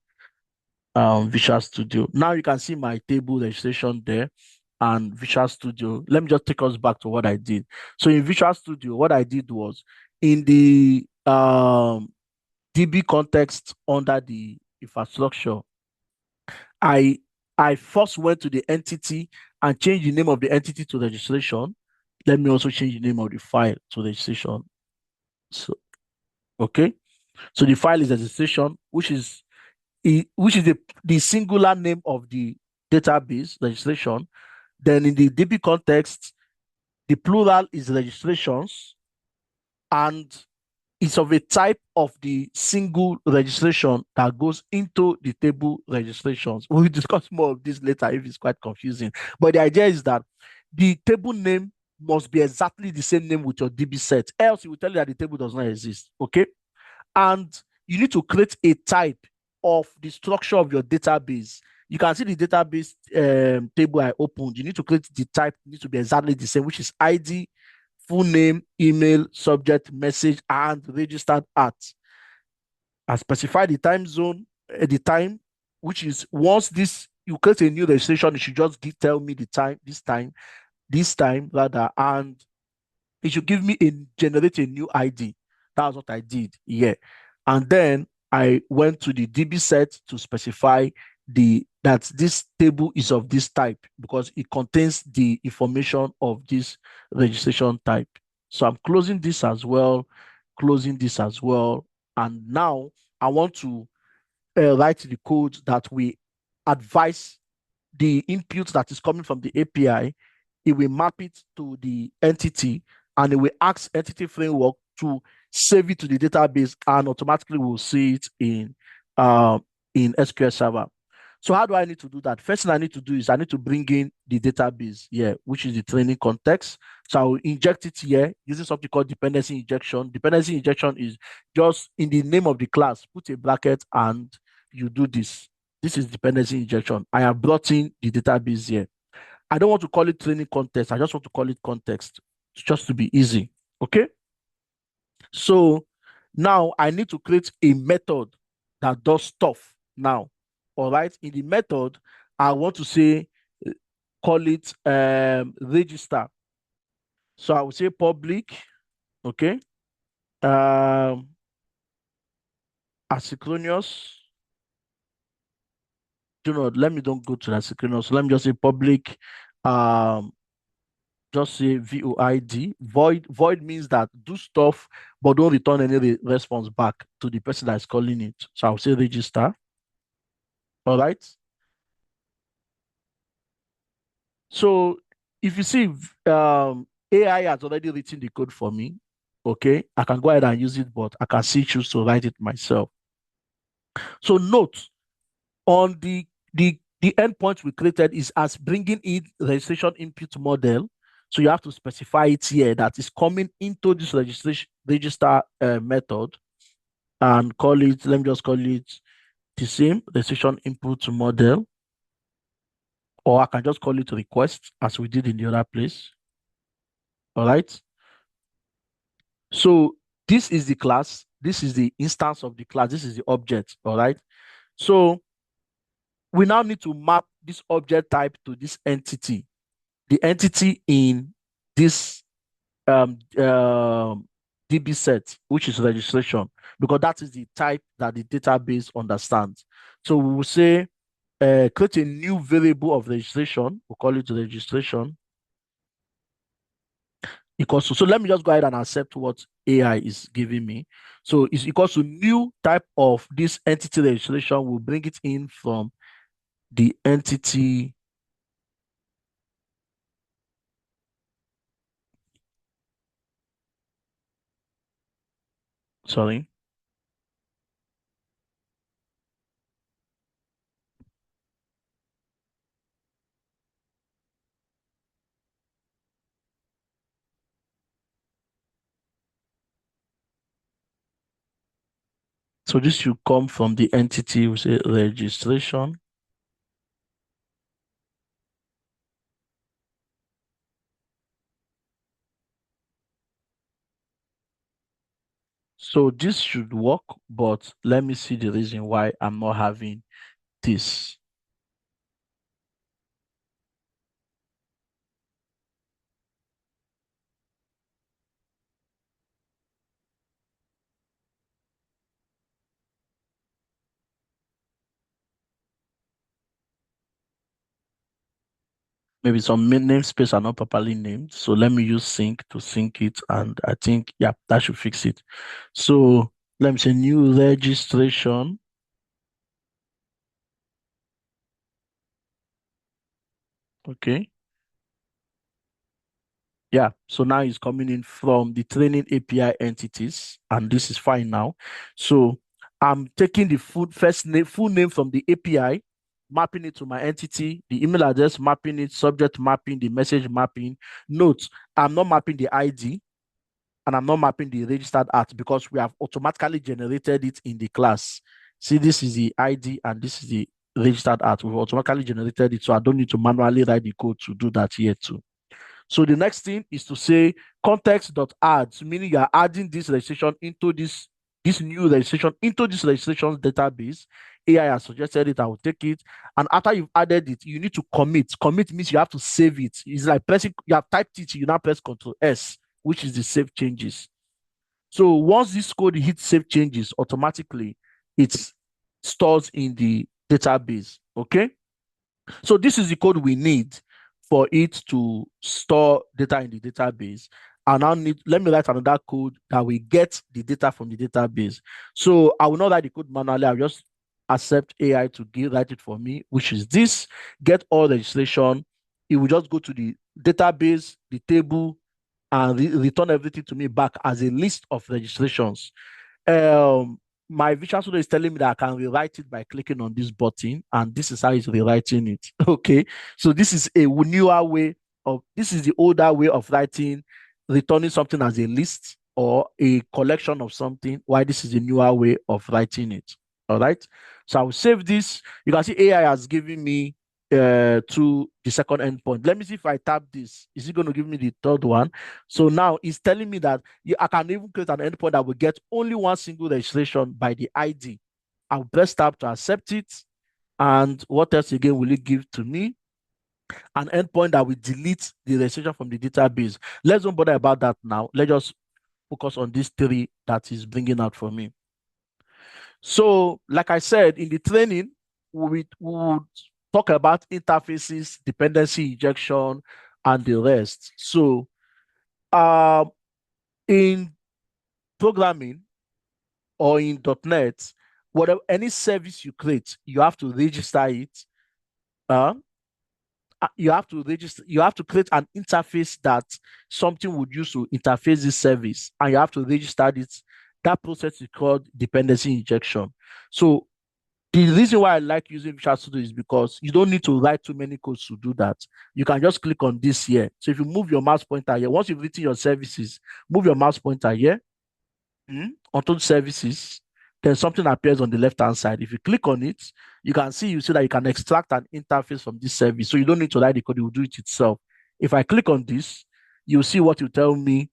Visual Studio. Now you can see my table registration there and Visual Studio. Let me just take us back to what I did. So in Visual Studio, what I did was in the DB context under the infrastructure, I I first went to the entity and changed the name of the entity to registration. Let me also change the name of the file to registration. So okay. So the file is registration, which is the singular name of the database registration. Then in the DB context, the plural is registrations, and it's of a type of the single registration that goes into the table registrations. We'll discuss more of this later if it's quite confusing. But the idea is that the table name must be exactly the same name with your DB set, else it will tell you that the table does not exist. Okay. And you need to create a type of the structure of your database. you can see the database table I opened. You need to create the type, need to be exactly the same, which is ID, full name, email, subject, message, and registered at. I specify the time zone at the time, which is once this you create a new registration, it should just tell me the time, this time rather, and it should give me generate a new ID. That's what I did here. And then I went to the DB set to specify that this table is of this type because it contains the information of this registration type. So I'm closing this as well, closing this as well. And now I want to write the code that we advise the input that is coming from the API. It will map it to the entity and it will ask entity framework to save it to the database and automatically will see it in SQL Server. So how do I need to do that? First thing I need to do is I need to bring in the database here, which is the training context. So I will inject it here using something called dependency injection. Dependency injection is just in the name of the class, put a bracket and you do this. This is dependency injection. I have brought in the database here. I don't want to call it training context. I just want to call it context just to be easy. Okay. So now I need to create a method that does stuff now. All right. In the method, I want to say, call it register. So I will say public. Okay. Asynchronous. Let me don't go to asynchronous. So let me just say public. Just say void. Void means that do stuff, but don't return any response back to the person that is calling it. So I'll say register. All right. So if you see, AI has already written the code for me. Okay, I can go ahead and use it, but I can still choose to write it myself. So note on the endpoint we created is as bringing in registration input model. So you have to specify it here that is coming into this register method and call it, let me just call it the same registration input model, or I can just call it request as we did in the other place. All right. So this is the class. This is the instance of the class. This is the object. All right. So we now need to map this object type to this entity, the entity in this DB set, which is registration, because that is the type that the database understands. So we will say, create a new variable of registration. We'll call it registration equals to, so let me just go ahead and accept what AI is giving me. So it's equals to new type of this entity registration. We'll bring it in from the entity. Sorry. So this should come from the entity, we say registration. So this should work, but let me see the reason why I'm not having this. Maybe some namespace are not properly named. So let me use sync to sync it. And I think, yeah, that should fix it. So let me say new registration. Okay. Yeah. So now it's coming in from the training API entities, and this is fine now. So I'm taking the full name from the API, mapping it to my entity, the email address, mapping it, subject mapping, the message mapping. Note, I'm not mapping the ID and I'm not mapping the registered at because we have automatically generated it in the class. See, this is the ID and this is the registered at. We've automatically generated it, so I don't need to manually write the code to do that here too. So the next thing is to say context.adds, meaning you are adding this registration into this new registration into this registration database. AI has suggested it, I will take it. And after you've added it, you need to commit. Commit means you have to save it. It's like pressing, you have typed it, you now press Control S, which is the save changes. So once this code hits save changes, automatically it stores in the database. Okay. So this is the code we need for it to store data in the database. And now let me write another code that will get the data from the database. So I will not write the code manually. I'll just accept AI to write it for me, which is this: get all registration. It will just go to the database, the table, and return everything to me back as a list of registrations. um my Visual Studio is telling me that I can rewrite it by clicking on this button, and this is how it's rewriting it. Okay, so this is a newer way of, this is the older way of writing, returning something as a list or a collection of something, while this is a newer way of writing it. All right, so I will save this. You can see AI has given me to the second endpoint. Let me see if I tap this. Is it going to give me the third one? So now it's telling me that I can even create an endpoint that will get only one single registration by the ID. I'll press tab to accept it. And what else again will it give to me? An endpoint that will delete the registration from the database. Let's don't bother about that now. Let's just focus on these three that is bringing out for me. So, like I said, in the training, we would talk about interfaces, dependency injection, and the rest. So, in programming or in .NET, whatever any service you create, you have to register it. Uh, you have to register. You have to create an interface that something would use to interface this service, and you have to register it. That process is called dependency injection. So the reason why I like using Visual Studio is because you don't need to write too many codes to do that. You can just click on this here. So if you move your mouse pointer here, once you've written your services, move your mouse pointer here onto services, then something appears on the left-hand side. If you click on it, you see that you can extract an interface from this service. So you don't need to write the code, it will do it itself. If I click on this, you'll see what you tell me.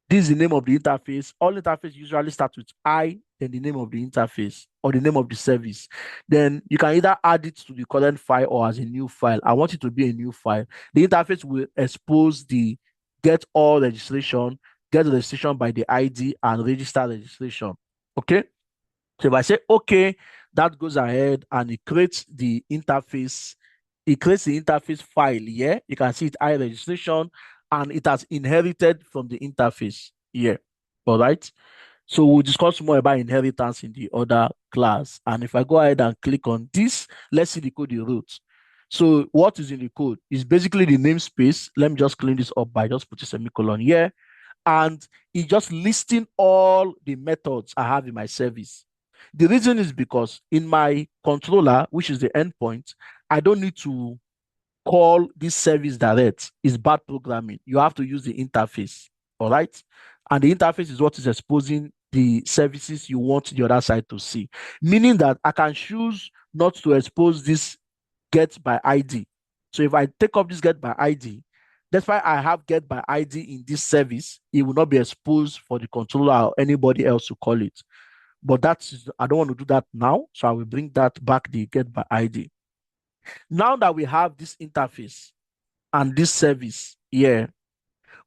This is the name of the interface. All interfaces usually start with I, then the name of the interface or the name of the service. Then you can either add it to the current file or as a new file. I want it to be a new file. The interface will expose the get all registration, get the registration by the ID, and register registration. Okay. So if I say okay, that goes ahead and it creates the interface. It creates the interface file here. You can see it I registration, and it has inherited from the interface here. All right. So we'll discuss more about inheritance in the other class. And if I go ahead and click on this, let's see the code you wrote. So what is in the code? It's basically the namespace. Let me just clean this up by just putting semicolon here. And it's just listing all the methods I have in my service. The reason is because in my controller, which is the endpoint, I don't need to call this service direct. It's bad programming. You have to use the interface. All right. And the interface is what is exposing the services you want the other side to see. Meaning that I can choose not to expose this get by ID. So if I take off this get by ID, that's why I have get by ID in this service. It will not be exposed for the controller or anybody else to call it. But I don't want to do that now. So I will bring that back, the get by ID. Now that we have this interface and this service here,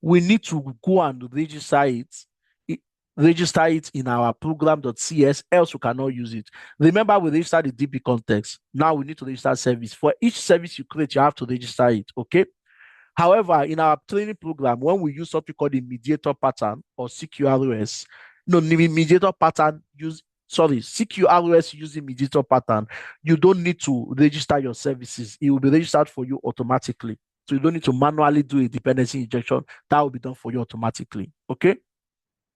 we need to go and register it in our program.cs, else we cannot use it. Remember, we registered the DB context. Now we need to register service. For each service you create, you have to register it, okay? However, in our training program, when we use something called the mediator pattern or CQROS, no, the mediator pattern CQROS using mediator pattern, you don't need to register your services. It will be registered for you automatically. So you don't need to manually do a dependency injection. That will be done for you automatically. Okay.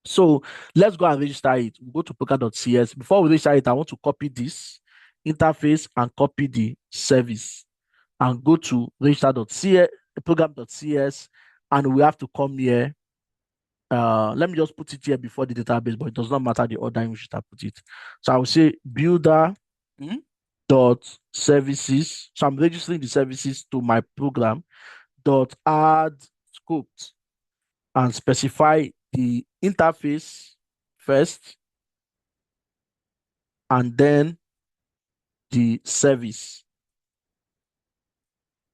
So let's go and register it. We'll go to program.cs. Before we register it, I want to copy this interface and copy the service and go to register.cs, program.cs, and we have to come here. Let me just put it here before the database, but it does not matter the order in which I put it. So I will say builder. dot services. So I'm registering the services to my program dot add scopes and specify the interface first and then the service.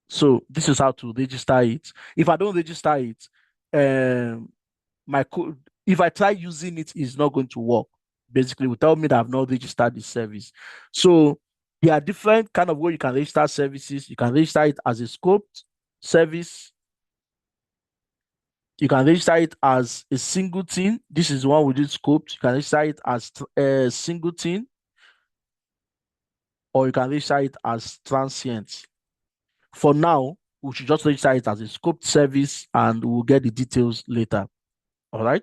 So this is how to register it. If I don't register it, um, my code, if I try using it, it's not going to work. Basically, it will tell me that I've not registered the service. So there are different kind of way you can register services. You can register it as a scoped service. You can register it as a single thing. This is the one we did scoped. You can register it as a single thing, or you can register it as transient. For now, we should just register it as a scoped service and we'll get the details later. All right.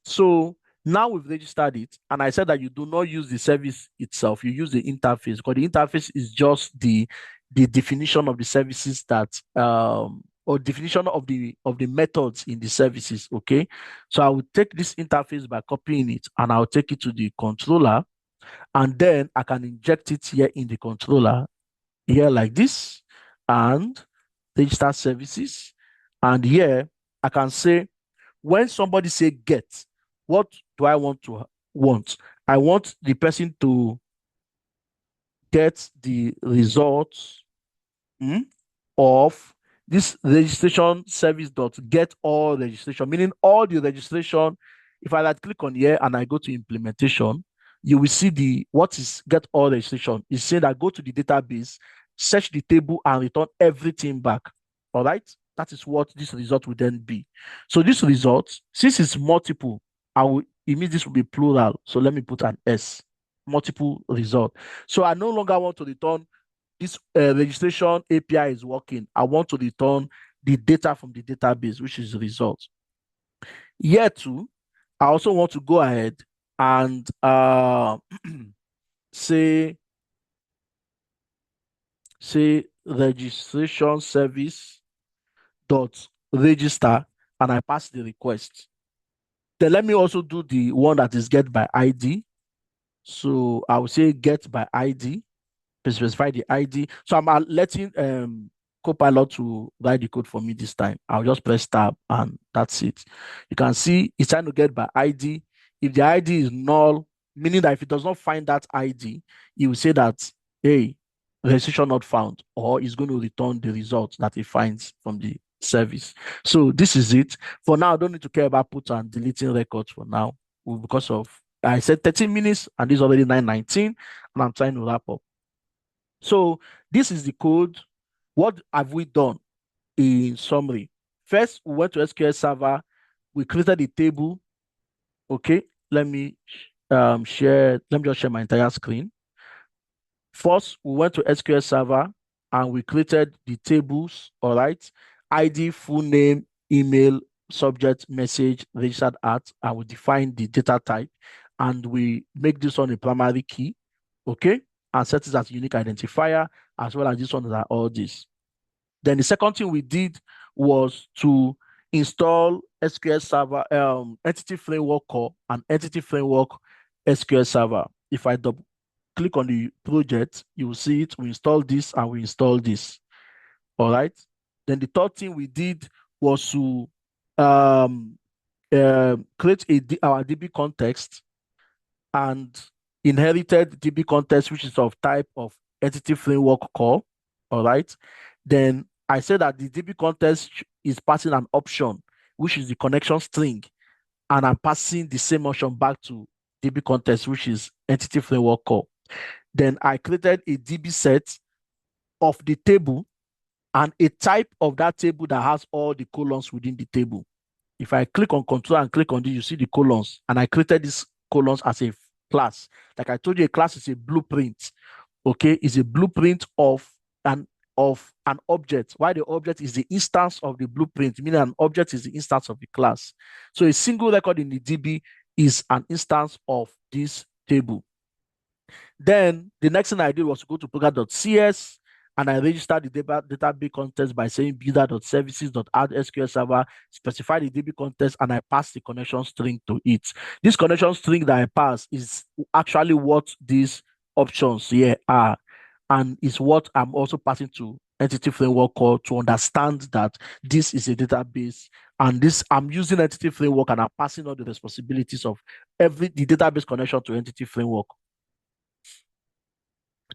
So now we've registered it, and I said that you do not use the service itself, you use the interface because the interface is just the definition of the services that or definition of the methods in the services. Okay. So I will take this interface by copying it and I'll take it to the controller, and then I can inject it here in the controller here like this and register services. And here I can say when somebody say get, what do I want? I want the person to get the results of this registration service dot get all registration, meaning all the registration. If I like click on here and I go to implementation, you will see the what is get all registration. It's saying that go to the database, search the table, and return everything back. All right. That is what this result will then be. So this result, since it's multiple, it means this will be plural. So let me put an S, multiple result. So I no longer want to return this registration API is working. I want to return the data from the database, which is the result. Here too, I also want to go ahead and say registration service dot register, and I pass the request. Then let me also do the one that is get by ID. So I will say get by ID, specify the ID. So I'm letting Copilot to write the code for me this time. I'll just press tab and that's it. You can see it's trying to get by ID. If the ID is null, meaning that if it does not find that ID, it will say that, hey, registration not found, or it's going to return the result that it finds from the service. So this is it. For now, I don't need to care about put and deleting records for now because of I said 13 minutes and this is already 9:19 and I'm trying to wrap up. So this is the code. What have we done in summary? First, we went to SQL Server. We created a table. Okay, let me share. Let me just share my entire screen. First, we went to SQL Server and we created the tables. All right, ID, full name, email, subject, message, registered at, and we define the data type, and we make this one a primary key. Okay, and set it as unique identifier, as well as this one that all this. Then the second thing we did was to install SQL Server Entity Framework Core and Entity Framework SQL Server. If I double click on the project, you will see it. We install this and we install this. All right. Then the third thing we did was to create our DB context and inherited DB context, which is of type of Entity Framework Core. All right. Then I said that the DB context is passing an option, which is the connection string, and I'm passing the same option back to DB context, which is Entity Framework Core. Then I created a DB set of the table and a type of that table that has all the columns within the table. If I click on control and click on this, you see the columns, and I created these columns as a class. Like I told you, a class is a blueprint. Okay, it's a blueprint of an object. Why the object is the instance of the blueprint, meaning an object is the instance of the class. So a single record in the DB is an instance of this table. Then the next thing I did was to go to program.cs and I registered the database context by saying builder.services.add SQL server, specify the DB context, and I pass the connection string to it. This connection string that I pass is actually what these options here are. and is what I'm also passing to entity framework call to understand that this is a database, and this I'm using entity framework and I'm passing all the responsibilities of the database connection to entity framework.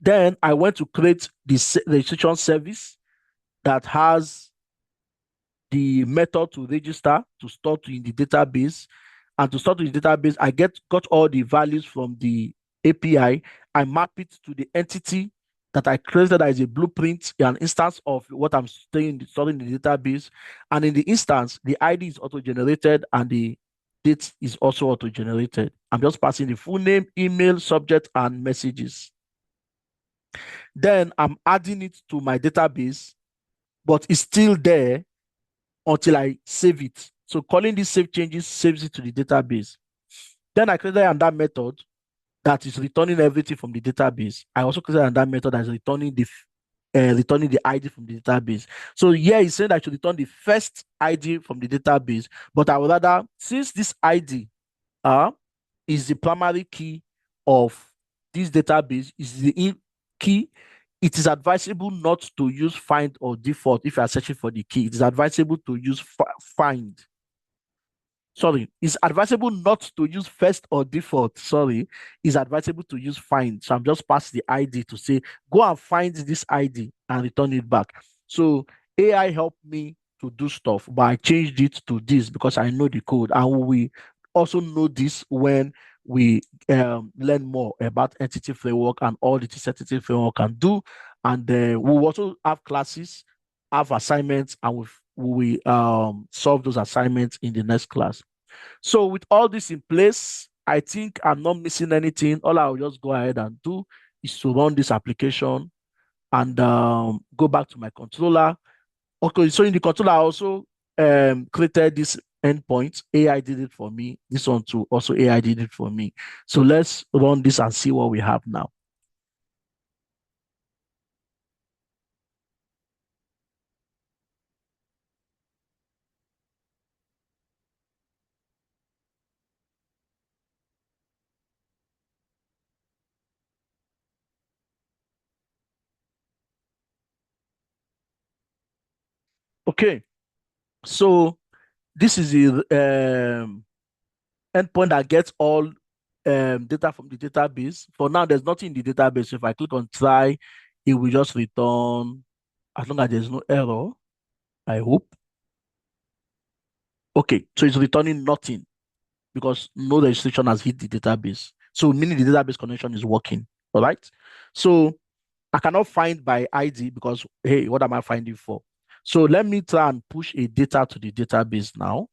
Then I went to create the registration service that has the method to register to store in the database. And to store to the database, I got all the values from the API. I map it to the entity that I created as a blueprint, an instance of what I'm storing in the database. And in the instance, the ID is auto-generated and the date is also auto-generated. I'm just passing the full name, email, subject, and messages. Then I'm adding it to my database, but it's still there until I save it. So calling this save changes saves it to the database. Then I created another method that is returning everything from the database. I also created another method that is returning the ID from the database. So here it's saying that I should return the first ID from the database, but I would rather, since this ID is the primary key of this database, is the key, it is advisable not to use find or default if you are searching for the key. It is advisable to use find. Sorry, it's advisable not to use first or default. Sorry, it's advisable to use find. So I'm just passing the ID to say, go and find this ID and return it back. So AI helped me to do stuff, but I changed it to this because I know the code. And we also know this when we learn more about entity framework and all the things entity framework can do. And we'll also have classes, have assignments, and we solve those assignments in the next class. So with all this in place, I think I'm not missing anything. All I'll just go ahead and do is to run this application and go back to my controller. Okay, so in the controller, I also created this endpoint. AI did it for me. This one too, also AI did it for me. So let's run this and see what we have now. Okay, so this is the endpoint that gets all data from the database. For now, there's nothing in the database. So if I click on try, it will just return as long as there's no error, I hope. Okay, so it's returning nothing because no registration has hit the database. So meaning the database connection is working. All right. So I cannot find by ID because, hey, what am I finding for? So let me try and push a data to the database now,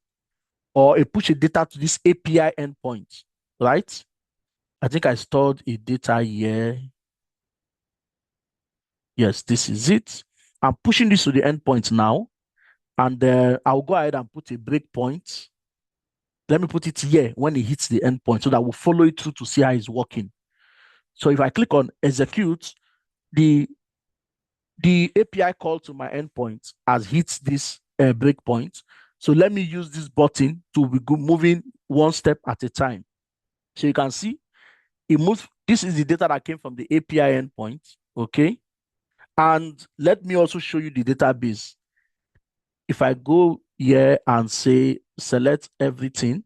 or push a data to this API endpoint, right? I think I stored a data here. Yes, this is it. I'm pushing this to the endpoint now, and I'll go ahead and put a breakpoint. Let me put it here when it hits the endpoint so that we'll follow it through to see how it's working. So if I click on execute, the API call to my endpoint has hit this breakpoint. So let me use this button to be moving one step at a time. So you can see it moves. This is the data that came from the API endpoint. Okay. And let me also show you the database. If I go here and say select everything,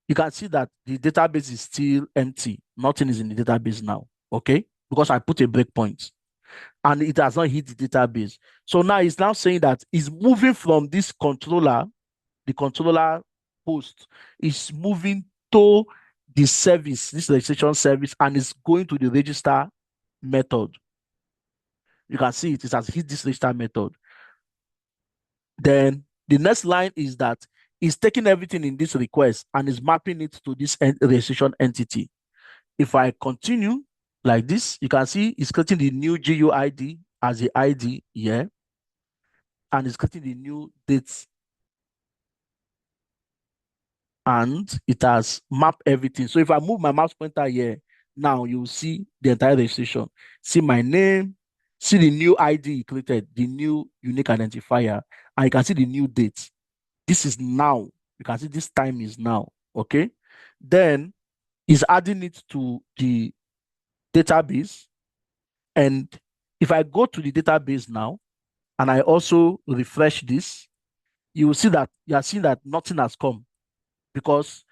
you can see that the database is still empty. Nothing is in the database now. Okay. Because I put a breakpoint and it has not hit the database. So now it's now saying that it's moving from this controller, the controller host is moving to the service, this registration service, and it's going to the register method. You can see it has hit this register method. Then the next line is that it's taking everything in this request and is mapping it to this registration entity. If I continue like this, you can see it's creating the new GUID as the ID here, and it's creating the new dates, and it has mapped everything. So if I move my mouse pointer here, now you'll see the entire registration. See my name, see the new ID created, the new unique identifier, and you can see the new date. This is now. You can see this time is now. Okay. Then is adding it to the database, and If I go to the database now and I also refresh this, you will see that you are seeing that nothing has come because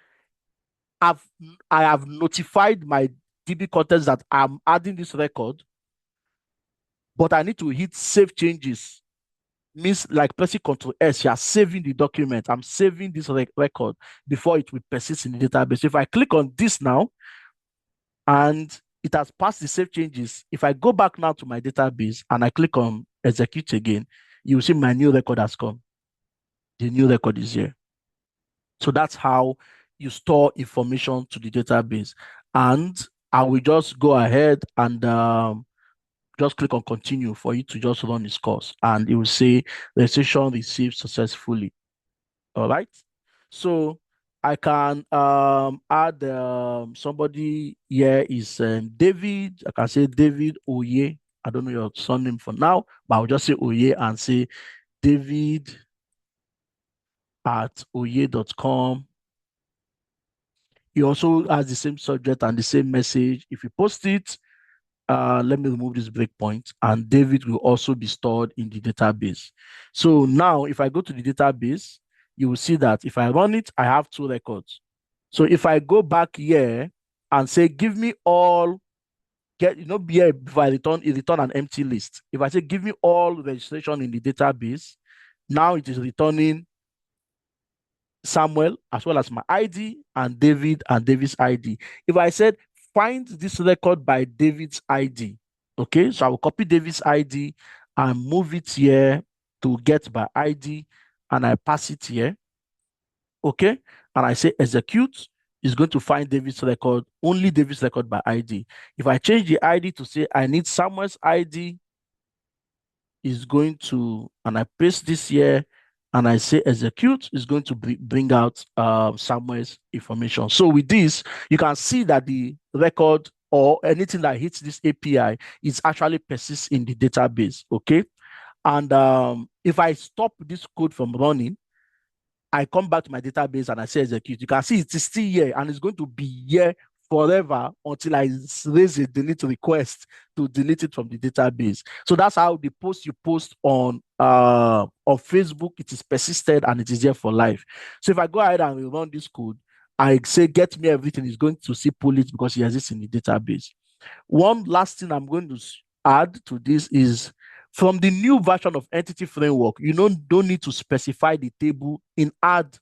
I've I have notified my DB contents that I'm adding this record, but I need to hit save changes. Means like pressing Control S, you are saving the document. I'm saving this record before it will persist in the database. So if I click on this now and it has passed the save changes, if I go back now to my database and I click on execute again, you will see my new record has come. The new record is here. So that's how you store information to the database. And I will just go ahead and just click on continue for you to just run this course. And it will say registration received successfully. All right. So I can add somebody here is David. I can say David Oye. I don't know your surname for now, but I'll just say Oye and say David at oye.com. He also has the same subject and the same message. If you post it, let me remove this breakpoint, and David will also be stored in the database. So now, if I go to the database, you will see that if I run it, I have two records. So if I go back here and say, give me all, here before I return an empty list. If I say, give me all registration in the database, now it is returning Samuel as well as my ID and David and David's ID. If I said find this record by David's ID, okay, so I will copy David's ID and move it here to get by ID and I pass it here, okay, and I say execute, is going to find David's record, only David's record by ID. If I change the ID to say I need Samuel's ID, is going to, and I paste this here, and I say execute, is going to bring out Samuel's information. So with this, you can see that the record or anything that hits this API is actually persists in the database, okay? And if I stop this code from running, I come back to my database and I say execute. You can see it is still here and it's going to be here forever until I raise a delete request to delete it from the database. So that's how the post you post on Facebook, it is persisted and it is here for life. So if I go ahead and run this code, I say get me everything, is going to see pull it because it exists in the database. One last thing I'm going to add to this is from the new version of Entity Framework, you don't need to specify the table in add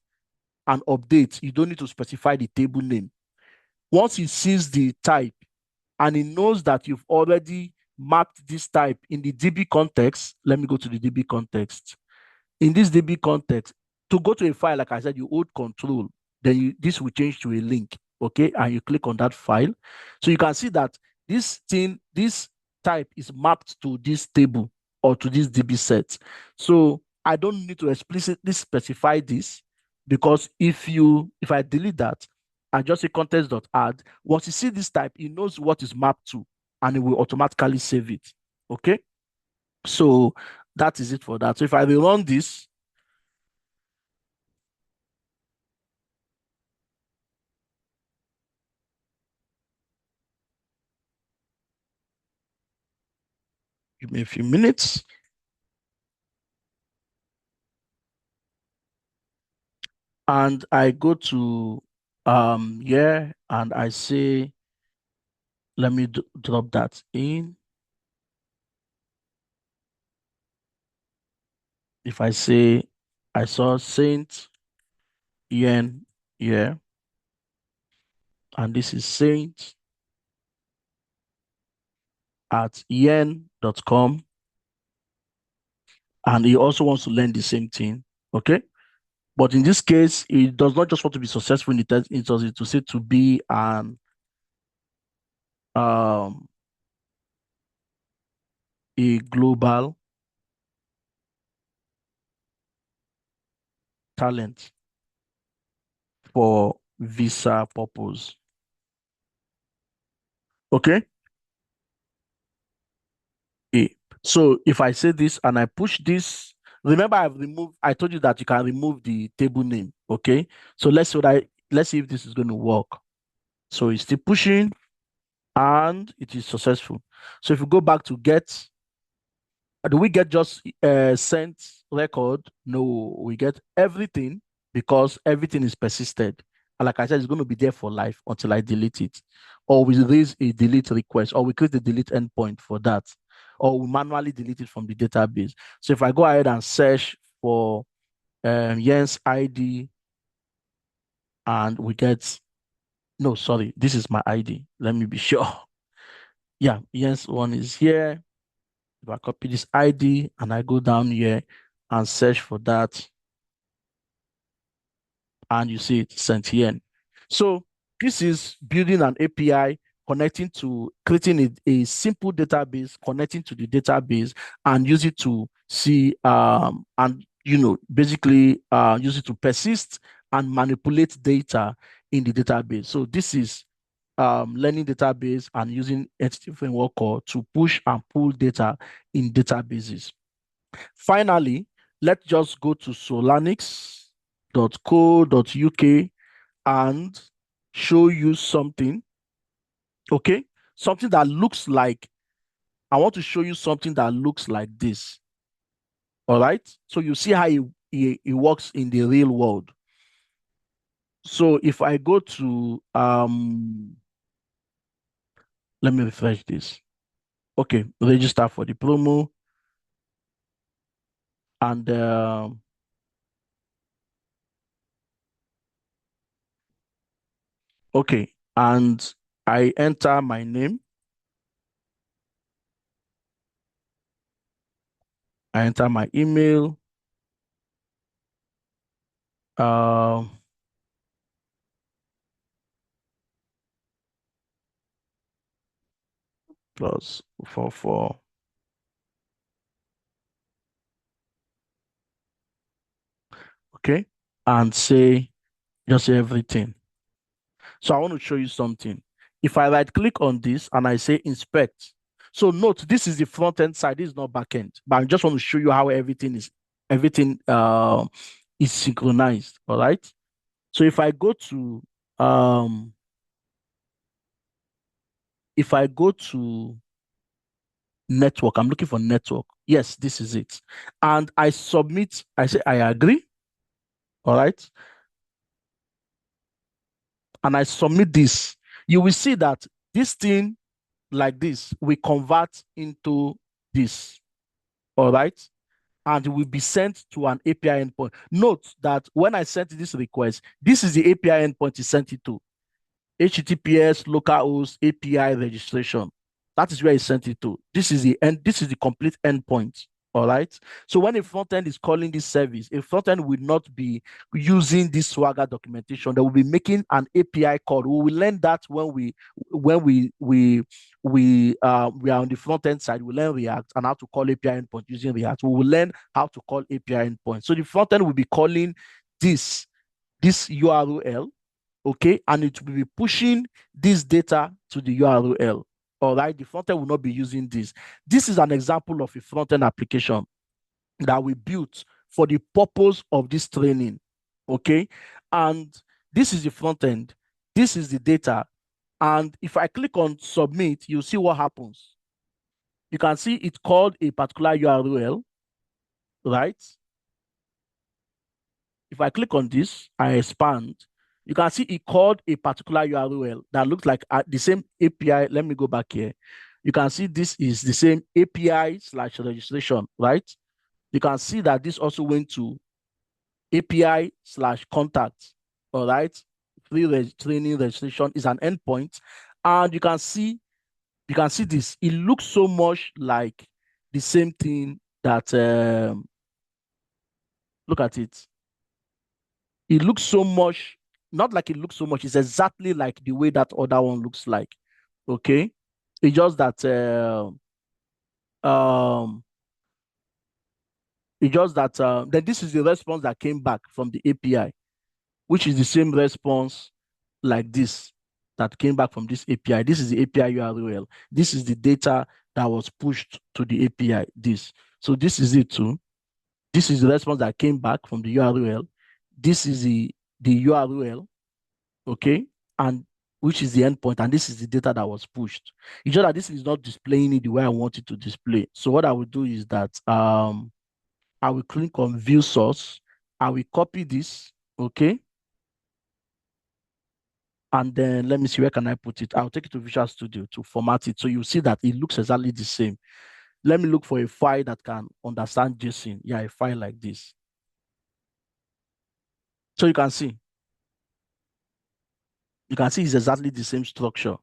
and update. You don't need to specify the table name. Once it sees the type and it knows that you've already mapped this type in the DB context, let me go to the DB context. In this DB context, to go to a file, like I said, you hold control, then this will change to a link, okay? And you click on that file. So you can see that this type is mapped to this table or to this DB set. So I don't need to explicitly specify this because if I delete that, I just say context.add, once you see this type, it knows what is mapped to and it will automatically save it, okay? So that is it for that. So if I rerun this, give me a few minutes. And I go to here and I say, let me drop that in. If I say I saw Saint Yen here, and this is Saint at yen.com, and he also wants to learn the same thing, okay? But in this case, it does not just want to be successful in the test, it does to say to be an a global talent for visa purpose. Okay. So if I say this and I push this, remember I told you that you can remove the table name. Okay. So let's see if this is going to work. So it's still pushing and it is successful. So if you go back to get, Do we get just sent record? No, we get everything because everything is persisted. And like I said, it's going to be there for life until I delete it. Or we raise a delete request, or we create a delete endpoint for that, or we manually delete it from the database. So if I go ahead and search for Jens ID and we get, no, sorry, this is my ID. Let me be sure. Yeah, Jens one is here. If I copy this ID and I go down here and search for that, and you see it sent here. So this is building an API, connecting to creating a simple database, connecting to the database, and use it to see and basically use it to persist and manipulate data in the database. So this is learning database and using entity framework core to push and pull data in databases. Finally, let's just go to solanix.co.uk and show you something, okay? Something that looks like, I want to show you something that looks like this, all right? So you see how it works in the real world. So if I go to, let me refresh this. Okay, register for the promo. And okay, and I enter my name. I enter my email. Uh, plus 44. Okay, and say just everything. So I want to show you something. If I right click on this and I say inspect, so note this is the front end side, this is not back end, but I just want to show you how everything is synchronized. All right. So if I go to network, I'm looking for network. Yes, this is it. And I submit, I say I agree. All right. And I submit this. You will see that this thing like this will convert into this. All right. And it will be sent to an API endpoint. Note that when I sent this request, this is the API endpoint it sent it to. HTTPS localhost API registration. That is where he sent it to. This is the end. This is the complete endpoint. All right. So when a front end is calling this service, a front end will not be using this Swagger documentation. They will be making an API call. We will learn that when we are on the front end side. We learn React and how to call API endpoint using React. We will learn how to call API endpoint. So the front end will be calling this URL, okay, and it will be pushing this data to the URL. All right, the front end will not be using this. This is an example of a front end application that we built for the purpose of this training, okay? And this is the front end, this is the data. And if I click on submit, you'll see what happens. You can see it called a particular URL, right? If I click on this, I expand, you can see it called a particular URL that looks like the same API. Let me go back here. You can see this is the same API/registration, right? You can see that this also went to API/contact, all right? Free training registration is an endpoint. And you can see this. It looks so much like the same thing that, look at it. It looks so much, not like it looks so much, it's exactly like the way that other one looks like. Okay. It's just that um then this is the response that came back from the API, which is the same response like this that came back from this API. This is the API URL. This is the data that was pushed to the API. So this is it too. This is the response that came back from the URL. This is the URL. Okay. And which is the endpoint, and this is the data that was pushed. It's just that this is not displaying it the way I want it to display. So what I will do is that I will click on view source. I will copy this, okay? And then let me see, where can I put it? I'll take it to Visual Studio to format it. So you see that it looks exactly the same. Let me look for a file that can understand JSON. Yeah, a file like this. So you can see it's exactly the same structure.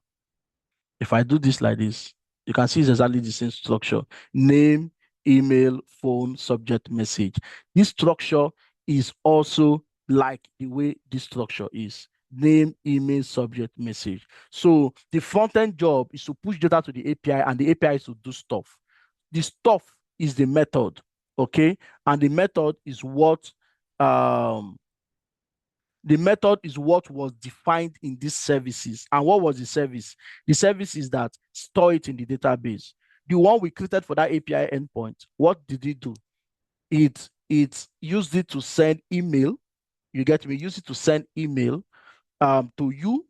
If I do this like this, you can see it's exactly the same structure. Name, email, phone, subject, message. This structure is also like the way this structure is. Name, email, subject, message. So the front-end job is to push data to the API, and the API is to do stuff. The stuff is the method, okay? And the method is what was defined in these services. And what was the service? The service is that store it in the database. The one we created for that API endpoint, what did it do? It used it to send email. You get me? Use it to send email to you.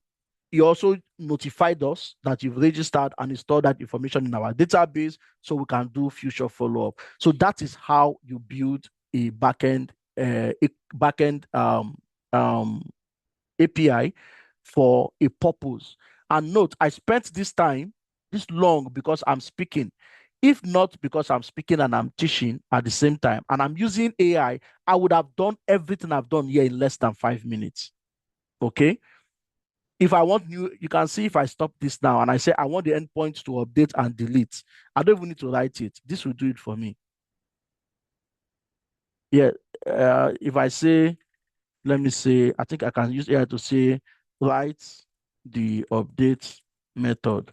It also notified us that you've registered and installed that information in our database so we can do future follow-up. So that is how you build a backend API for a purpose. And note, I spent this long because I'm speaking. If not because I'm speaking and I'm teaching at the same time and I'm using AI, I would have done everything I've done here in less than 5 minutes. Okay. If I want new, you can see if I stop this now and I say I want the endpoint to update and delete, I don't even need to write it. This will do it for me. Yeah. If I say, let me say, I think I can use AI to say, write the update method.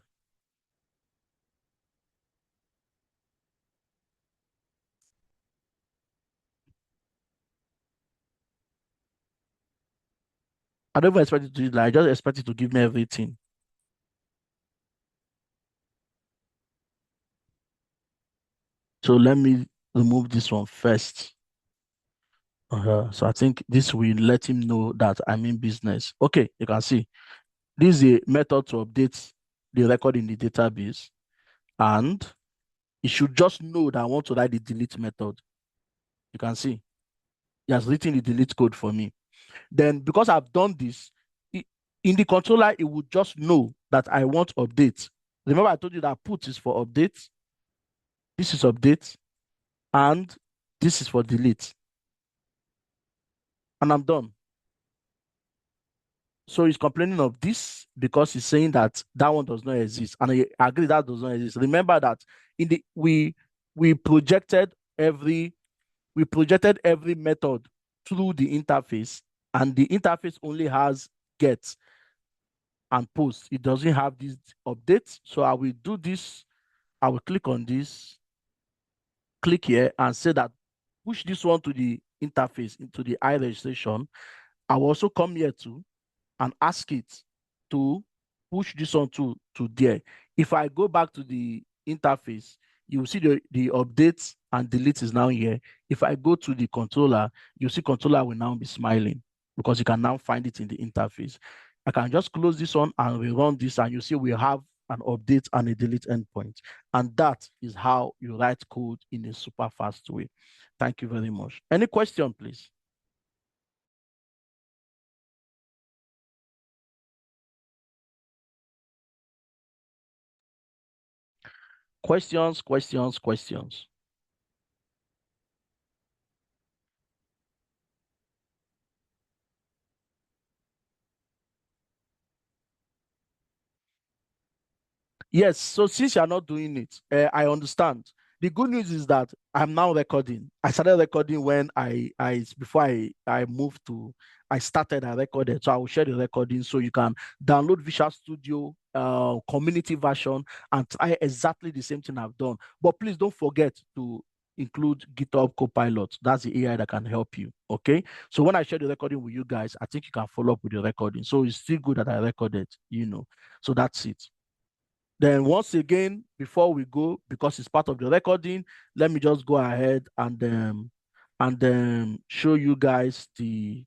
I don't even expect it to do it. Like, I just expect it to give me everything. So let me remove this one first. So I think this will let him know that I'm in business. Okay, you can see this is a method to update the record in the database, and it should just know that I want to write the delete method. You can see he has written the delete code for me. Then because I've done this, in the controller, it would just know that I want update. Remember I told you that put is for update, this is update, and this is for delete. And I'm done. So he's complaining of this because he's saying that that one does not exist. And I agree that does not exist. Remember that in the we projected every method through the interface, and the interface only has get and post. It doesn't have these updates. So I will do this. I will click on this, click here, and say that push this one to the interface, into the iRegistration. I will also come here too and ask it to push this one to there. If I go back to the interface, you will see the updates and delete is now here. If I go to the controller, you see controller will now be smiling because you can now find it in the interface. I can just close this one and rerun this, and you see we have an update and a delete endpoint. And that is how you write code in a super fast way. Thank you very much. Any question, please? Questions, questions, questions. Yes, so since you're not doing it, I understand. The good news is that I'm now recording. I started recording when before I moved to, I started, I recorded. So I will share the recording so you can download Visual Studio community version and try exactly the same thing I've done. But please don't forget to include GitHub Copilot. That's the AI that can help you. Okay. So when I share the recording with you guys, I think you can follow up with the recording. So it's still good that I recorded, So that's it. Then once again, before we go, because it's part of the recording, let me just go ahead and show you guys the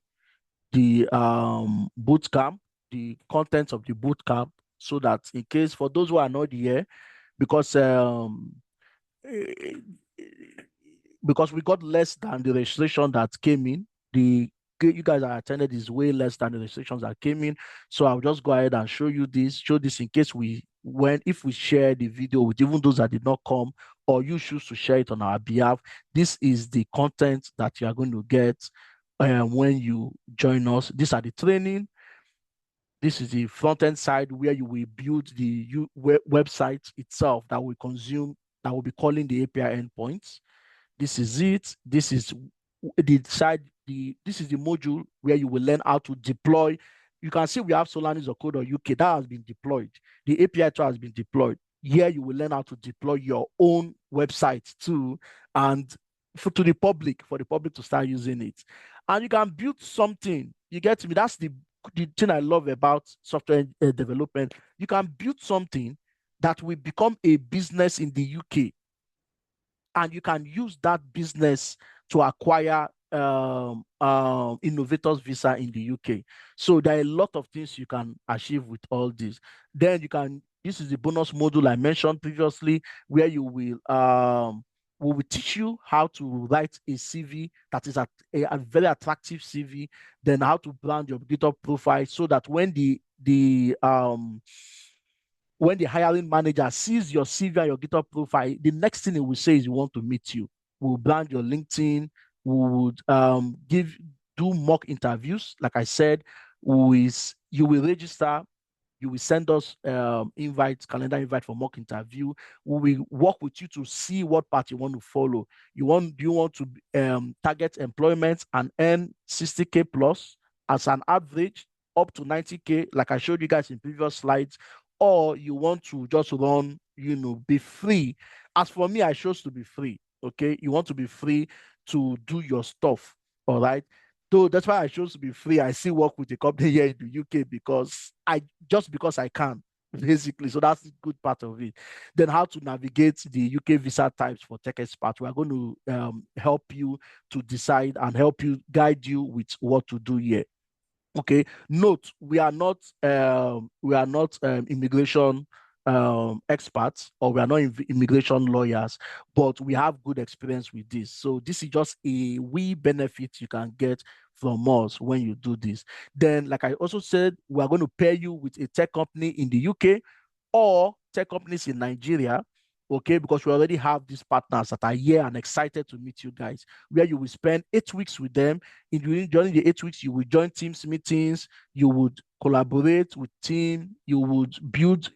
boot camp. the contents of the boot camp, so that in case for those who are not here, because eh, because we got less than the registration that came in. The you guys that attended is way less than the registrations that came in. So I'll just go ahead and show this in case if we share the video with even those that did not come, or you choose to share it on our behalf. This is the content that you are going to get when you join us. These are the training. This is the front end side where you will build the website itself that will consume, that will be calling the API endpoints. This is it. This is the side, this is the module where you will learn how to deploy. You can see we have Solanix UK that has been deployed. The API tool has been deployed. Here you will learn how to deploy your own website too, and for the public to start using it. And you can build something. You get me? That's the thing I love about software development. You can build something that will become a business in the UK, and you can use that business to acquire innovators visa in the UK. So there are a lot of things you can achieve with all this. Then this is the bonus module I mentioned previously, where we will teach you how to write a CV that is a very attractive CV, then how to brand your GitHub profile, so that when the hiring manager sees your CV and your GitHub profile, the next thing he will say is, we want to meet you. We'll brand your LinkedIn. We would do mock interviews. Like I said, you will register. You will send us calendar invite for mock interview. We will work with you to see what path you want to follow. Do you want to target employment and earn 60K plus as an average, up to 90K, like I showed you guys in previous slides, or you want to just run, be free? As for me, I chose to be free. Okay, you want to be free to do your stuff. All right. So that's why I chose to be free. I still work with a company here in the UK because I can, basically. So that's the good part of it. Then how to navigate the UK visa types for tech experts. We are going to help you to decide and help you, guide you with what to do here. Okay. Note, we are not immigration experts, or we are not immigration lawyers, but we have good experience with this. So this is just a wee benefit you can get from us when you do this. Then, like I also said, we are going to pair you with a tech company in the UK or tech companies in Nigeria. Okay, because we already have these partners that are here and excited to meet you guys, where you will spend 8 weeks with them. During the 8 weeks, you will join Teams meetings, you would collaborate with team, you will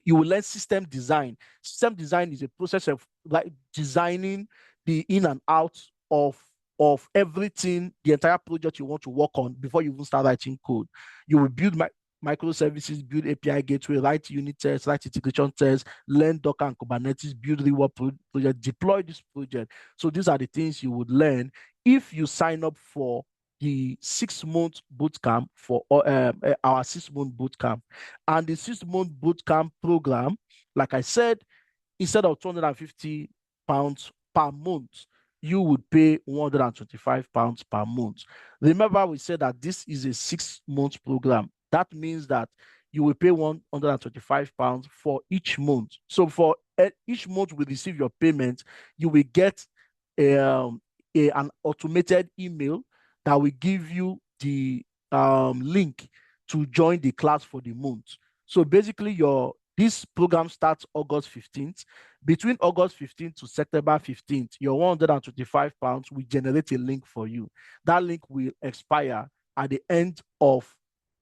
learn system design. System design is a process of like designing the in and out of everything, the entire project you want to work on before you even start writing code. You will build microservices, build API gateway, write unit tests, write integration tests, learn Docker and Kubernetes, build reward project, deploy this project. So these are the things you would learn if you sign up for the 6-month bootcamp, for our 6-month bootcamp. And the 6-month bootcamp program, like I said, instead of £250 per month, you would pay £125 per month. Remember, we said that this is a 6-month program. That means that you will pay £125 for each month. So for each month we receive your payment, you will get an automated email that will give you the link to join the class for the month. So basically, this program starts August 15th. Between August 15th to September 15th, your £125 will generate a link for you. That link will expire at the end of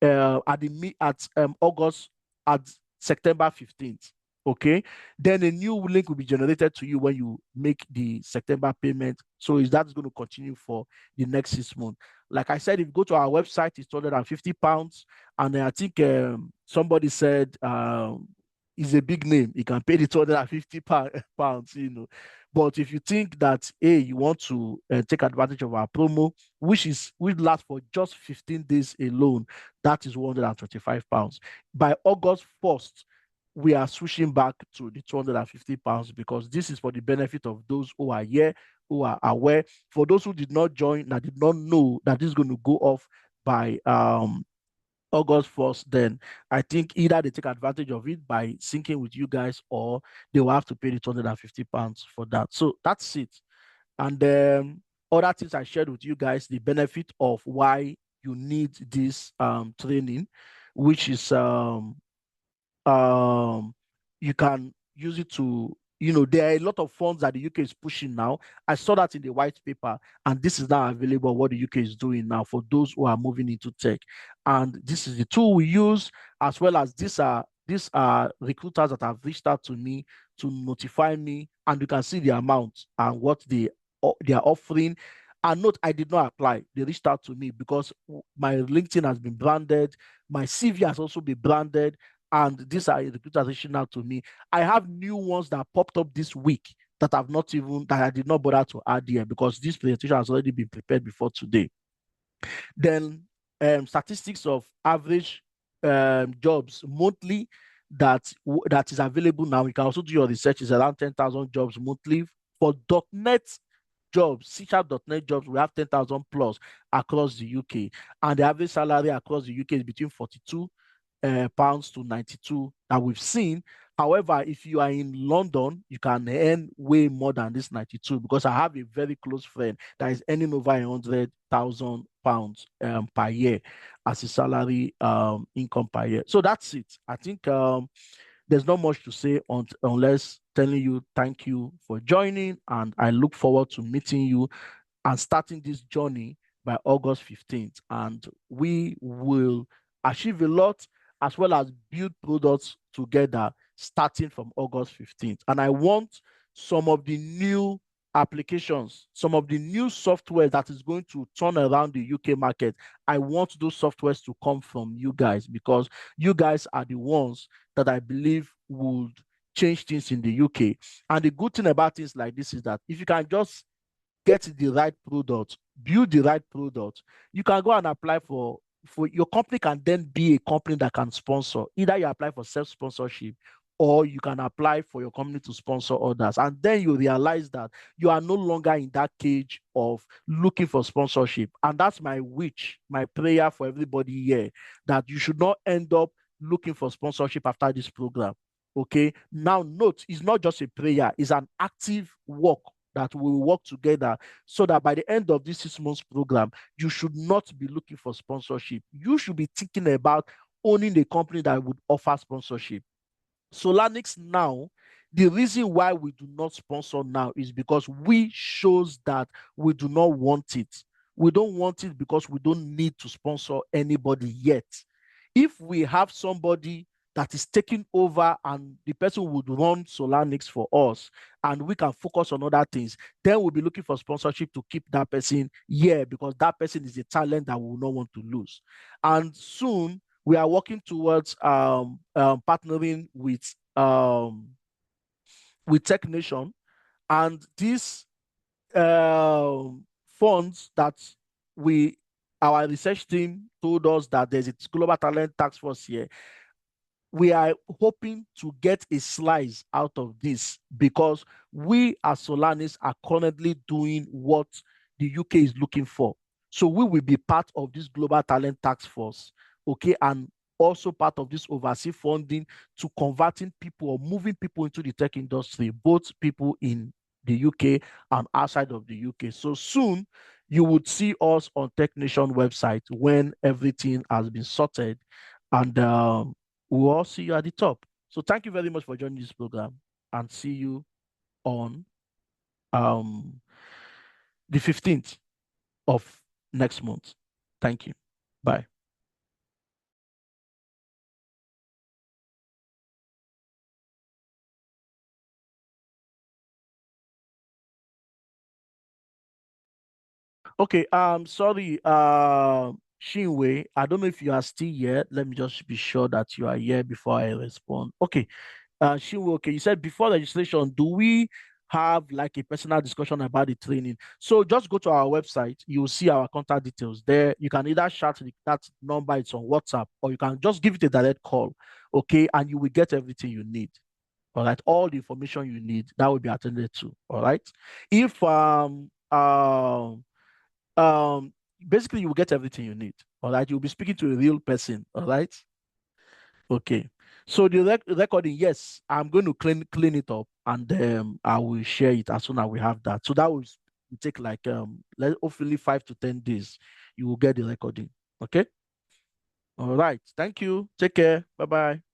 August, at September 15th. Okay, then a new link will be generated to you when you make the September payment. So that's going to continue for the next 6 months. Like I said, if you go to our website, it's £250. And I think somebody said it's a big name. You can pay the £250, But if you think that, hey, you want to take advantage of our promo, which lasts for just 15 days alone, that is £125. By August 1st, we are switching back to the £250 because this is for the benefit of those who are here, who are aware. For those who did not join, that did not know that this is going to go off by August 1st, then I think either they take advantage of it by syncing with you guys, or they will have to pay the £250 for that. So that's it. And other things I shared with you guys, the benefit of why you need this training, which is um, you can use it to, there are a lot of funds that the UK is pushing now. I saw that in the white paper, and this is now available. What the UK is doing now for those who are moving into tech, and this is the tool we use, as well as these are recruiters that have reached out to me to notify me, and you can see the amount and what they are offering. And note, I did not apply. They reached out to me because my LinkedIn has been branded, my CV has also been branded, and these are recruiters reaching out to me. I have new ones that popped up this week that I did not bother to add here because this presentation has already been prepared before today. Then statistics of average jobs monthly that is available now. You can also do your research. Is around 10,000 jobs monthly for .NET jobs, C#.NET jobs. We have 10,000 plus across the UK, and the average salary across the UK is between 42 pounds to 92 that we've seen. However, if you are in London, you can earn way more than this 92, because I have a very close friend that is earning over £100,000 per year as a salary income per year. So that's it. I think there's not much to say unless telling you thank you for joining, and I look forward to meeting you and starting this journey by August 15th. And we will achieve a lot, as well as build products together starting from August 15th. And I want some of the new applications, some of the new software that is going to turn around the UK market. I want those softwares to come from you guys, because you guys are the ones that I believe would change things in the UK. And the good thing about things like this is that if you can just get the right product, build the right product, you can go and apply for your company can then be a company that can sponsor. Either you apply for self-sponsorship, or you can apply for your company to sponsor others. And then you realize that you are no longer in that cage of looking for sponsorship. And that's my wish, my prayer for everybody here, that you should not end up looking for sponsorship after this program. Okay. Now, note, it's not just a prayer, it's an active work that we will work together, so that by the end of this 6 months program, you should not be looking for sponsorship. You should be thinking about owning a company that would offer sponsorship. Solanix now, the reason why we do not sponsor now is because we shows that we do not want it. We don't want it because we don't need to sponsor anybody yet. If we have somebody that is taking over and the person would run Solanix for us, and we can focus on other things, then we'll be looking for sponsorship to keep that person here, because that person is a talent that we will not want to lose. And soon we are working towards partnering with Tech Nation, and these funds that we our research team told us that there's a global talent task force here. We are hoping to get a slice out of this, because we as Solanis are currently doing what the UK is looking for. So we will be part of this global talent task force, okay, and also part of this overseas funding to converting people or moving people into the tech industry, both people in the UK and outside of the UK. So soon you would see us on Tech Nation website when everything has been sorted, and we'll all see you at the top. So thank you very much for joining this program, and see you on um, the 15th of next month. Thank you. Bye. Okay, sorry, Shinwei, I don't know if you are still here. Let me just be sure that you are here before I respond. Okay, Shinwei, okay, you said before registration, do we have like a personal discussion about the training? So just go to our website, you'll see our contact details there. You can either shout that number, it's on WhatsApp, or you can just give it a direct call, okay, and you will get everything you need. All right, all the information you need that will be attended to. All right, if um basically you will get everything you need. All right. You'll be speaking to a real person. All right. Okay. So the recording, yes, I'm going to clean it up, and I will share it as soon as we have that. So that will take like hopefully 5 to 10 days. You will get the recording. Okay. All right. Thank you. Take care. Bye bye.